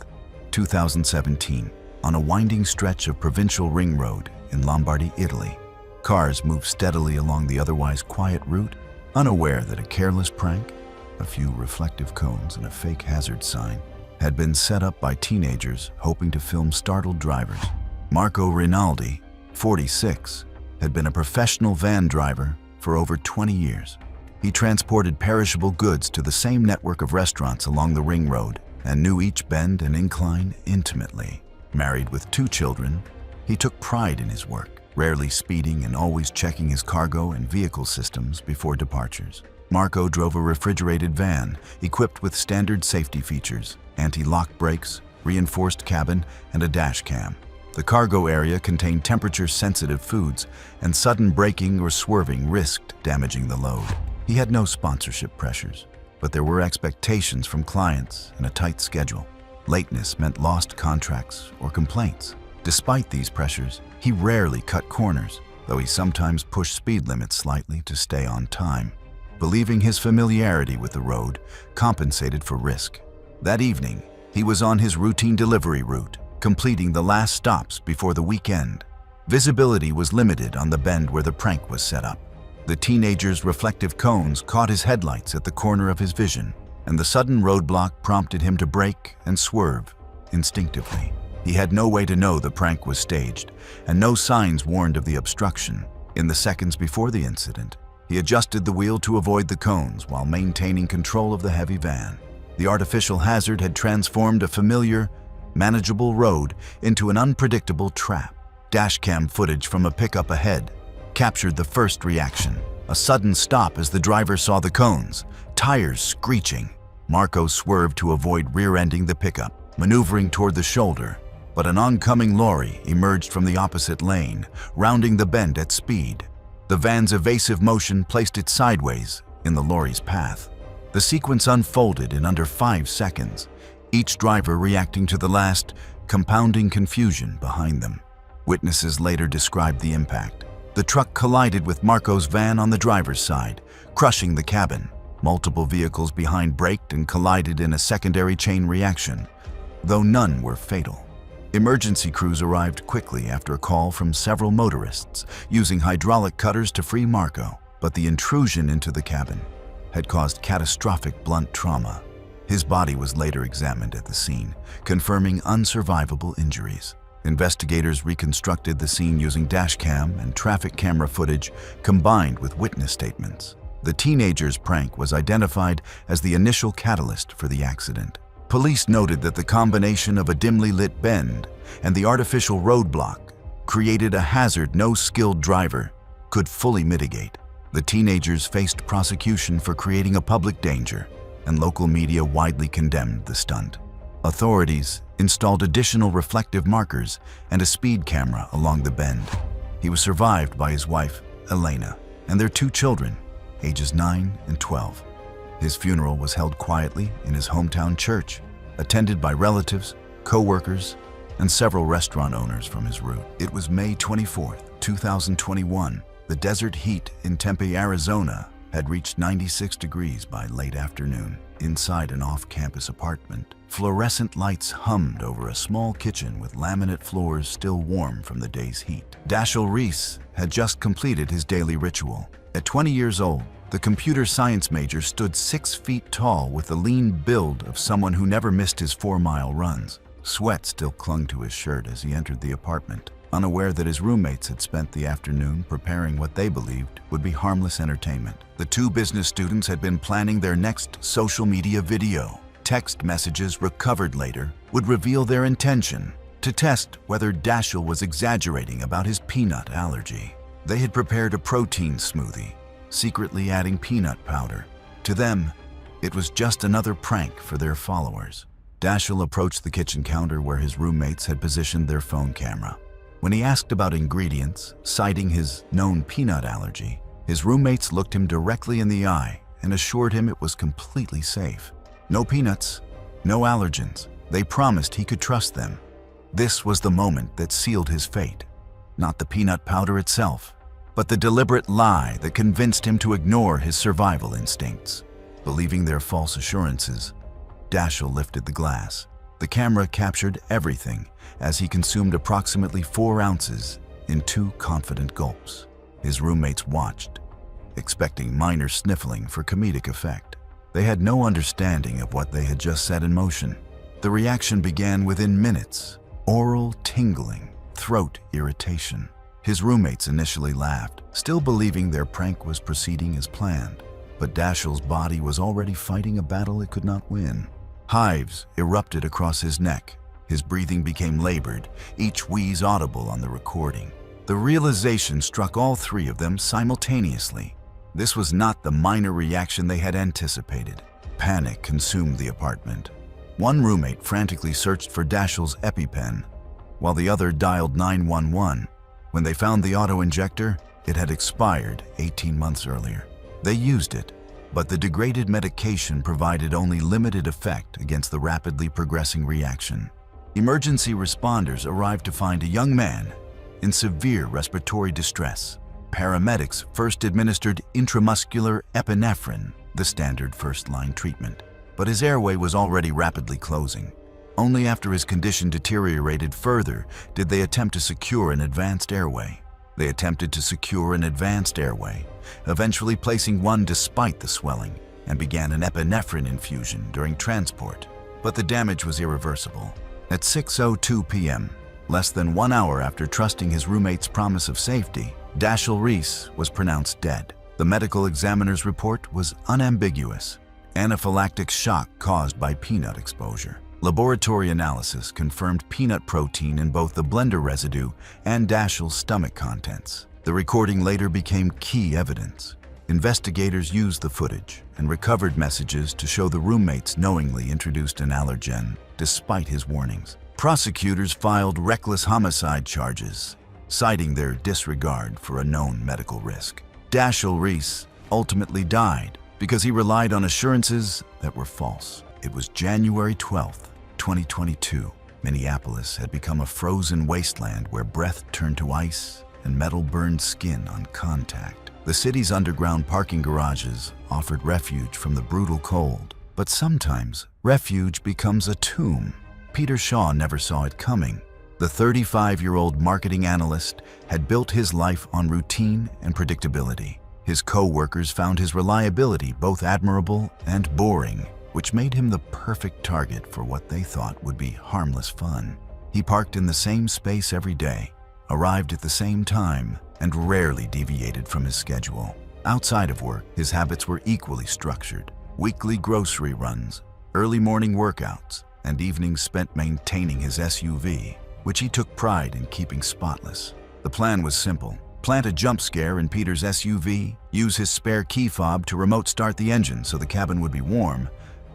2017, on a winding stretch of provincial ring road in Lombardy, Italy. Cars moved steadily along the otherwise quiet route, unaware that a careless prank, a few reflective cones and a fake hazard sign, had been set up by teenagers hoping to film startled drivers. Marco Rinaldi, 46, had been a professional van driver for over 20 years. He transported perishable goods to the same network of restaurants along the ring road and knew each bend and incline intimately. Married with 2 children, he took pride in his work, rarely speeding and always checking his cargo and vehicle systems before departures. Marco drove a refrigerated van equipped with standard safety features, anti-lock brakes, reinforced cabin, and a dash cam. The cargo area contained temperature-sensitive foods, and sudden braking or swerving risked damaging the load. He had no sponsorship pressures, but there were expectations from clients and a tight schedule. Lateness meant lost contracts or complaints. Despite these pressures, he rarely cut corners, though he sometimes pushed speed limits slightly to stay on time, believing his familiarity with the road compensated for risk. That evening, he was on his routine delivery route, completing the last stops before the weekend. Visibility was limited on the bend where the prank was set up. The teenager's reflective cones caught his headlights at the corner of his vision, and the sudden roadblock prompted him to brake and swerve instinctively. He had no way to know the prank was staged, and no signs warned of the obstruction. In the seconds before the incident, he adjusted the wheel to avoid the cones while maintaining control of the heavy van. The artificial hazard had transformed a familiar, manageable road into an unpredictable trap. Dashcam footage from a pickup ahead captured the first reaction, a sudden stop as the driver saw the cones, tires screeching. Marco swerved to avoid rear-ending the pickup, maneuvering toward the shoulder, but an oncoming lorry emerged from the opposite lane, rounding the bend at speed. The van's evasive motion placed it sideways in the lorry's path. The sequence unfolded in under 5 seconds, each driver reacting to the last, compounding confusion behind them. Witnesses later described the impact. The truck collided with Marco's van on the driver's side, crushing the cabin. Multiple vehicles behind braked and collided in a secondary chain reaction, though none were fatal. Emergency crews arrived quickly after a call from several motorists, using hydraulic cutters to free Marco, but the intrusion into the cabin had caused catastrophic blunt trauma. His body was later examined at the scene, confirming unsurvivable injuries. Investigators reconstructed the scene using dashcam and traffic camera footage combined with witness statements. The teenager's prank was identified as the initial catalyst for the accident. Police noted that the combination of a dimly lit bend and the artificial roadblock created a hazard no skilled driver could fully mitigate. The teenagers faced prosecution for creating a public danger, and local media widely condemned the stunt. Authorities installed additional reflective markers and a speed camera along the bend. He was survived by his wife, Elena, and their 2 children, ages 9 and 12. His funeral was held quietly in his hometown church, attended by relatives, co-workers, and several restaurant owners from his route. It was May 24, 2021. The desert heat in Tempe, Arizona had reached 96 degrees by late afternoon. Inside an off-campus apartment, fluorescent lights hummed over a small kitchen with laminate floors still warm from the day's heat. Dashiell Reese had just completed his daily ritual. At 20 years old, the computer science major stood 6 feet tall with the lean build of someone who never missed his 4-mile runs. Sweat still clung to his shirt as he entered the apartment, unaware that his roommates had spent the afternoon preparing what they believed would be harmless entertainment. The 2 business students had been planning their next social media video. Text messages recovered later would reveal their intention to test whether Dashiell was exaggerating about his peanut allergy. They had prepared a protein smoothie, secretly adding peanut powder. To them, it was just another prank for their followers. Dashiell approached the kitchen counter where his roommates had positioned their phone camera. When he asked about ingredients, citing his known peanut allergy, his roommates looked him directly in the eye and assured him it was completely safe. No peanuts, no allergens. They promised he could trust them. This was the moment that sealed his fate. Not the peanut powder itself, but the deliberate lie that convinced him to ignore his survival instincts. Believing their false assurances, Dashiell lifted the glass. The camera captured everything as he consumed approximately 4 ounces in 2 confident gulps. His roommates watched, expecting minor sniffling for comedic effect. They had no understanding of what they had just set in motion. The reaction began within minutes: oral tingling, throat irritation. His roommates initially laughed, still believing their prank was proceeding as planned. But Dashiell's body was already fighting a battle it could not win. Hives erupted across his neck. His breathing became labored, each wheeze audible on the recording. The realization struck all 3 of them simultaneously. This was not the minor reaction they had anticipated. Panic consumed the apartment. One roommate frantically searched for Dashiell's EpiPen, while the other dialed 911. When they found the auto-injector, it had expired 18 months earlier. They used it, but the degraded medication provided only limited effect against the rapidly progressing reaction. Emergency responders arrived to find a young man in severe respiratory distress. Paramedics first administered intramuscular epinephrine, the standard first-line treatment, but his airway was already rapidly closing. Only after his condition deteriorated further did they attempt to secure an advanced airway. They attempted to secure an advanced airway, eventually placing one despite the swelling, and began an epinephrine infusion during transport. But the damage was irreversible. At 6:02 p.m., less than 1 hour after trusting his roommate's promise of safety, Dashiell Reese was pronounced dead. The medical examiner's report was unambiguous: anaphylactic shock caused by peanut exposure. Laboratory analysis confirmed peanut protein in both the blender residue and Dashiell's stomach contents. The recording later became key evidence. Investigators used the footage and recovered messages to show the roommates knowingly introduced an allergen, despite his warnings. Prosecutors filed reckless homicide charges, citing their disregard for a known medical risk. Dashiell Reese ultimately died because he relied on assurances that were false. It was January 12th, 2022. Minneapolis had become a frozen wasteland where breath turned to ice and metal burned skin on contact. The city's underground parking garages offered refuge from the brutal cold, but sometimes refuge becomes a tomb. Peter Shaw never saw it coming. The 35-year-old marketing analyst had built his life on routine and predictability. His co-workers found his reliability both admirable and boring, which made him the perfect target for what they thought would be harmless fun. He parked in the same space every day, arrived at the same time, and rarely deviated from his schedule. Outside of work, his habits were equally structured: weekly grocery runs, early morning workouts, and evenings spent maintaining his SUV, which he took pride in keeping spotless. The plan was simple: plant a jump scare in Peter's SUV, use his spare key fob to remote start the engine so the cabin would be warm,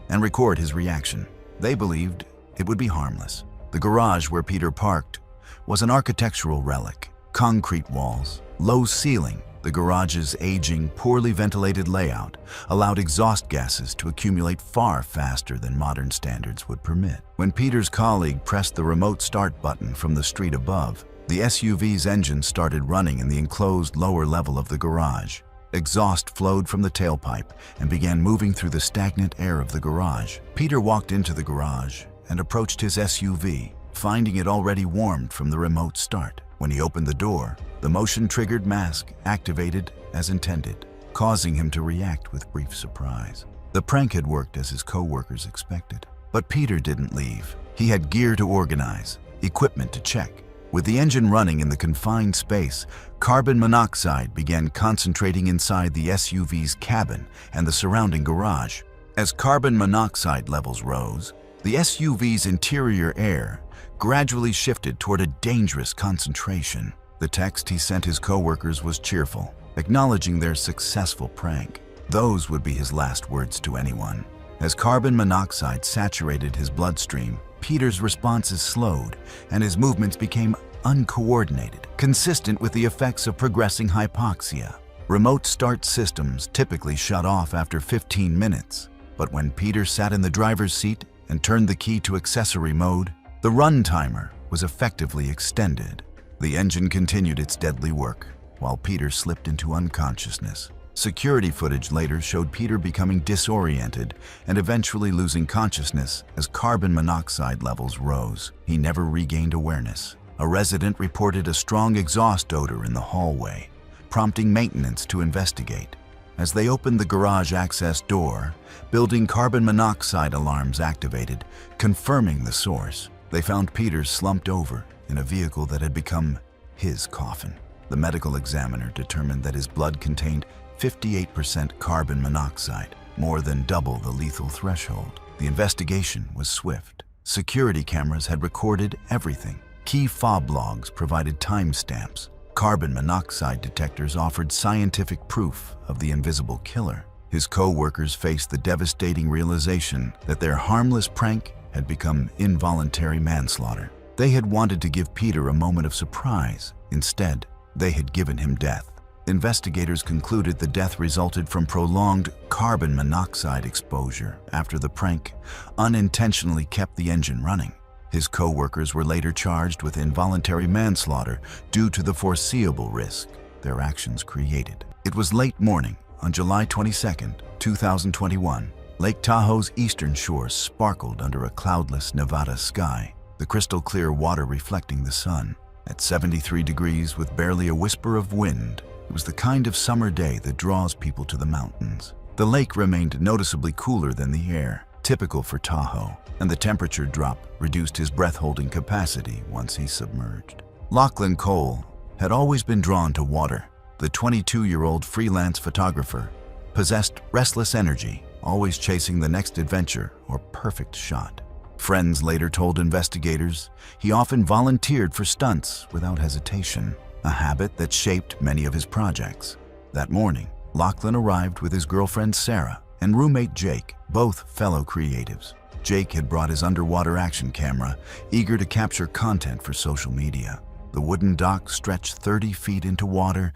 and record his reaction. They believed it would be harmless. The garage where Peter parked was an architectural relic: concrete walls, low ceiling. The garage's aging, poorly ventilated layout allowed exhaust gases to accumulate far faster than modern standards would permit. When Peter's colleague pressed the remote start button from the street above, the SUV's engine started running in the enclosed lower level of the garage. Exhaust flowed from the tailpipe and began moving through the stagnant air of the garage. Peter walked into the garage and approached his SUV, finding it already warmed from the remote start. When he opened the door, the motion-triggered mask activated as intended, causing him to react with brief surprise. The prank had worked as his co-workers expected. But Peter didn't leave. He had gear to organize, equipment to check. With the engine running in the confined space, carbon monoxide began concentrating inside the SUV's cabin and the surrounding garage. As carbon monoxide levels rose, the SUV's interior air gradually shifted toward a dangerous concentration. The text he sent his co-workers was cheerful, acknowledging their successful prank. Those would be his last words to anyone. As carbon monoxide saturated his bloodstream, Peter's responses slowed and his movements became uncoordinated, consistent with the effects of progressing hypoxia. Remote start systems typically shut off after 15 minutes, but when Peter sat in the driver's seat and turned the key to accessory mode, the run timer was effectively extended. The engine continued its deadly work, while Peter slipped into unconsciousness. Security footage later showed Peter becoming disoriented and eventually losing consciousness as carbon monoxide levels rose. He never regained awareness. A resident reported a strong exhaust odor in the hallway, prompting maintenance to investigate. As they opened the garage access door, building carbon monoxide alarms activated, confirming the source. They found Peter slumped over in a vehicle that had become his coffin. The medical examiner determined that his blood contained 58% carbon monoxide, more than double the lethal threshold. The investigation was swift. Security cameras had recorded everything. Key fob logs provided timestamps. Carbon monoxide detectors offered scientific proof of the invisible killer. His co-workers faced the devastating realization that their harmless prank had become involuntary manslaughter. They had wanted to give Peter a moment of surprise. Instead, they had given him death. Investigators concluded the death resulted from prolonged carbon monoxide exposure after the prank unintentionally kept the engine running. His co-workers were later charged with involuntary manslaughter due to the foreseeable risk their actions created. It was late morning on July 22, 2021. Lake Tahoe's eastern shores sparkled under a cloudless Nevada sky, the crystal-clear water reflecting the sun. At 73 degrees with barely a whisper of wind, it was the kind of summer day that draws people to the mountains. The lake remained noticeably cooler than the air, typical for Tahoe, and the temperature drop reduced his breath-holding capacity once he submerged. Lachlan Cole had always been drawn to water. The 22-year-old freelance photographer possessed restless energy, always chasing the next adventure or perfect shot. Friends later told investigators he often volunteered for stunts without hesitation, a habit that shaped many of his projects. That morning, Lachlan arrived with his girlfriend Sarah and roommate Jake, both fellow creatives. Jake had brought his underwater action camera, eager to capture content for social media. The wooden dock stretched 30 feet into water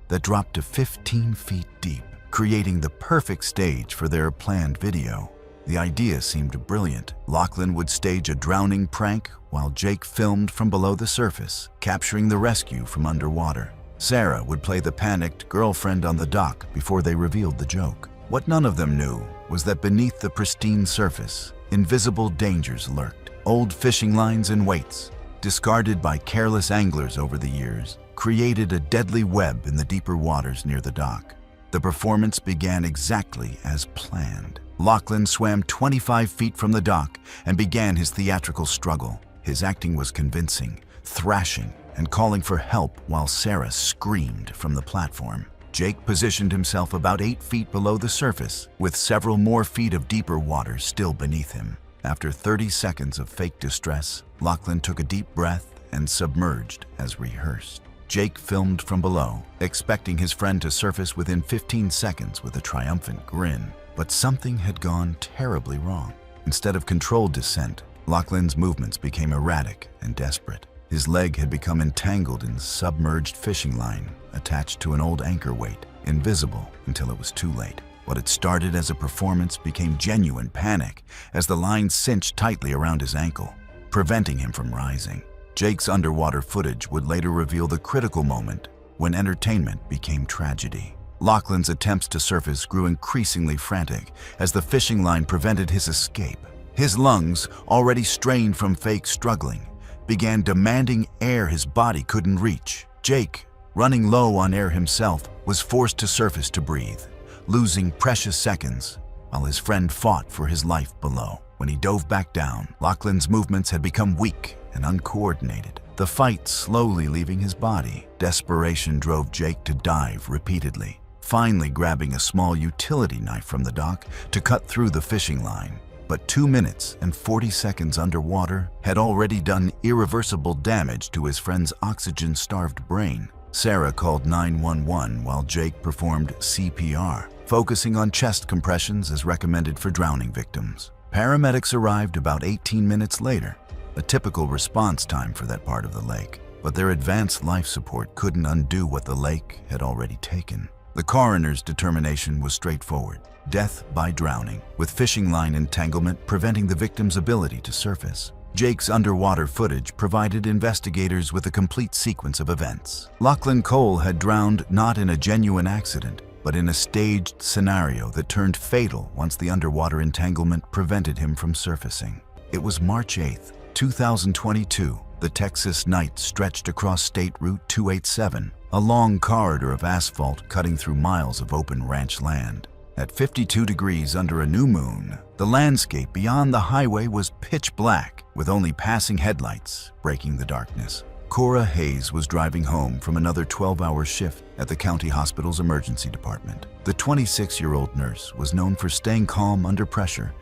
that dropped to 15 feet deep, creating the perfect stage for their planned video. The idea seemed brilliant. Lachlan would stage a drowning prank while Jake filmed from below the surface, capturing the rescue from underwater. Sarah would play the panicked girlfriend on the dock before they revealed the joke. What none of them knew was that beneath the pristine surface, invisible dangers lurked. Old fishing lines and weights, discarded by careless anglers over the years, created a deadly web in the deeper waters near the dock. The performance began exactly as planned. Lachlan swam 25 feet from the dock and began his theatrical struggle. His acting was convincing, thrashing and calling for help while Sarah screamed from the platform. Jake positioned himself about 8 feet below the surface, with several more feet of deeper water still beneath him. After 30 seconds of fake distress, Lachlan took a deep breath and submerged as rehearsed. Jake filmed from below, expecting his friend to surface within 15 seconds with a triumphant grin. But something had gone terribly wrong. Instead of controlled descent, Lachlan's movements became erratic and desperate. His leg had become entangled in submerged fishing line attached to an old anchor weight, invisible until it was too late. What had started as a performance became genuine panic as the line cinched tightly around his ankle, preventing him from rising. Jake's underwater footage would later reveal the critical moment when entertainment became tragedy. Lachlan's attempts to surface grew increasingly frantic as the fishing line prevented his escape. His lungs, already strained from fake struggling, began demanding air his body couldn't reach. Jake, running low on air himself, was forced to surface to breathe, losing precious seconds while his friend fought for his life below. When he dove back down, Lachlan's movements had become weak and uncoordinated, the fight slowly leaving his body. Desperation drove Jake to dive repeatedly, finally grabbing a small utility knife from the dock to cut through the fishing line. But 2 minutes and 40 seconds underwater had already done irreversible damage to his friend's oxygen-starved brain. Sarah called 911 while Jake performed CPR, focusing on chest compressions as recommended for drowning victims. Paramedics arrived about 18 minutes later, a typical response time for that part of the lake. But their advanced life support couldn't undo what the lake had already taken. The coroner's determination was straightforward: death by drowning, with fishing line entanglement preventing the victim's ability to surface. Jake's underwater footage provided investigators with a complete sequence of events. Lachlan Cole had drowned not in a genuine accident, but in a staged scenario that turned fatal once the underwater entanglement prevented him from surfacing. It was March 8, 2022. The Texas night stretched across State Route 287, a long corridor of asphalt cutting through miles of open ranch land. At 52 degrees under a new moon, the landscape beyond the highway was pitch black, with only passing headlights breaking the darkness. Cora Hayes was driving home from another 12-hour shift at the county hospital's emergency department. The 26-year-old nurse was known for staying calm under pressure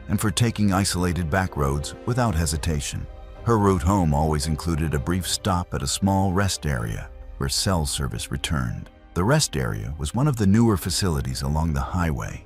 and for taking isolated back roads without hesitation. Her route home always included a brief stop at a small rest area where cell service returned. The rest area was one of the newer facilities along the highway,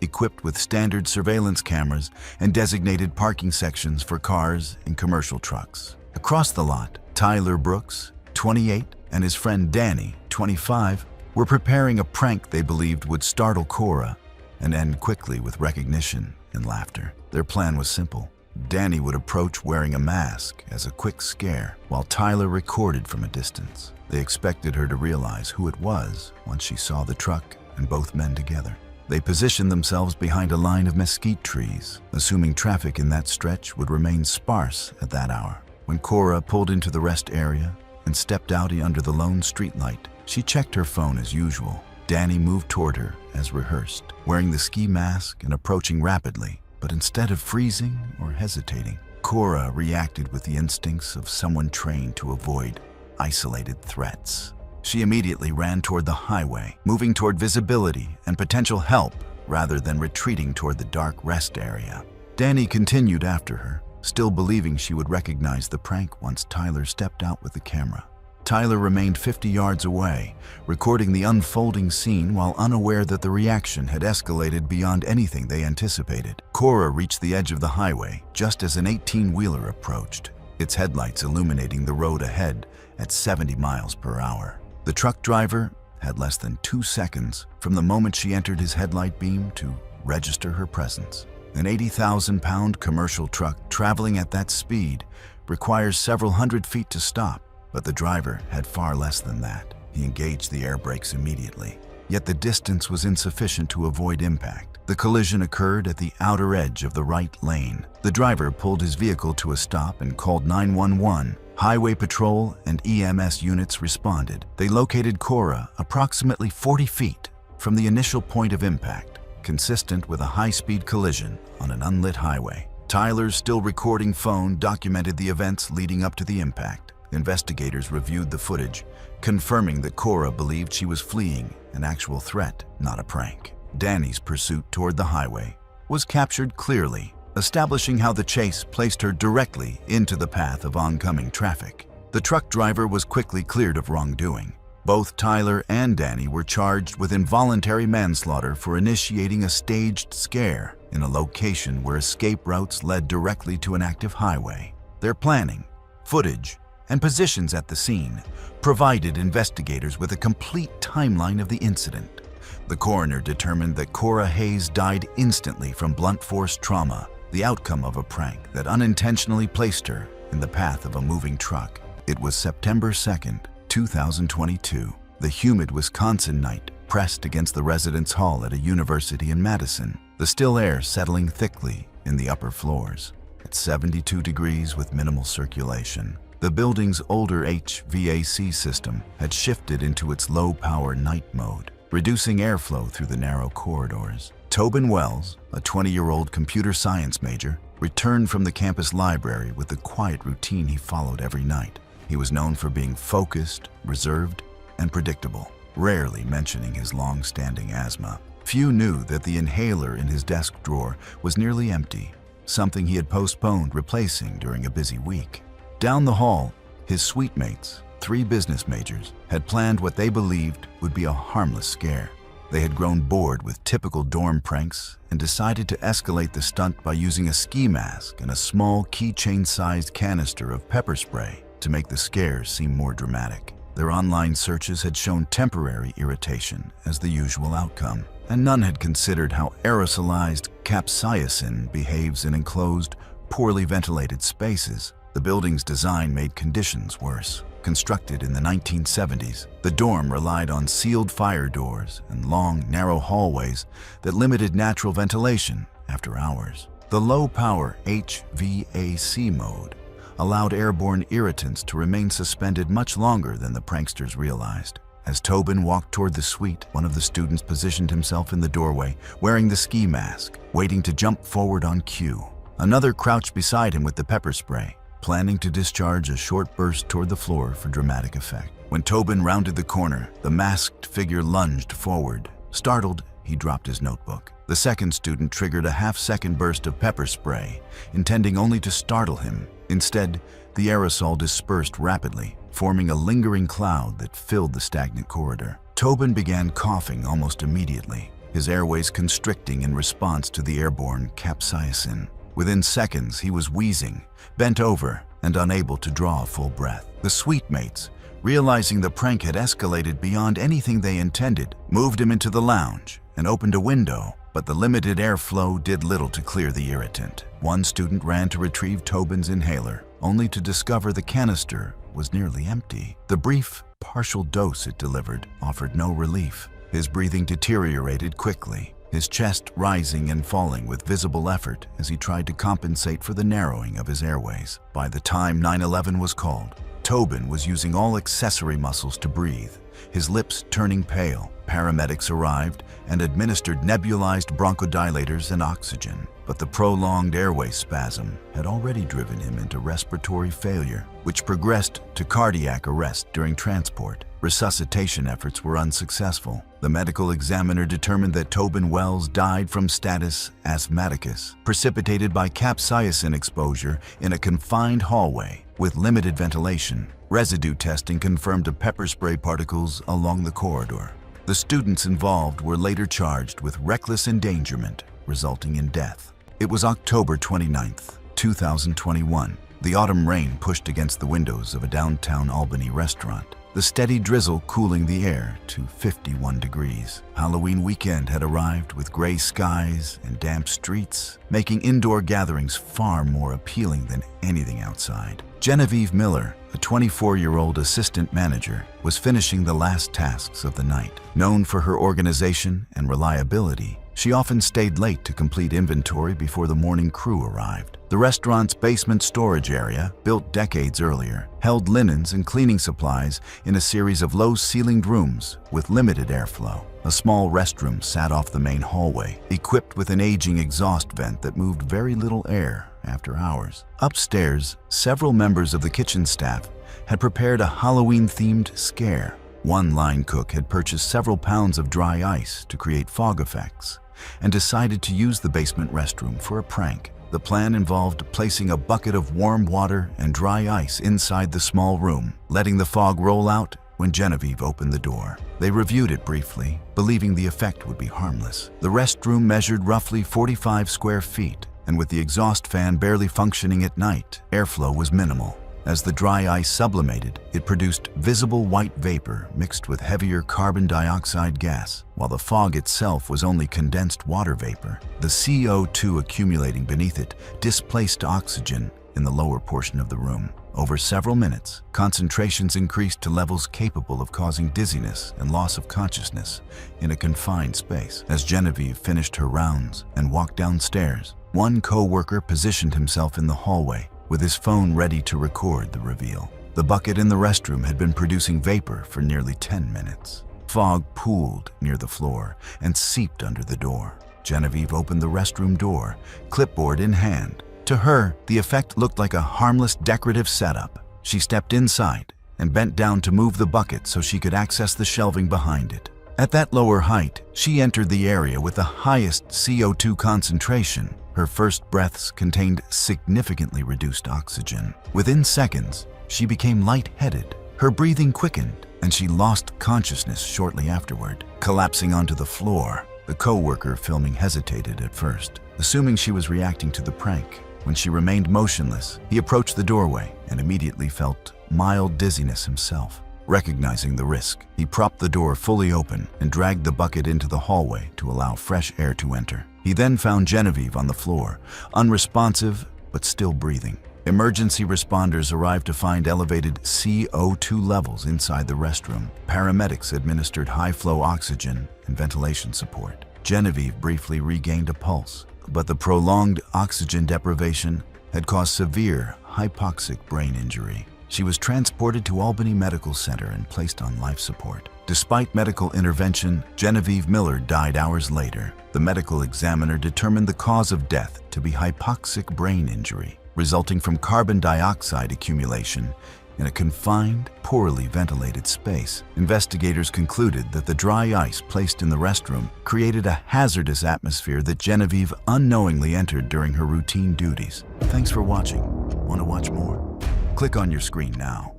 equipped with standard surveillance cameras and designated parking sections for cars and commercial trucks. Across the lot, Tyler Brooks, 28, and his friend Danny, 25, were preparing a prank they believed would startle Cora and end quickly with recognition and laughter. Their plan was simple. Danny would approach wearing a mask as a quick scare, while Tyler recorded from a distance. They expected her to realize who it was once she saw the truck and both men together. They positioned themselves behind a line of mesquite trees, assuming traffic in that stretch would remain sparse at that hour. When Cora pulled into the rest area and stepped out under the lone streetlight, she checked her phone as usual. Danny moved toward her as rehearsed, wearing the ski mask and approaching rapidly. But instead of freezing or hesitating, Cora reacted with the instincts of someone trained to avoid isolated threats. She immediately ran toward the highway, moving toward visibility and potential help rather than retreating toward the dark rest area. Danny continued after her, still believing she would recognize the prank once Tyler stepped out with the camera. Tyler remained 50 yards away, recording the unfolding scene while unaware that the reaction had escalated beyond anything they anticipated. Cora reached the edge of the highway just as an 18-wheeler approached, its headlights illuminating the road ahead at 70 miles per hour. The truck driver had less than 2 seconds from the moment she entered his headlight beam to register her presence. An 80,000-pound commercial truck traveling at that speed requires several hundred feet to stop. But the driver had far less than that. He engaged the air brakes immediately. Yet the distance was insufficient to avoid impact. The collision occurred at the outer edge of the right lane. The driver pulled his vehicle to a stop and called 911. Highway patrol and EMS units responded. They located Cora approximately 40 feet from the initial point of impact, consistent with a high-speed collision on an unlit highway. Tyler's still recording phone documented the events leading up to the impact. Investigators reviewed the footage, confirming that Cora believed she was fleeing an actual threat, not a prank. Danny's pursuit toward the highway was captured clearly, establishing how the chase placed her directly into the path of oncoming traffic. The truck driver was quickly cleared of wrongdoing. Both Tyler and Danny were charged with involuntary manslaughter for initiating a staged scare in a location where escape routes led directly to an active highway. Their planning, footage, and positions at the scene provided investigators with a complete timeline of the incident. The coroner determined that Cora Hayes died instantly from blunt force trauma, the outcome of a prank that unintentionally placed her in the path of a moving truck. It was September 2nd, 2022. The humid Wisconsin night pressed against the residence hall at a university in Madison, the still air settling thickly in the upper floors. At 72 degrees with minimal circulation, the building's older HVAC system had shifted into its low-power night mode, reducing airflow through the narrow corridors. Tobin Wells, a 20-year-old computer science major, returned from the campus library with the quiet routine he followed every night. He was known for being focused, reserved, and predictable, rarely mentioning his long-standing asthma. Few knew that the inhaler in his desk drawer was nearly empty, something he had postponed replacing during a busy week. Down the hall, his suite mates, 3 business majors, had planned what they believed would be a harmless scare. They had grown bored with typical dorm pranks and decided to escalate the stunt by using a ski mask and a small keychain-sized canister of pepper spray to make the scare seem more dramatic. Their online searches had shown temporary irritation as the usual outcome, and none had considered how aerosolized capsaicin behaves in enclosed, poorly ventilated spaces. The building's design made conditions worse. Constructed in the 1970s, the dorm relied on sealed fire doors and long, narrow hallways that limited natural ventilation after hours. The low-power HVAC mode allowed airborne irritants to remain suspended much longer than the pranksters realized. As Tobin walked toward the suite, one of the students positioned himself in the doorway, wearing the ski mask, waiting to jump forward on cue. Another crouched beside him with the pepper spray, planning to discharge a short burst toward the floor for dramatic effect. When Tobin rounded the corner, the masked figure lunged forward. Startled, he dropped his notebook. The second student triggered a half-second burst of pepper spray, intending only to startle him. Instead, the aerosol dispersed rapidly, forming a lingering cloud that filled the stagnant corridor. Tobin began coughing almost immediately, his airways constricting in response to the airborne capsaicin. Within seconds, he was wheezing, bent over, and unable to draw a full breath. The suite mates, realizing the prank had escalated beyond anything they intended, moved him into the lounge and opened a window, but the limited airflow did little to clear the irritant. One student ran to retrieve Tobin's inhaler, only to discover the canister was nearly empty. The brief, partial dose it delivered offered no relief. His breathing deteriorated quickly, his chest rising and falling with visible effort as he tried to compensate for the narrowing of his airways. By the time 911 was called, Tobin was using all accessory muscles to breathe, his lips turning pale. Paramedics arrived and administered nebulized bronchodilators and oxygen, but the prolonged airway spasm had already driven him into respiratory failure, which progressed to cardiac arrest during transport. Resuscitation efforts were unsuccessful. The medical examiner determined that Tobin Wells died from status asthmaticus, precipitated by capsaicin exposure in a confined hallway with limited ventilation. Residue testing confirmed pepper spray particles along the corridor. The students involved were later charged with reckless endangerment, resulting in death. It was October 29, 2021. The autumn rain pushed against the windows of a downtown Albany restaurant, the steady drizzle cooling the air to 51 degrees. Halloween weekend had arrived with gray skies and damp streets, making indoor gatherings far more appealing than anything outside. Genevieve Miller, a 24-year-old assistant manager, was finishing the last tasks of the night. Known for her organization and reliability, she often stayed late to complete inventory before the morning crew arrived. The restaurant's basement storage area, built decades earlier, held linens and cleaning supplies in a series of low-ceilinged rooms with limited airflow. A small restroom sat off the main hallway, equipped with an aging exhaust vent that moved very little air after hours. Upstairs, several members of the kitchen staff had prepared a Halloween-themed scare. One line cook had purchased several pounds of dry ice to create fog effects and decided to use the basement restroom for a prank. The plan involved placing a bucket of warm water and dry ice inside the small room, letting the fog roll out when Genevieve opened the door. They reviewed it briefly, believing the effect would be harmless. The restroom measured roughly 45 square feet, and with the exhaust fan barely functioning at night, airflow was minimal. As the dry ice sublimated, it produced visible white vapor mixed with heavier carbon dioxide gas, while the fog itself was only condensed water vapor. The CO2 accumulating beneath it displaced oxygen in the lower portion of the room. Over several minutes, concentrations increased to levels capable of causing dizziness and loss of consciousness in a confined space. As Genevieve finished her rounds and walked downstairs, one co-worker positioned himself in the hallway with his phone ready to record the reveal. The bucket in the restroom had been producing vapor for nearly 10 minutes. Fog pooled near the floor and seeped under the door. Genevieve opened the restroom door, clipboard in hand. To her, the effect looked like a harmless decorative setup. She stepped inside and bent down to move the bucket so she could access the shelving behind it. At that lower height, she entered the area with the highest CO2 concentration. Her first breaths contained significantly reduced oxygen. Within seconds, she became lightheaded. Her breathing quickened, and she lost consciousness shortly afterward. Collapsing onto the floor, the co-worker filming hesitated at first, assuming she was reacting to the prank. When she remained motionless, he approached the doorway and immediately felt mild dizziness himself. Recognizing the risk, he propped the door fully open and dragged the bucket into the hallway to allow fresh air to enter. He then found Genevieve on the floor, unresponsive but still breathing. Emergency responders arrived to find elevated CO2 levels inside the restroom. Paramedics administered high-flow oxygen and ventilation support. Genevieve briefly regained a pulse, but the prolonged oxygen deprivation had caused severe hypoxic brain injury. She was transported to Albany Medical Center and placed on life support. Despite medical intervention, Genevieve Miller died hours later. The medical examiner determined the cause of death to be hypoxic brain injury, resulting from carbon dioxide accumulation in a confined, poorly ventilated space. Investigators concluded that the dry ice placed in the restroom created a hazardous atmosphere that Genevieve unknowingly entered during her routine duties. Thanks for watching. Want to watch more? Click on your screen now.